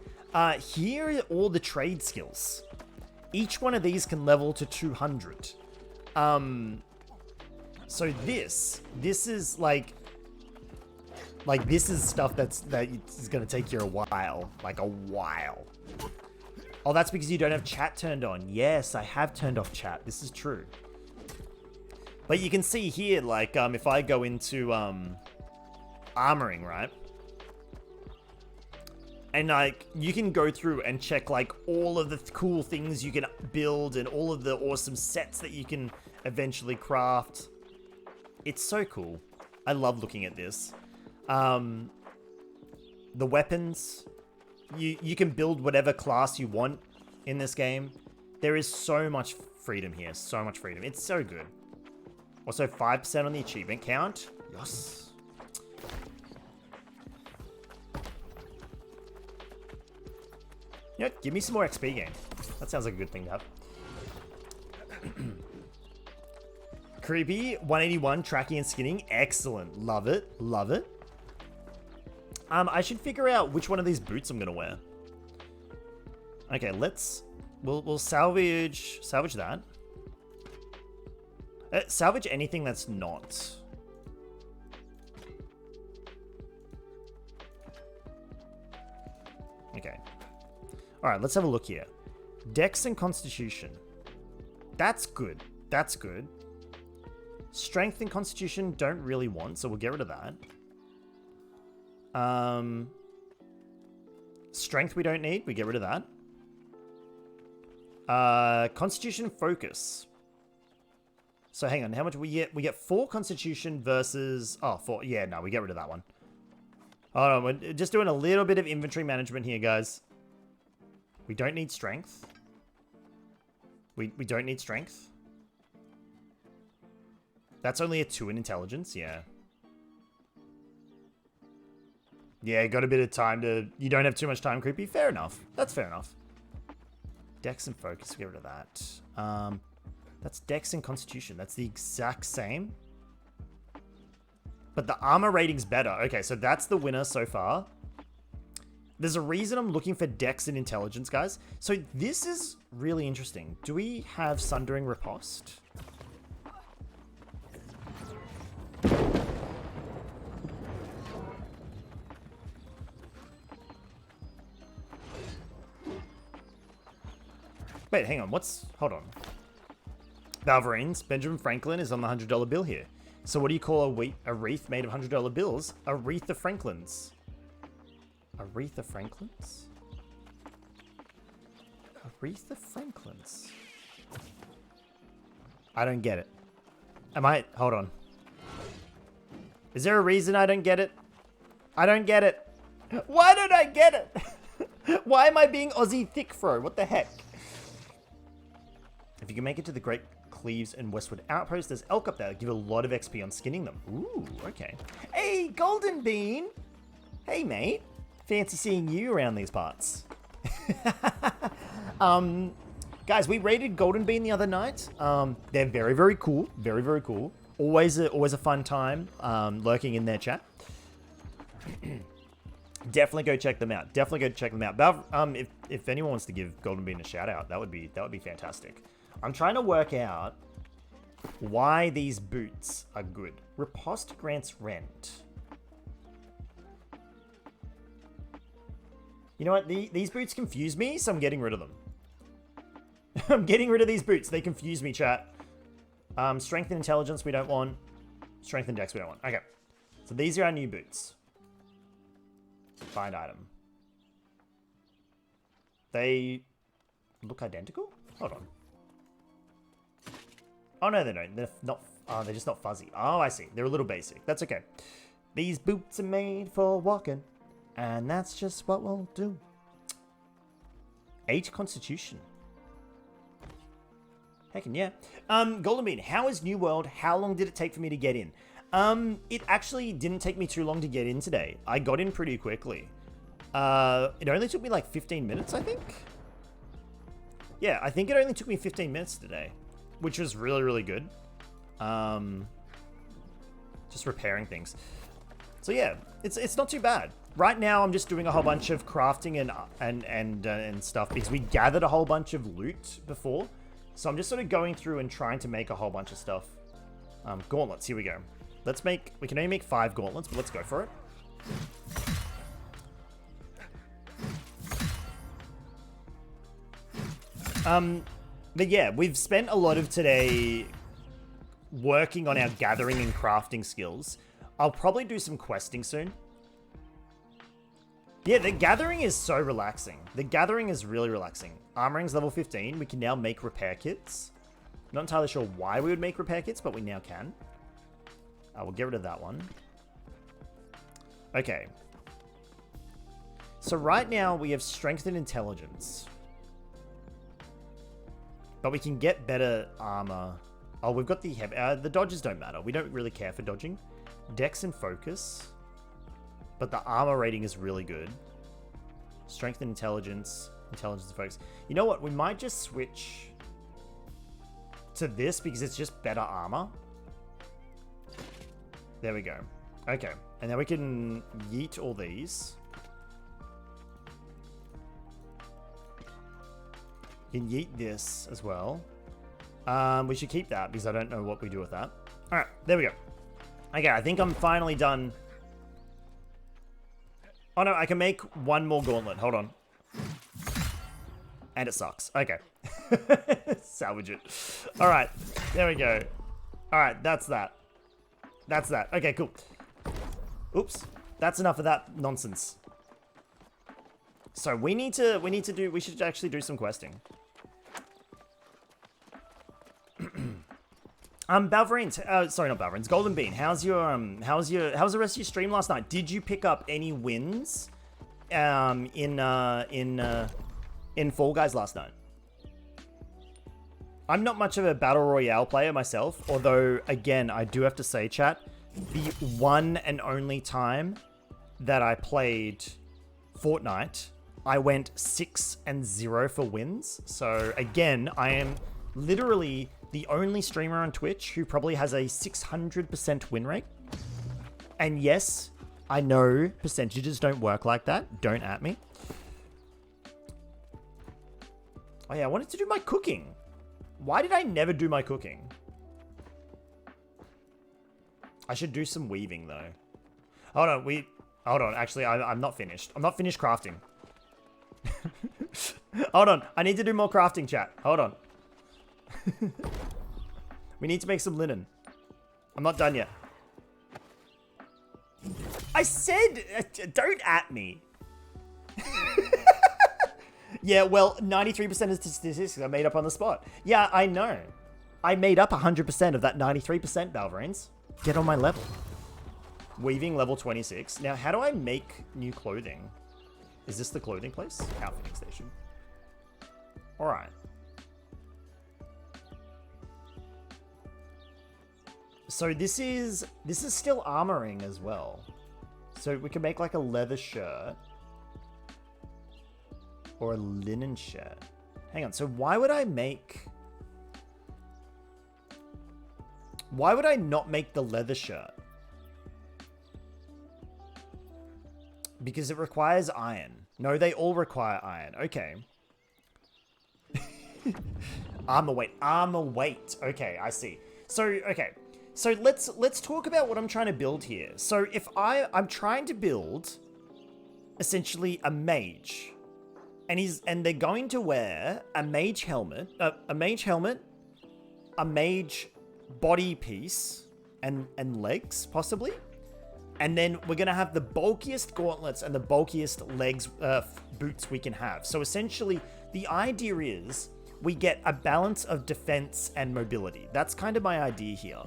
here are all the trade skills. Each one of these can level to 200. So this is like this is stuff that is going to take you a while. Like a while. Oh, that's because you don't have chat turned on. Yes, I have turned off chat. This is true. But you can see here, like, if I go into armoring, right? And, like, you can go through and check, like, all of the cool things you can build and all of the awesome sets that you can eventually craft. It's so cool. I love looking at this. The weapons... You can build whatever class you want in this game. There is so much freedom here. So much freedom. It's so good. Also, 5% on the achievement count. Yes. You know, give me some more XP game. That sounds like a good thing to have. Creepy. 181 tracking and skinning. Excellent. Love it. Love it. I should figure out which one of these boots I'm gonna wear. Okay, we'll salvage that. Salvage anything that's not. Okay. All right, let's have a look here. Dex and Constitution. That's good. That's good. Strength and Constitution don't really want, so we'll get rid of that. Strength we don't need. We get rid of that. Constitution Focus. So hang on. How much we get? We get 4 Constitution versus... Oh, 4. Yeah, no, we get rid of that one. Hold on. We're just doing a little bit of inventory management here, guys. We don't need Strength. We don't need Strength. That's only a 2 in Intelligence. Yeah. Yeah, got a bit of time to... You don't have too much time, Creepy. Fair enough. That's fair enough. Dex and Focus. Get rid of that. That's Dex and Constitution. That's the exact same. But the armor rating's better. Okay, so that's the winner so far. There's a reason I'm looking for Dex and Intelligence, guys. So this is really interesting. Do we have Sundering Riposte? Wait, hang on. Hold on. Valverines, Benjamin Franklin is on the $100 bill here. So what do you call a wreath made of $100 bills? A wreath of Franklins. A wreath of Franklins? A wreath of Franklins? I don't get it. Hold on. Is there a reason I don't get it? I don't get it. Why don't I get it? Why am I being AussieDevFro? What the heck? If you can make it to the Great Cleaves and Westwood Outpost, there's elk up there that give a lot of XP on skinning them. Ooh, okay. Hey, Golden Bean! Hey, mate. Fancy seeing you around these parts. Guys, we raided Golden Bean the other night. They're very, very cool. Very, very cool. Always a fun time lurking in their chat. Definitely go check them out. Definitely go check them out. If anyone wants to give Golden Bean a shout out, that would be fantastic. I'm trying to work out why these boots are good. Riposte grants rent. You know what? These boots confuse me, so I'm getting rid of them. I'm getting rid of these boots. They confuse me, chat. Strength and intelligence we don't want. Strength and dex we don't want. Okay. So these are our new boots. Find item. They look identical? Hold on. Oh, no, they don't. They're not... Oh, they're just not fuzzy. Oh, I see. They're a little basic. That's okay. These boots are made for walking. And that's just what we'll do. 8 constitution. Heckin' yeah. Golden Bean, how is New World? How long did it take for me to get in? It actually didn't take me too long to get in today. I got in pretty quickly. It only took me like 15 minutes, I think. Yeah, I think it only took me 15 minutes today, which was really, really good. Just repairing things. So yeah, it's not too bad. Right now, I'm just doing a whole bunch of crafting and stuff because we gathered a whole bunch of loot before. So I'm just sort of going through and trying to make a whole bunch of stuff. Gauntlets, here we go. We can only make 5 gauntlets, but let's go for it. But yeah, we've spent a lot of today working on our gathering and crafting skills. I'll probably do some questing soon. Yeah, the gathering is so relaxing. The gathering is really relaxing. Armoring's level 15. We can now make repair kits. Not entirely sure why we would make repair kits, but we now can. We'll get rid of that one. Okay. So right now we have strength and intelligence. But we can get better armor. Oh, we've got the dodges don't matter. We don't really care for dodging. Dex and focus. But the armor rating is really good. Strength and intelligence. Intelligence and focus. You know what? We might just switch to this because it's just better armor. There we go. Okay. And then we can yeet all these. You can yeet this as well. We should keep that because I don't know what we do with that. Alright, there we go. Okay, I think I'm finally done. Oh no, I can make one more gauntlet. Hold on. And it sucks. Okay. Salvage it. Alright, there we go. Alright, that's that. That's that. Okay, cool. Oops. That's enough of that nonsense. So we should actually do some questing. Balverines, sorry, not Balverines, Golden Bean, how's the rest of your stream last night? Did you pick up any wins in Fall Guys last night? I'm not much of a Battle Royale player myself, although, again, I do have to say, chat, the one and only time that I played Fortnite, I went 6-0 for wins. So, again, I am literally the only streamer on Twitch who probably has a 600% win rate. And yes, I know percentages don't work like that. Don't at me. Oh yeah, I wanted to do my cooking. Why did I never do my cooking? I should do some weaving though. Hold on, actually, I'm not finished. I'm not finished crafting. Hold on, I need to do more crafting, chat. Hold on. We need to make some linen. I'm not done yet. I said, don't at me. Yeah, well, 93% of statistics are made up on the spot. Yeah, I know. I made up 100% of that 93%, Balverines. Get on my level. Weaving level 26. Now, how do I make new clothing? Is this the clothing place? Outfitting station. All right. So this is still armoring as well. So we can make like a leather shirt or a linen shirt. Hang on. So why would I not make the leather shirt? Because it requires iron. No, they all require iron. Okay. Armor weight. Okay, I see. So, okay. So let's talk about what I'm trying to build here. So if I'm trying to build essentially a mage. And they're going to wear a mage helmet, a mage body piece and legs, possibly. And then we're going to have the bulkiest gauntlets and the bulkiest legs, boots we can have. So essentially, the idea is we get a balance of defense and mobility. That's kind of my idea here.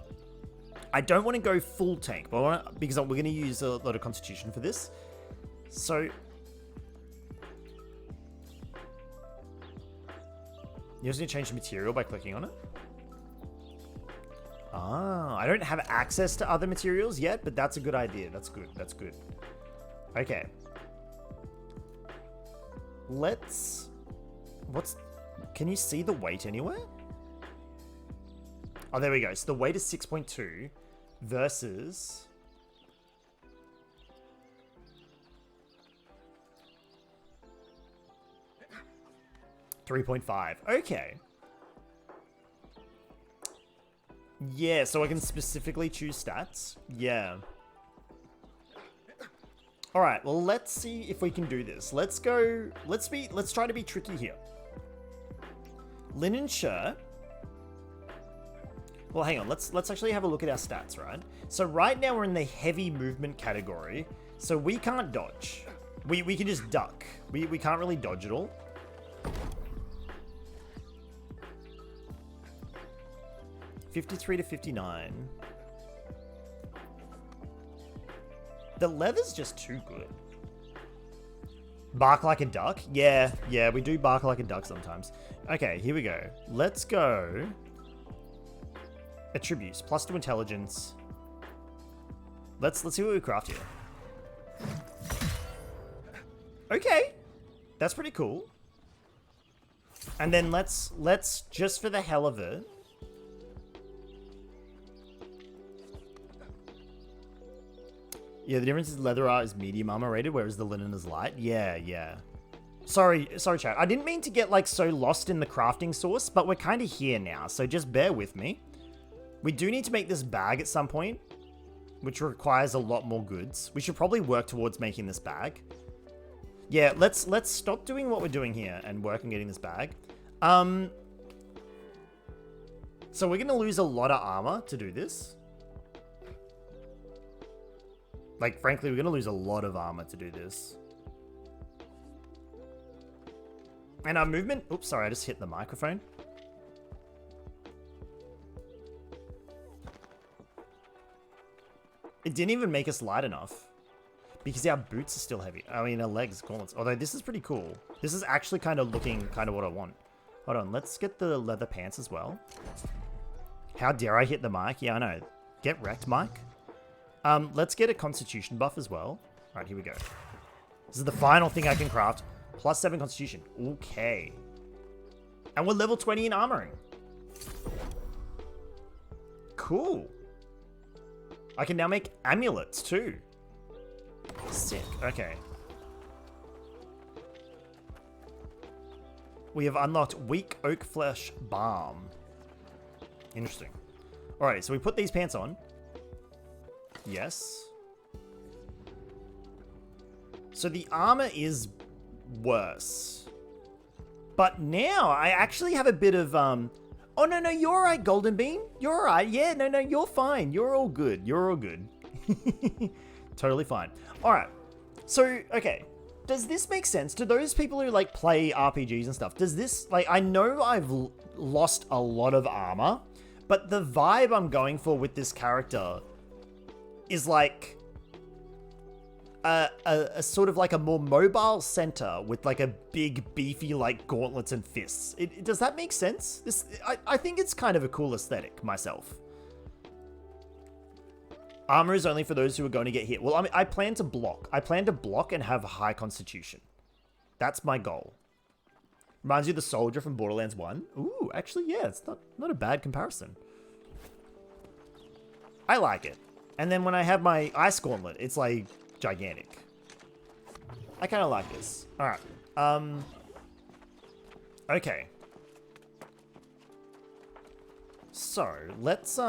I don't want to go full tank, but because we're going to use a lot of constitution for this. So you just need to change the material by clicking on it. Ah, I don't have access to other materials yet, but that's a good idea. That's good. That's good. Okay. Can you see the weight anywhere? Oh, there we go. So the weight is 6.2 versus 3.5. Okay. Yeah, so I can specifically choose stats. Yeah. All right, well, let's see if we can do this. Let's try to be tricky here. Linen shirt. Well, hang on. Let's actually have a look at our stats, right? So right now we're in the heavy movement category. So we can't dodge. We can just duck. We can't really dodge at all. $53 to $59. The leather's just too good. Bark like a duck? Yeah, we do bark like a duck sometimes. Okay, here we go. Let's go. Attributes, +2 intelligence. Let's see what we craft here. Okay, that's pretty cool. And then let's just for the hell of it. Yeah, the difference is leather art is medium armor rated, whereas the linen is light. Yeah. Sorry, chat. I didn't mean to get like so lost in the crafting source, but we're kind of here now, so just bear with me. We do need to make this bag at some point, which requires a lot more goods. We should probably work towards making this bag. Yeah, let's stop doing what we're doing here and work on getting this bag. So we're gonna lose a lot of armor to do this. Like, frankly, we're going to lose a lot of armor to do this. And our movement... Oops, sorry, I just hit the microphone. It didn't even make us light enough. Because our boots are still heavy. I mean, our legs, gauntlets. Although, this is pretty cool. This is actually kind of looking kind of what I want. Hold on, let's get the leather pants as well. How dare I hit the mic? Yeah, I know. Get wrecked, Mike. Let's get a constitution buff as well. All right, here we go. This is the final thing I can craft. +7 constitution. Okay. And we're level 20 in armoring. Cool. I can now make amulets too. Sick. Okay. We have unlocked weak oak flesh balm. Interesting. All right, so we put these pants on. Yes. So the armor is worse. But now I actually have a bit of, oh, no, you're all right, Golden Bean. You're all right. Yeah, no, you're fine. You're all good. You're all good. Totally fine. All right. So, okay. Does this make sense to those people who, like, play RPGs and stuff? Does this, like, I know I've lost a lot of armor, but the vibe I'm going for with this character is like a sort of like a more mobile center with like a big beefy like gauntlets and fists. Does that make sense? I think it's kind of a cool aesthetic myself. Armor is only for those who are going to get hit. Well, I mean, I plan to block. I plan to block and have a high constitution. That's my goal. Reminds you of the soldier from Borderlands 1. Ooh, actually, yeah, it's not a bad comparison. I like it. And then when I have my ice gauntlet, it's like gigantic. I kind of like this. All right. Okay. So let's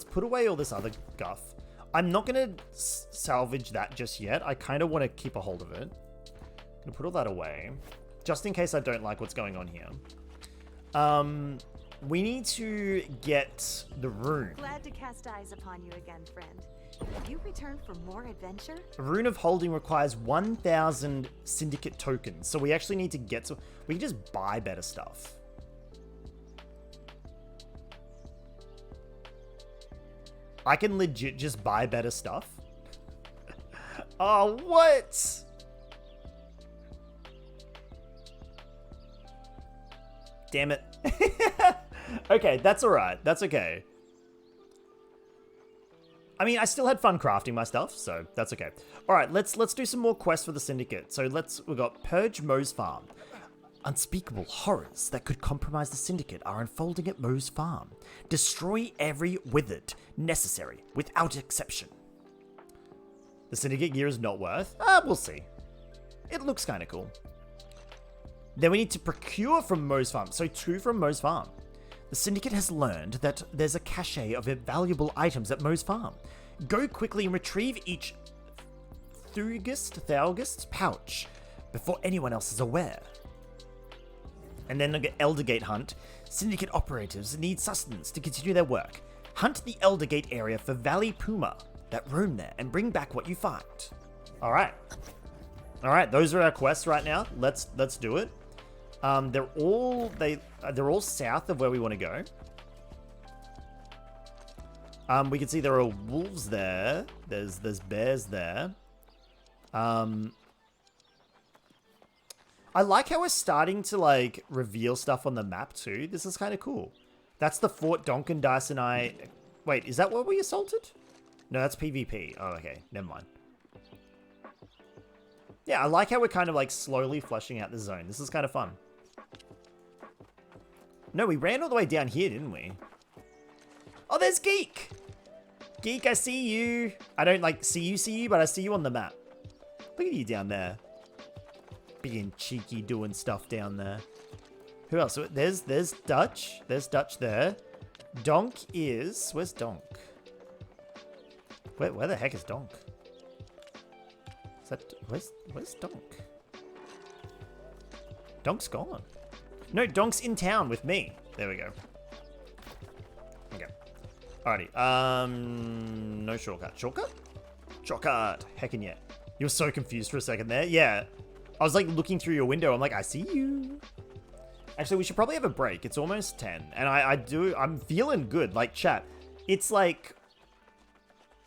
put away all this other guff. I'm not going to salvage that just yet. I kind of want to keep a hold of it. I'm going to put all that away, just in case I don't like what's going on here. We need to get the rune. Glad to cast eyes upon you again, friend. Have you returned for more adventure? A rune of holding requires 1,000 syndicate tokens, so we actually need to get to... We can just buy better stuff. I can legit just buy better stuff. Oh, what? Damn it. Okay, that's alright. That's okay. I mean, I still had fun crafting my stuff, so that's okay. Alright, let's do some more quests for the Syndicate. So we've got Purge Moe's Farm. Unspeakable horrors that could compromise the Syndicate are unfolding at Moe's Farm. Destroy every withered necessary, without exception. The Syndicate gear is not worth? We'll see. It looks kind of cool. Then we need to procure from Moe's Farm. So 2 from Moe's Farm. The Syndicate has learned that there's a cache of valuable items at Moe's Farm. Go quickly and retrieve each Thaugust pouch before anyone else is aware. And then the Eldergate hunt. Syndicate operatives need sustenance to continue their work. Hunt the Eldergate area for Valley Puma that roam there and bring back what you find. All right, those are our quests right now. Let's do it. They're all south of where we want to go. We can see there are wolves there. There's bears there. I like how we're starting to like reveal stuff on the map too. This is kind of cool. That's the Fort Donkin Dice and I. Wait, is that where we assaulted? No, that's PvP. Oh, okay, never mind. Yeah, I like how we're kind of like slowly fleshing out the zone. This is kind of fun. No, we ran all the way down here, didn't we? Oh, there's Geek! Geek, I see you. I don't like see you, but I see you on the map. Look at you down there. Being cheeky, doing stuff down there. Who else? There's Dutch. There's Dutch there. Donk is... Where's Donk? Where the heck is Donk? Is that... Where's Donk? Donk's gone. No, Donk's in town with me. There we go. Okay. Alrighty. No shortcut. Shortcut? Shortcut. Heckin' yeah. You were so confused for a second there. Yeah. I was like looking through your window. I'm like, I see you. Actually, we should probably have a break. It's almost 10. And I'm feeling good. Like, chat. It's like...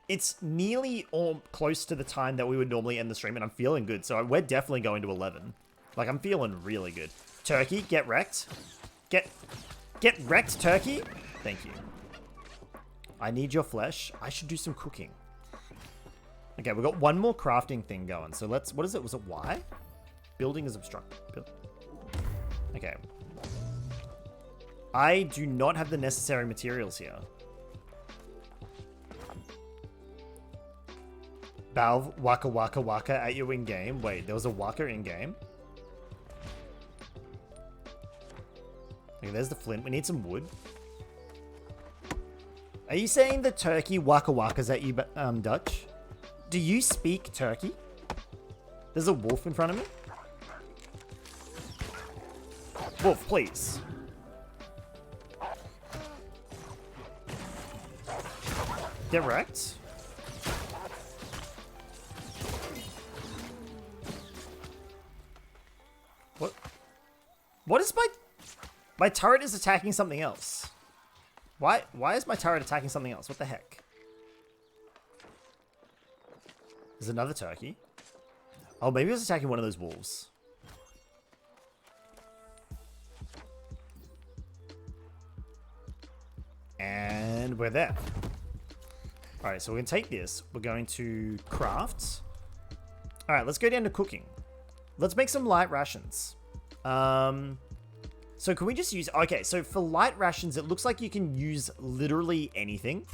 It's nearly all close to the time that we would normally end the stream. And I'm feeling good. So we're definitely going to 11. Like, I'm feeling really good. Turkey, get wrecked. Get wrecked, Turkey. Thank you. I need your flesh. I should do some cooking. Okay, we've got one more crafting thing going. So let's... What is it? Was it Y? Building is obstructed. Okay. I do not have the necessary materials here. Valve, waka waka waka at you in-game. Wait, there was a waka in-game? Okay, there's the flint. We need some wood. Are you saying the turkey waka wakas at you, Dutch? Do you speak turkey? There's a wolf in front of me. Wolf, please. Get wrecked. What? What is my turret is attacking something else. Why is my turret attacking something else? What the heck? There's another turkey. Oh, maybe it was attacking one of those wolves. And we're there. Alright, so we're going to take this. We're going to craft. Alright, let's go down to cooking. Let's make some light rations. So can we just use... Okay, so for light rations, it looks like you can use literally anything.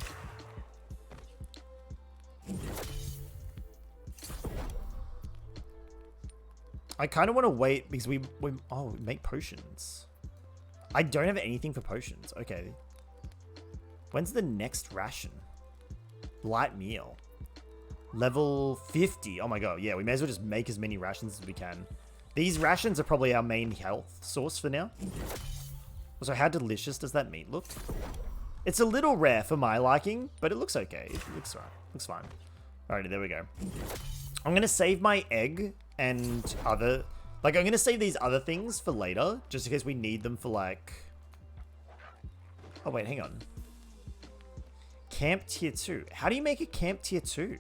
I kind of want to wait because we make potions. I don't have anything for potions. Okay. When's the next ration? Light meal. Level 50. Oh my god, yeah, we may as well just make as many rations as we can. These rations are probably our main health source for now. Also, how delicious does that meat look? It's a little rare for my liking, but it looks okay. It looks right. Looks fine. Alrighty, there we go. I'm gonna save my egg and other... Like, I'm gonna save these other things for later, just in case we need them for, like... Oh, wait, hang on. Camp Tier 2. How do you make a Camp Tier 2?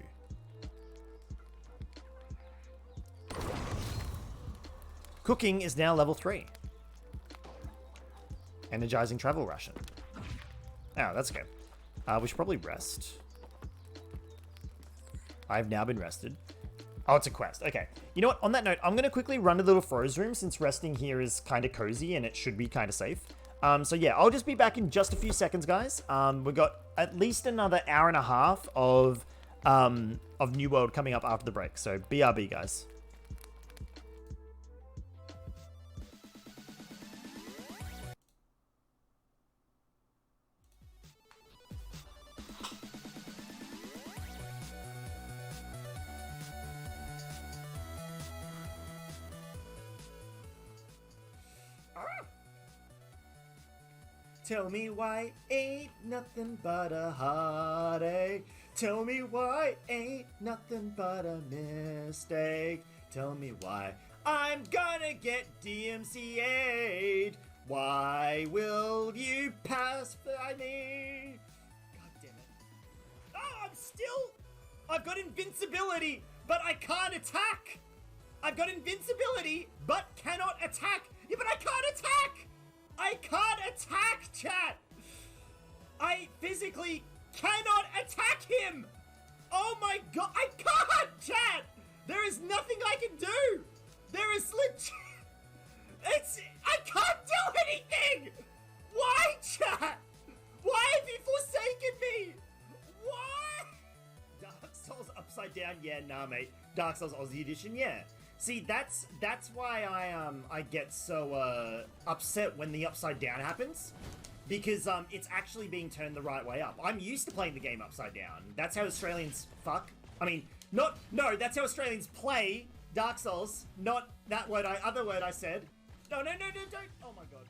Cooking is now level 3. Energizing travel ration. Oh, that's okay. We should probably rest. I've now been rested. Oh, it's a quest. Okay. You know what? On that note, I'm going to quickly run to the little Froze room since resting here is kind of cozy and it should be kind of safe. So yeah, I'll just be back in just a few seconds, guys. We've got at least another hour and a half of New World coming up after the break. So BRB, guys. Tell me why ain't nothing but a heartache. Tell me why ain't nothing but a mistake. Tell me why I'm gonna get DMCA'd. Why will you pass by me? God damn it. Oh, I've got invincibility, but I can't attack. I've got invincibility, but cannot attack. Yeah, but I can't attack. I can't attack, chat! I physically cannot attack him! Oh my god, I can't, chat! There is nothing I can do! There is legit... I can't do anything! Why, chat? Why have you forsaken me? Why? Dark Souls Upside Down? Yeah, nah, mate. Dark Souls Aussie Edition? Yeah. See, that's why I get so upset when the upside down happens, because it's actually being turned the right way up. I'm used to playing the game upside down. That's how Australians fuck. I mean, no, that's how Australians play Dark Souls. Not that word. Other word I said. No, don't. Oh my god.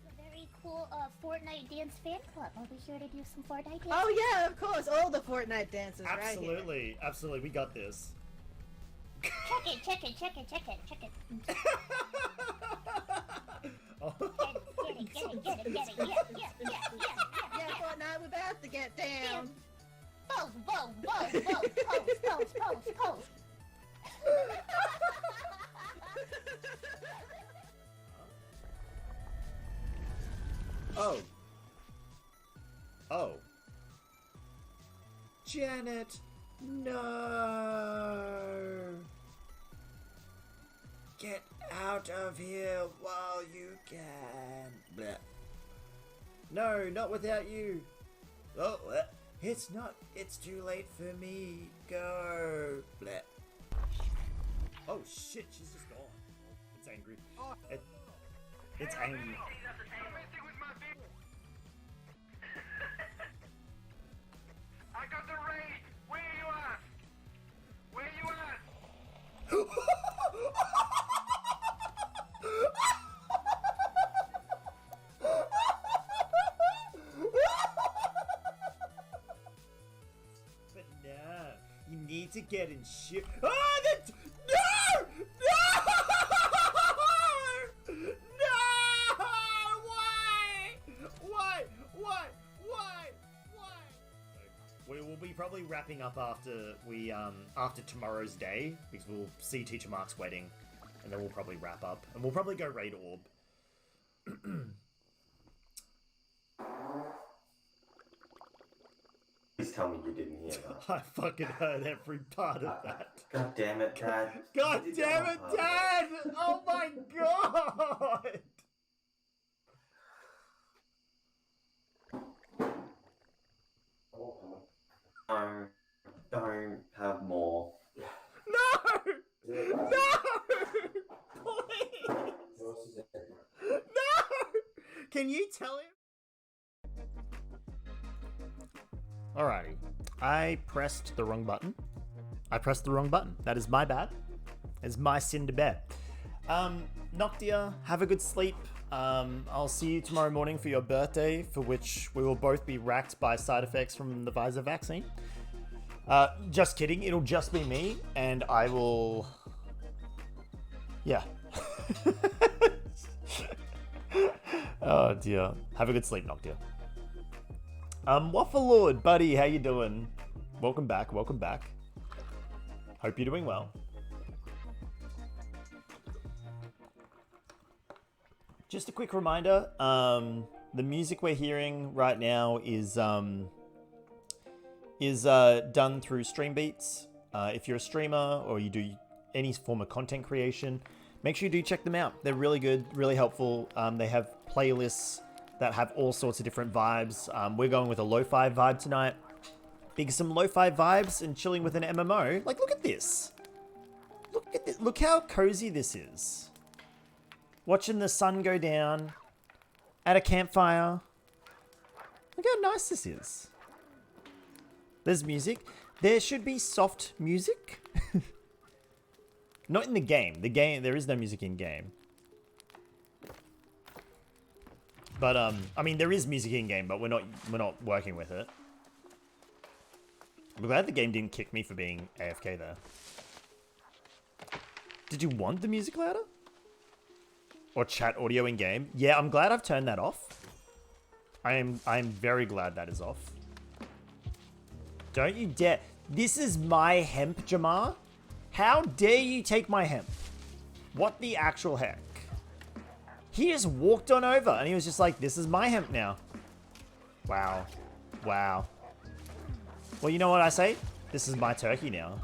A very cool Fortnite dance fan club. Are we here to do some Fortnite dance? Oh yeah, of course, all the Fortnite dances Absolutely, right absolutely, we got this. Check it. Oh, Get it. Yeah, Fortnite, we're about to get down. Pose. Oh. Janet, no. Get out of here while you can. Blech. No, not without you. Oh, it's too late for me. Go. Blech. Oh shit, she's just gone. It's angry. It's angry. I got the raid! Where you at? Where you at? But no, you need to get in shit. Oh, no! We will be probably wrapping up after tomorrow's day, because we'll see Teacher Mark's wedding, and then we'll probably wrap up, and we'll probably go raid Orb. Please tell me you didn't hear that. I fucking heard every part of that. God damn it, Dad. God You did damn that it, on purpose. Dad! Oh my god! Don't have more. No! No! Please! No! Can you tell him? Alrighty. I pressed the wrong button. I pressed the wrong button. That is my bad. It's my sin to bear. Noctia, have a good sleep. I'll see you tomorrow morning for your birthday, for which we will both be racked by side effects from the Pfizer vaccine. Just kidding. It'll just be me, and I will... Yeah. Oh, dear. Have a good sleep, Noctia. Waffle Lord, buddy, how you doing? Welcome back, welcome back. Hope you're doing well. Just a quick reminder, the music we're hearing right now is done through Stream Beats. If you're a streamer or you do any form of content creation, make sure you do check them out. They're really good, really helpful. They have playlists that have all sorts of different vibes. We're going with a lo-fi vibe tonight. Big some lo-fi vibes and chilling with an MMO. Like, look at this. Look at this. Look how cozy this is. Watching the sun go down at a campfire. Look how nice this is. There's music. There should be soft music. Not in the game. The game, there is no music in game. But I mean, there is music in game, but we're not working with it. I'm glad the game didn't kick me for being AFK there. Did you want the music louder? Or chat audio in game? Yeah, I'm glad I've turned that off. I am very glad that is off. Don't you dare. This is my hemp, Jamar. How dare you take my hemp? What the actual heck? He just walked on over and he was just like, this is my hemp now. Wow. Wow. Well, you know what I say? This is my turkey now.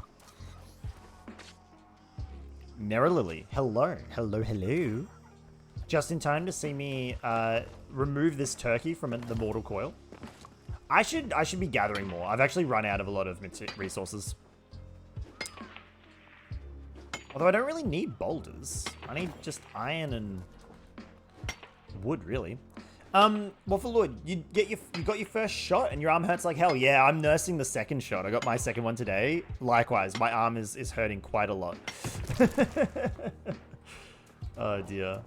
Nera Lily. Hello. Hello, hello. Just in time to see me remove this turkey from the mortal coil. I should be gathering more. I've actually run out of a lot of resources. Although I don't really need boulders. I need just iron and wood, really. Waffle Lord, you got your first shot and your arm hurts like hell. Yeah, I'm nursing the second shot. I got my second one today. Likewise, my arm is hurting quite a lot. Oh dear.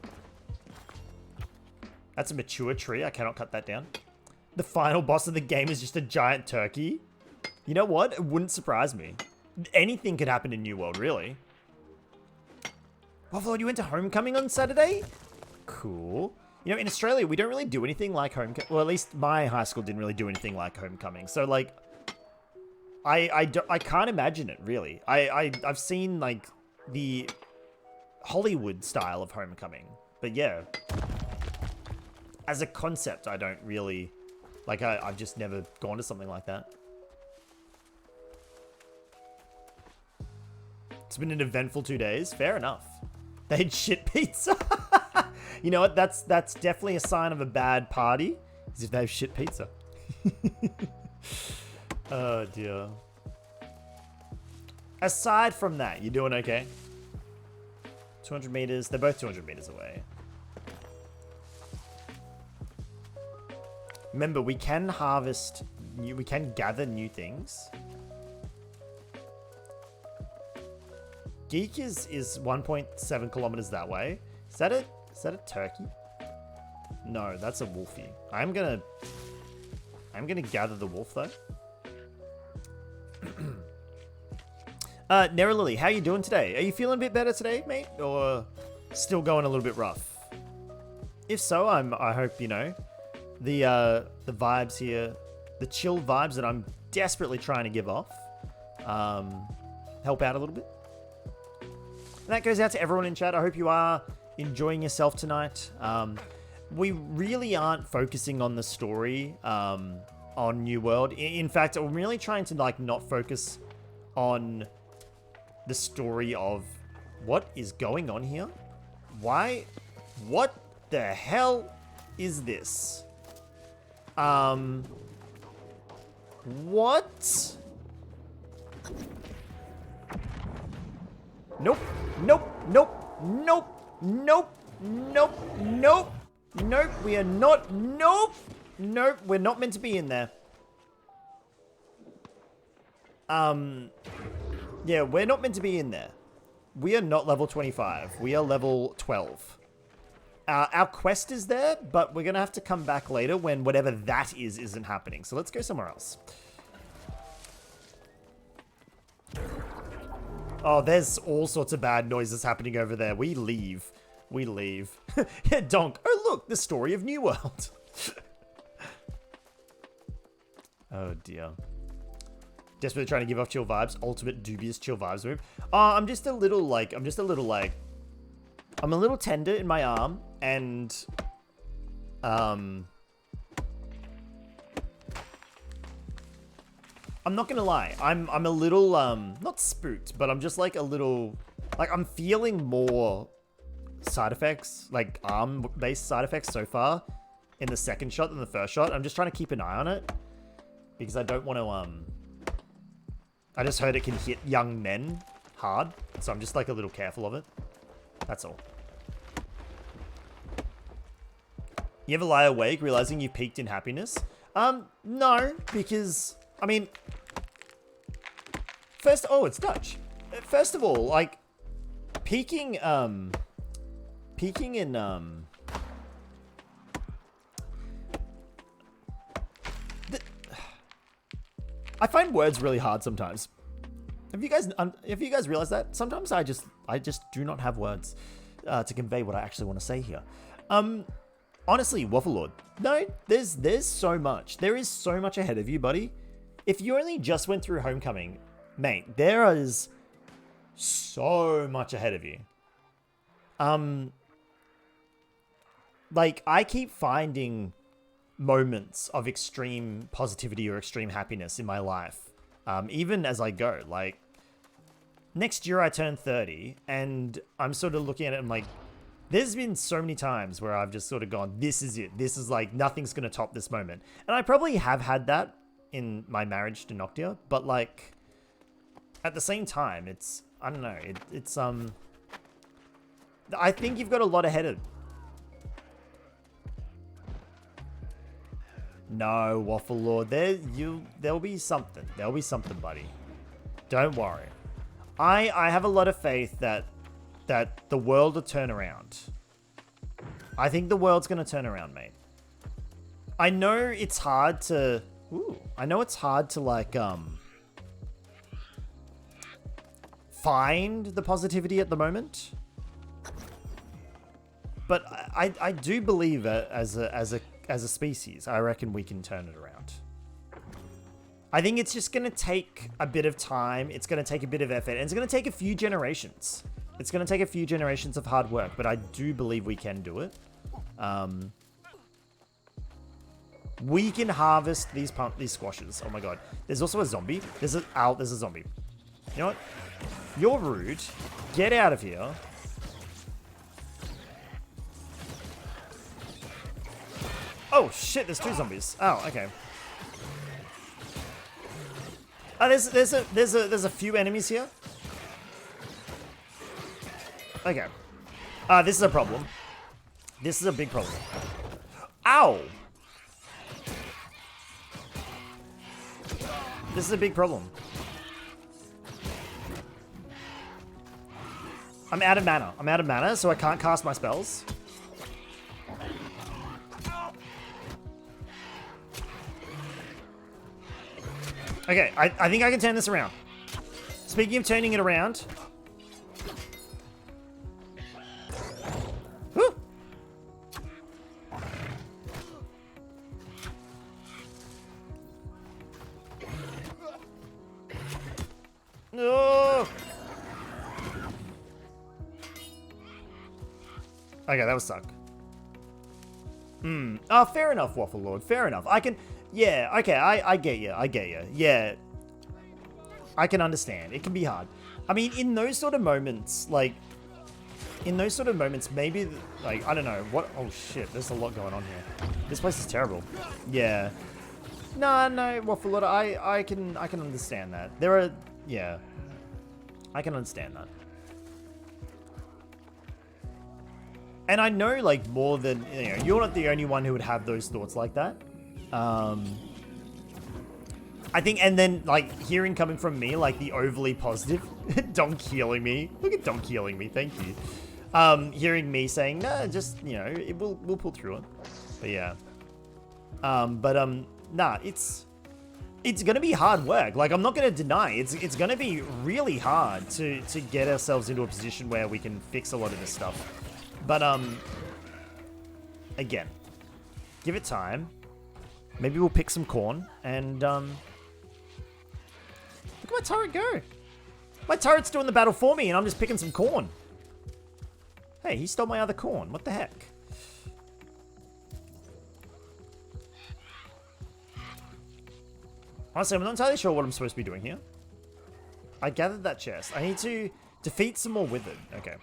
That's a mature tree. I cannot cut that down. The final boss of the game is just a giant turkey. You know what? It wouldn't surprise me. Anything could happen in New World, really. Waffle Lord, you went to homecoming on Saturday? Cool. You know, in Australia, we don't really do anything like homecoming. Well, at least my high school didn't really do anything like homecoming. So, like, I can't imagine it, really. I've seen, like, the Hollywood style of homecoming. But, yeah. As a concept, I don't really... Like, I've just never gone to something like that. It's been an eventful 2 days. Fair enough. They had shit pizza. You know what? That's definitely a sign of a bad party. Is if they have shit pizza. Oh, dear. Aside from that, you doing okay? 200 meters. They're both 200 meters away. Remember, we can harvest... we can gather new things. Geek is 1.7 kilometers that way. Is that a turkey? No, that's a wolfie. I'm gonna gather the wolf though. Nera Lily, how you doing today? Are you feeling a bit better today, mate? Or still going a little bit rough? If so, I hope, you know, the vibes here, the chill vibes that I'm desperately trying to give off, help out a little bit. And that goes out to everyone in chat. I hope you are enjoying yourself tonight. We really aren't focusing on the story on New World. In fact, I'm really trying to like not focus on the story of what is going on here. Why? What the hell is this? What? Nope. Nope. Nope. Nope. Nope. Nope. Nope. Nope. We are not. Nope. Nope. We're not meant to be in there. Yeah, we're not meant to be in there. We are not level 25. We are level 12. Our quest is there, but we're going to have to come back later when whatever that is isn't happening. So let's go somewhere else. Oh, there's all sorts of bad noises happening over there. We leave. We leave. Yeah, donk. Oh, look, the story of New World. Oh, dear. Desperately trying to give off chill vibes. Ultimate dubious chill vibes move. I'm a little tender in my arm, and I'm not gonna lie. I'm a little not spooked, but I'm just like a little I'm feeling more side effects, like arm-based side effects so far in the second shot than the first shot. I'm just trying to keep an eye on it because I don't want to I just heard it can hit young men hard, so I'm just like a little careful of it. That's all. You ever lie awake realizing you peaked in happiness? No, because, I mean, oh, it's Dutch. First of all, like, peaking in, I find words really hard sometimes. Have you guys realized that? Sometimes I just do not have words to convey what I actually want to say here. Honestly, Waffle Lord, no, there's so much. There is so much ahead of you, buddy. If you only just went through Homecoming, mate, there is so much ahead of you. Like, I keep finding moments of extreme positivity or extreme happiness in my life, even as I go. Like, next year I turn 30, and I'm sort of looking at it and like, there's been so many times where I've just sort of gone, this is it. This is like, nothing's going to top this moment. And I probably have had that in my marriage to Noctia, but like, at the same time, it's, I don't know, I think you've got a lot ahead of. No, Waffle Lord, there'll be something. There'll be something, buddy. Don't worry. I have a lot of faith that the world will turn around. I think the world's gonna turn around, mate. I know it's hard to like find the positivity at the moment, but I do believe that as a species, I reckon we can turn it around. I think it's just going to take a bit of time. It's going to take a bit of effort. And it's going to take a few generations. It's going to take a few generations of hard work. But I do believe we can do it. We can harvest these squashes. Oh my god. There's also a zombie. There's a zombie. You know what? You're rude. Get out of here. Oh shit, there's two zombies. Oh, okay. Oh, there's a few enemies here. Okay. This is a problem. This is a big problem. Ow! This is a big problem. I'm out of mana, so I can't cast my spells. Okay, I think I can turn this around. Speaking of turning it around. Woo! No! Okay, that was suck. Oh, fair enough, Waffle Lord. Fair enough. I can... Yeah, okay, I get you. Yeah. I can understand. It can be hard. I mean, in those sort of moments, maybe, like, I don't know, what... Oh, shit, there's a lot going on here. This place is terrible. Yeah. No, Waffle Lord, I can understand that. Yeah. I can understand that. And I know, like, more than... you're not the only one who would have those thoughts like that. I think, and then like hearing coming from me, like the overly positive, Donk healing me. Look at Donk healing me. Thank you. Hearing me saying, nah, just, you know, we'll pull through it. But yeah. Nah, it's gonna be hard work. Like, I'm not gonna deny it's gonna be really hard to get ourselves into a position where we can fix a lot of this stuff. But again, give it time. Maybe we'll pick some corn and look at my turret go. My turret's doing the battle for me and I'm just picking some corn. Hey, he stole my other corn. What the heck? Honestly, I'm not entirely sure what I'm supposed to be doing here. I gathered that chest. I need to defeat some more withered. Okay.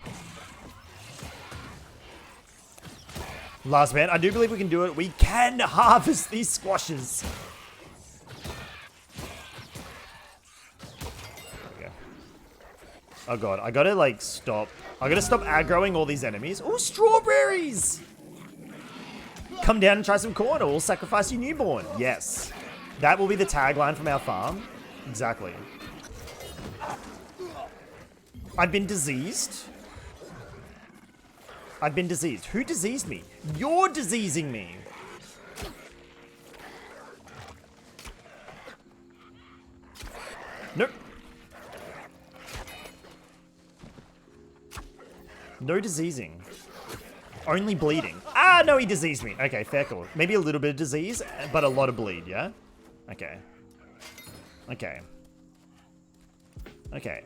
Last man, I do believe we can do it. We can harvest these squashes. Okay. Oh god, I gotta like stop. I gotta stop aggroing all these enemies. Oh, strawberries! Come down and try some corn or we'll sacrifice your newborn. Yes. That will be the tagline from our farm. Exactly. I've been diseased. I've been diseased. Who diseased me? You're diseasing me. Nope. No diseasing. Only bleeding. Ah, no, he diseased me. Okay, fair call. Maybe a little bit of disease, but a lot of bleed, yeah? Okay. Okay. Okay.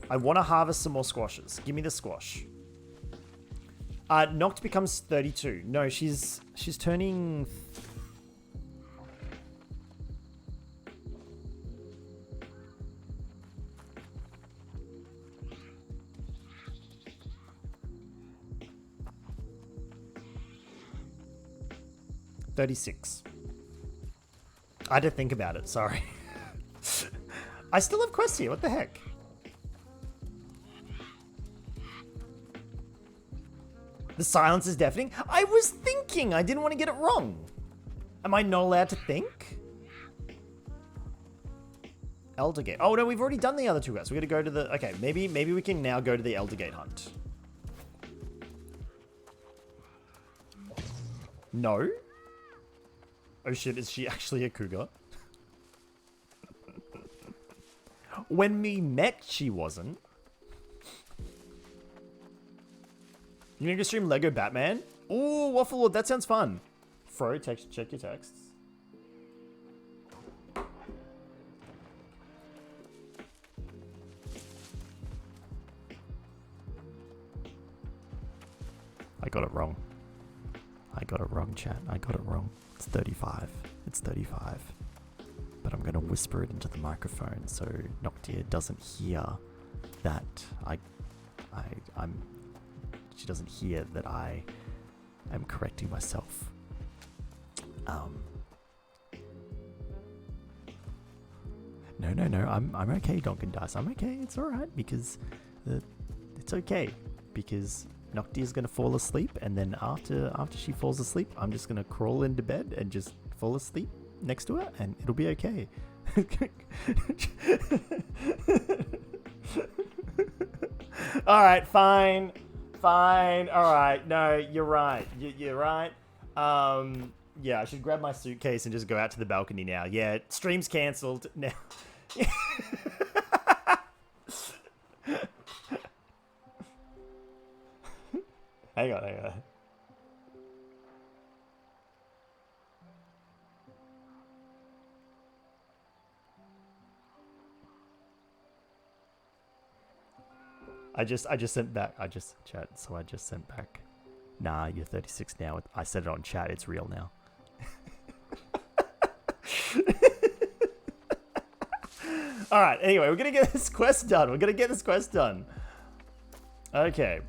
I want to harvest some more squashes. Give me the squash. Noct becomes 32. No, she's turning... $36. I had to think about it, sorry. I still have quests here, what the heck? The silence is deafening. I was thinking, I didn't want to get it wrong. Am I not allowed to think? Elder Gate. Oh no, we've already done the other two guys. We gotta go to the, okay, maybe we can now go to the Elder Gate hunt. No? Oh shit, is she actually a cougar? When we met, she wasn't. You gonna stream Lego Batman? Ooh, Waffle Lord, that sounds fun. Fro, check your texts. I got it wrong. I got it wrong, chat. I got it wrong. It's 35. It's 35. But I'm gonna whisper it into the microphone so Noctia doesn't hear that she doesn't hear that I am correcting myself. No, I'm okay, Donkin Dice. I'm okay, it's alright, because it's okay. Because Noctia's gonna fall asleep, and then after she falls asleep, I'm just gonna crawl into bed and just fall asleep next to her, and it'll be okay. Alright, fine. Alright, no, you're right. You're right. Yeah, I should grab my suitcase and just go out to the balcony now. Yeah, stream's cancelled now. Hang on. I just sent back. I just sent back. Nah, you're 36 now. I said it on chat. It's real now. All right. Anyway, we're gonna get this quest done. Okay.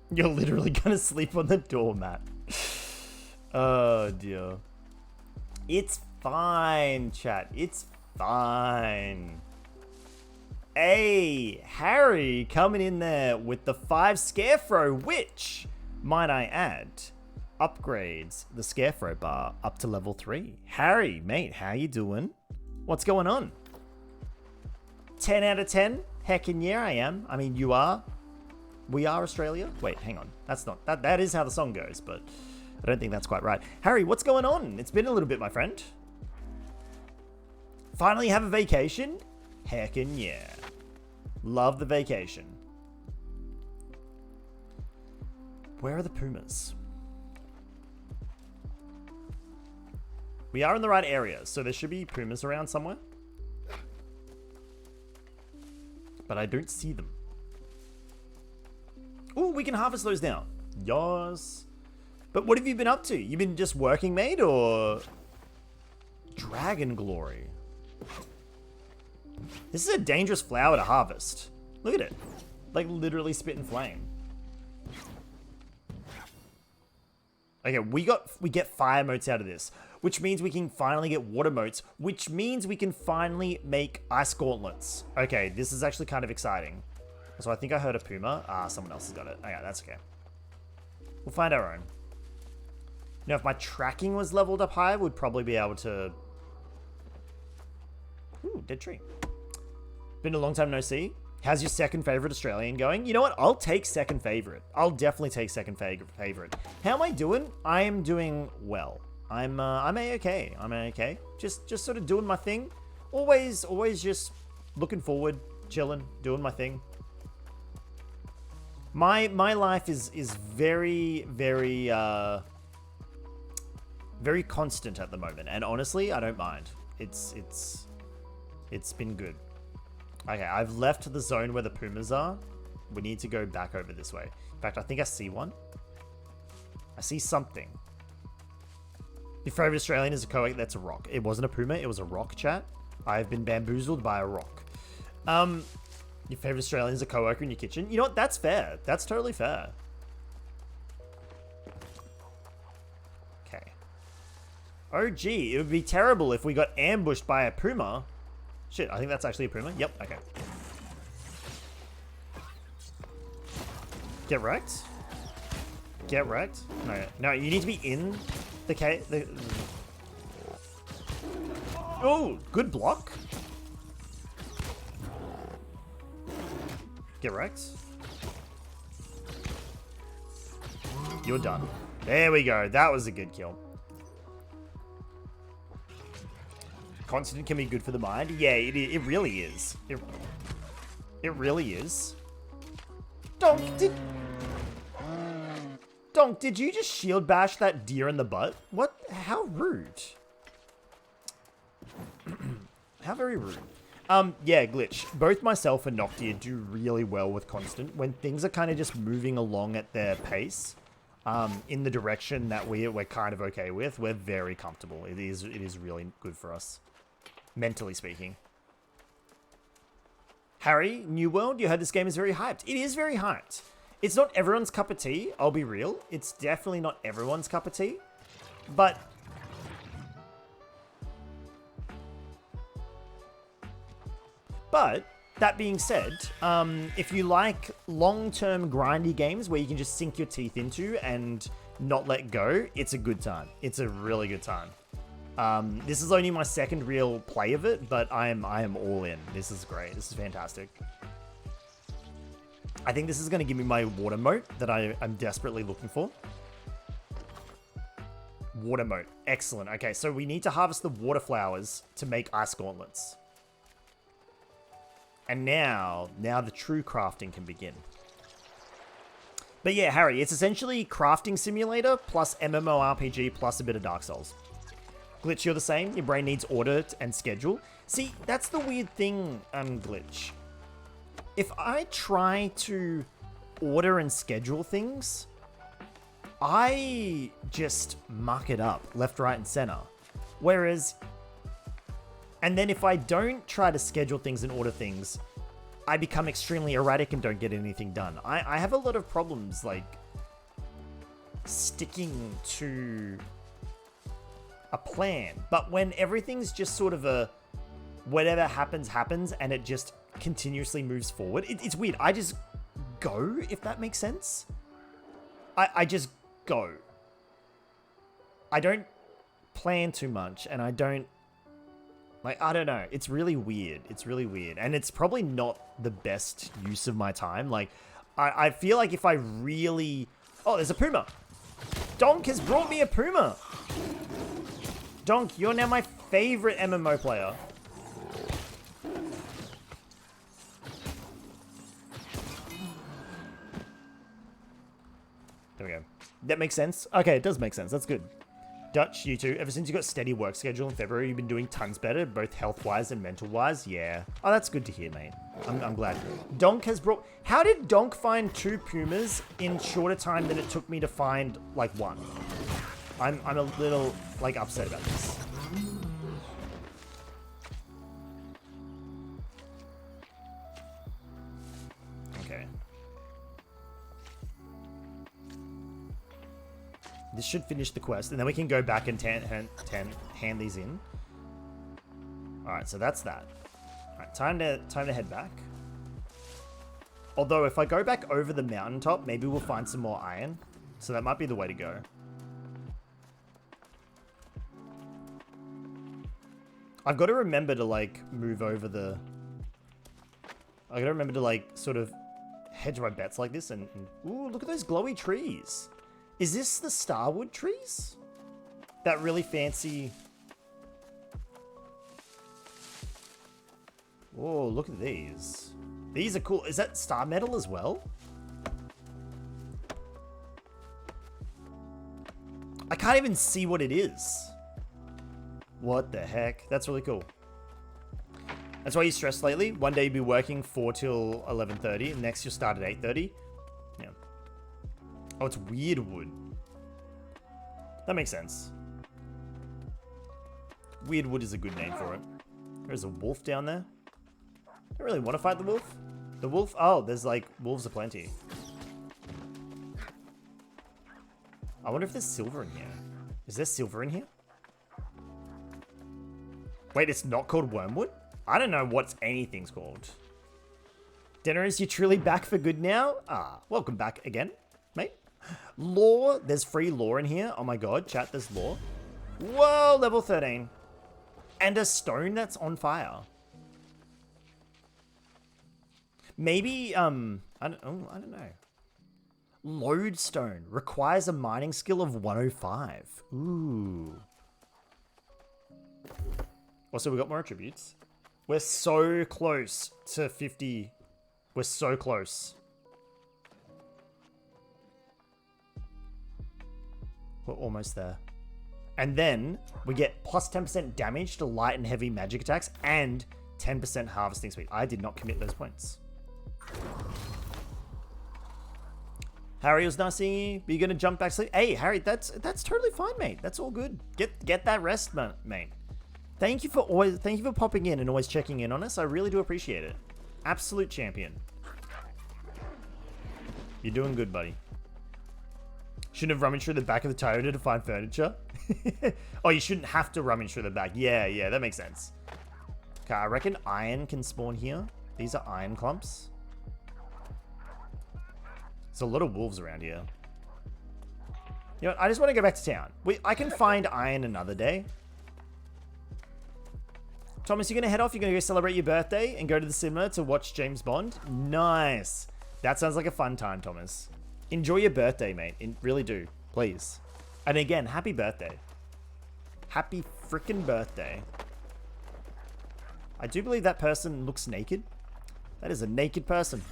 You're literally gonna sleep on the doormat. Oh dear. It's fine, chat. It's fine. Hey, Harry coming in there with the 5 Scarecrow, which, might I add, upgrades the Scarecrow bar up to level 3. Harry, mate, how you doing? What's going on? 10 out of 10? Heckin' yeah, I am. I mean, you are. We are Australia. Wait, hang on. That's not... That is how the song goes, but I don't think that's quite right. Harry, what's going on? It's been a little bit, my friend. Finally have a vacation? Heckin' yeah. Love the vacation. Where are the pumas? We are in the right area, so there should be pumas around somewhere. But I don't see them. Oh, we can harvest those now. Yes. But what have you been up to? You been just working, mate, or... Dragon Glory. This is a dangerous flower to harvest. Look at it. Like, literally spitting flame. Okay, we get fire motes out of this, which means we can finally get water motes, which means we can finally make ice gauntlets. Okay, this is actually kind of exciting. So I think I heard a puma. Ah, someone else has got it. Okay, that's okay. We'll find our own. Now, if my tracking was leveled up higher, we'd probably be able to... Ooh, dead tree. Been a long time no see. How's your second favorite Australian going? You know what? I'll take second favorite. I'll definitely take second favorite. How am I doing? I am doing well. I'm A-okay. I'm A-okay. Just sort of doing my thing. Always just looking forward, chilling, doing my thing. My life is very, very, very constant at the moment. And honestly, I don't mind. It's been good. Okay, I've left the zone where the pumas are. We need to go back over this way. In fact, I think I see one. I see something. Your favorite Australian is a coac. That's a rock. It wasn't a puma. It was a rock, chat. I have been bamboozled by a rock. Your favorite Australian is a co-worker in your kitchen. You know what? That's fair. That's totally fair. Okay. Oh, gee. It would be terrible if we got ambushed by a puma. Shit, I think that's actually a puma. Yep, okay. Get wrecked? Get wrecked? No, you need to be in the cave. Oh, good block. Get wrecked. You're done. There we go. That was a good kill. Constant can be good for the mind. Yeah, it really is. It really is. Donk, did you just shield bash that deer in the butt? What? How rude. How very rude. Yeah, Glitch. Both myself and Noctia do really well with Constant. When things are kind of just moving along at their pace, in the direction that we're kind of okay with, we're very comfortable. It is really good for us. Mentally speaking. Harry, New World, you heard this game is very hyped. It is very hyped. It's not everyone's cup of tea, I'll be real. It's definitely not everyone's cup of tea. But... that being said, if you like long-term grindy games where you can just sink your teeth into and not let go, it's a good time. It's a really good time. This is only my second real play of it, but I am all in. This is great. This is fantastic. I think this is going to give me my water moat that I'm desperately looking for. Water moat. Excellent. Okay, so we need to harvest the water flowers to make ice gauntlets. And now the true crafting can begin. But yeah, Harry, it's essentially crafting simulator plus MMORPG plus a bit of Dark Souls. Glitch, you're the same. Your brain needs order and schedule. See, that's the weird thing, Glitch. If I try to order and schedule things, I just muck it up left, right, and center. Whereas, and then if I don't try to schedule things and order things, I become extremely erratic and don't get anything done. I have a lot of problems, like, sticking to a plan. But when everything's just sort of a whatever happens, happens, and it just continuously moves forward, it's weird. I just go, if that makes sense. I just go. I don't plan too much, and I don't Like, I don't know. It's really weird. It's really weird. And it's probably not the best use of my time. Like, I feel like if I really... Oh, there's a Puma. Donk has brought me a Puma. Donk, you're now my favorite MMO player. There we go. That makes sense. Okay, it does make sense. That's good. Dutch, you too. Ever since you got steady work schedule in February, you've been doing tons better, both health-wise and mental-wise. Yeah. Oh, that's good to hear, mate. I'm glad. Donk has brought... How did Donk find 2 Pumas in shorter time than it took me to find, like, 1? I'm a little, like, upset about this. Okay. This should finish the quest, and then we can go back and hand these in. Alright, so that's that. Alright, time to head back. Although, if I go back over the mountaintop, maybe we'll find some more iron. So that might be the way to go. I've got to remember to, like, move over the... I've got to remember to, like, sort of hedge my bets like this and... Ooh, look at those glowy trees. Is this the Starwood trees? That really fancy... Oh, look at these. These are cool. Is that star metal as well? I can't even see what it is. What the heck? That's really cool. That's why you stress lately. One day you'll be working 4 till 11:30, and next you'll start at 8:30. Yeah. Oh, it's weird wood. That makes sense. Weird wood is a good name for it. There's a wolf down there. I don't really want to fight the wolf. The wolf... Oh, there's like... Wolves aplenty. I wonder if there's silver in here. Is there silver in here? Wait, it's not called wormwood? I don't know what anything's called. Dennis, you're truly back for good now? Ah, welcome back again, mate. Lore, there's free lore in here. Oh my god, chat, there's lore. Whoa, level 13. And a stone that's on fire. Maybe, I don't know. Lodestone requires a mining skill of 105. Ooh. Also, we got more attributes. We're so close to 50. We're so close. We're almost there. And then we get plus 10% damage to light and heavy magic attacks and 10% harvesting speed. I did not commit those points. Harry, it was nice seeing you. But you're gonna jump back to sleep. Hey, Harry, that's totally fine, mate. That's all good. Get that rest, mate. Thank you for popping in and always checking in on us. I really do appreciate it. Absolute champion. You're doing good, buddy. Shouldn't have rummaged through the back of the Toyota to find furniture. Oh, you shouldn't have to rummage through the back. Yeah, that makes sense. Okay, I reckon iron can spawn here. These are iron clumps. There's a lot of wolves around here. You know what? I just want to go back to town. I can find iron another day. Thomas, you're going to head off? You're going to go celebrate your birthday and go to the cinema to watch James Bond? Nice. That sounds like a fun time, Thomas. Enjoy your birthday, mate. Really do. Please. And again, happy birthday. Happy freaking birthday. I do believe that person looks naked. That is a naked person.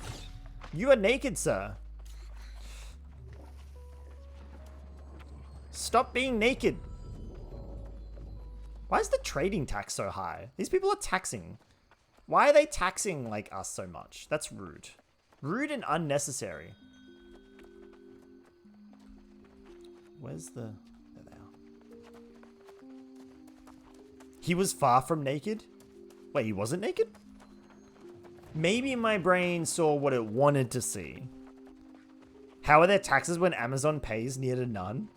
You are naked, sir. Stop being naked. Why is the trading tax so high? These people are taxing. Why are they taxing like us so much? That's rude. Rude and unnecessary. Where's the... There they are. He was far from naked? Wait, he wasn't naked? Maybe my brain saw what it wanted to see. How are there taxes when Amazon pays near to none?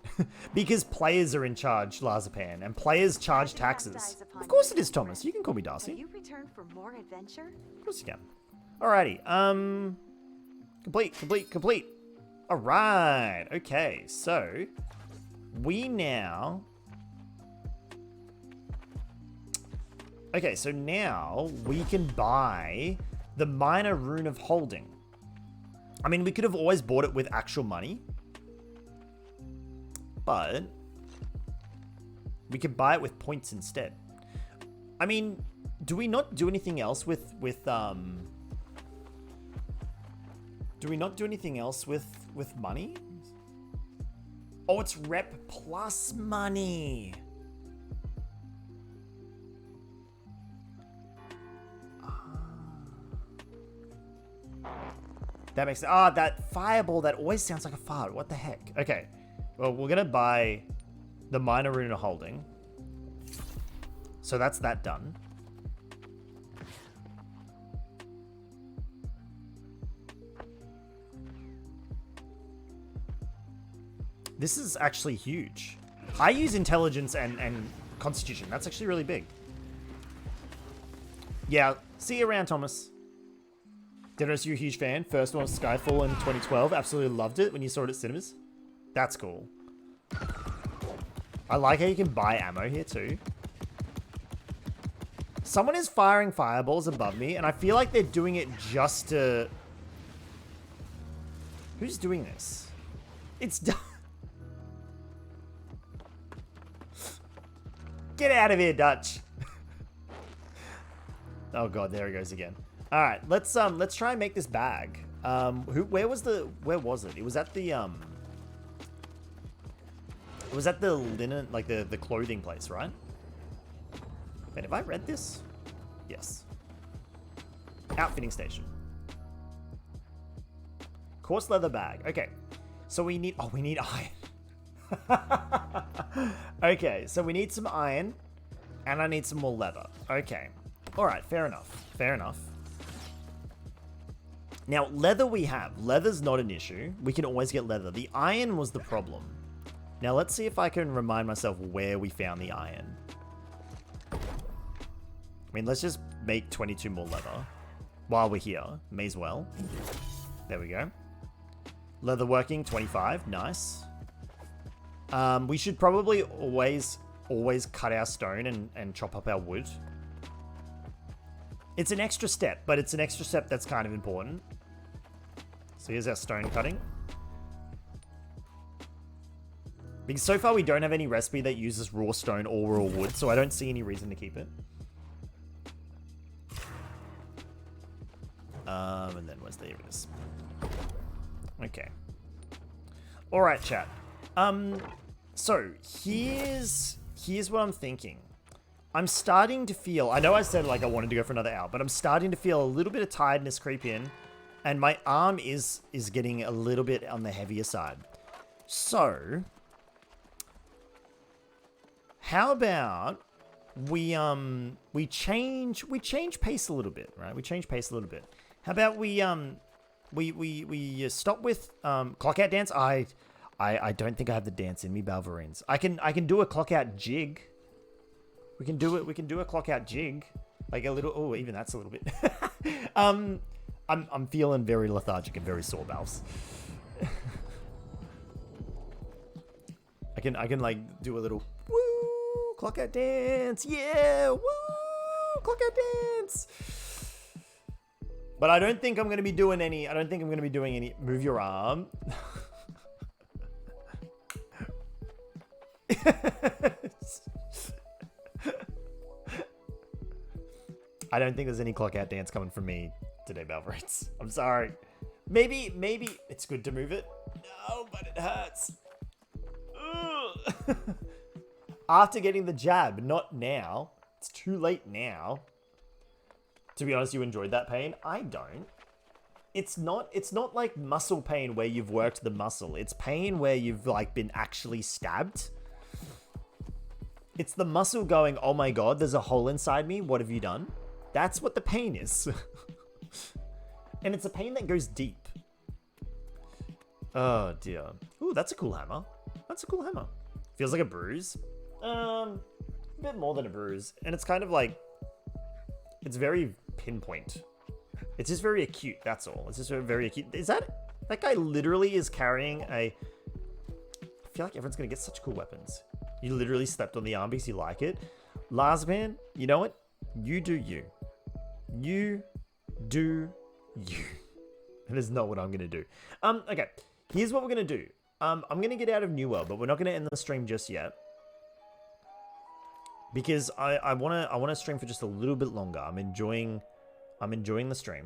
Because players are in charge, Lazapan, and players charge taxes. Of course it is, Thomas. You can call me Darcy. Have you returned for more adventure? Of course you can. Alrighty. Complete. Alright. Okay, so we now... Okay, so now we can buy the minor rune of holding. I mean, we could have always bought it with actual money, but we could buy it with points instead. I mean, do we not do anything else with do we not do anything else with money? Oh, it's rep plus money. That makes sense. Ah, that fireball, that always sounds like a fart. What the heck? Okay. Well, we're going to buy the minor rune of holding. So that's that done. This is actually huge. I use intelligence and constitution. That's actually really big. Yeah. See you around, Thomas. Dennis, you're a huge fan. First one was Skyfall in 2012. Absolutely loved it when you saw it at cinemas. That's cool. I like how you can buy ammo here too. Someone is firing fireballs above me, and I feel like they're doing it just to... Who's doing this? It's done. Get out of here, Dutch. Oh god, there he goes again. All right, let's try and make this bag. Where was it? It was at the linen, like the clothing place, right? Wait, have I read this? Yes. Outfitting station. Coarse leather bag. Okay. So we need iron. Okay, so we need some iron and I need some more leather. Okay. All right, fair enough. Fair enough. Now, leather we have. Leather's not an issue. We can always get leather. The iron was the problem. Now, let's see if I can remind myself where we found the iron. I mean, let's just make 22 more leather while we're here. May as well. There we go. Leather working, 25. Nice. We should probably always cut our stone and chop up our wood. It's an extra step, but it's an extra step that's kind of important. So here's our stone cutting. Because so far we don't have any recipe that uses raw stone or raw wood, so I don't see any reason to keep it. And then there it is. Okay. Alright, chat. So here's what I'm thinking. I'm starting to feel, I know I said like I wanted to go for another hour, but I'm starting to feel a little bit of tiredness creep in, and my arm is getting a little bit on the heavier side. So how about we change pace a little bit, right? We change pace a little bit. How about we stop with clock out dance? I don't think I have the dance in me, Balverines. I can do a clock out jig. We can do a clock out jig. Like a little, oh, even that's a little bit. I'm feeling very lethargic and very sore, Balves. I can like do a little woo clock out dance. Yeah, woo clock out dance. But I don't think I'm going to be doing any, move your arm. I don't think there's any clock out dance coming from me today, Balverites. I'm sorry. Maybe it's good to move it. No, but it hurts. Ugh. After getting the jab, not now. It's too late now. To be honest, you enjoyed that pain? I don't. It's not like muscle pain where you've worked the muscle. It's pain where you've like been actually stabbed. It's the muscle going, oh my god, there's a hole inside me. What have you done? That's what the pain is. And it's a pain that goes deep. Oh dear. Ooh, that's a cool hammer. That's a cool hammer. Feels like a bruise. A bit more than a bruise. And it's kind of like, it's very pinpoint. It's just very acute, that's all. It's just very acute. Is that guy literally is carrying a... I feel like everyone's gonna get such cool weapons. You literally slept on the arm because you like it. Larsman, you know what? You do you. You do you. That is not what I'm gonna do. Okay. Here's what we're gonna do. I'm gonna get out of New World, but we're not gonna end the stream just yet. Because I wanna stream for just a little bit longer. I'm enjoying the stream.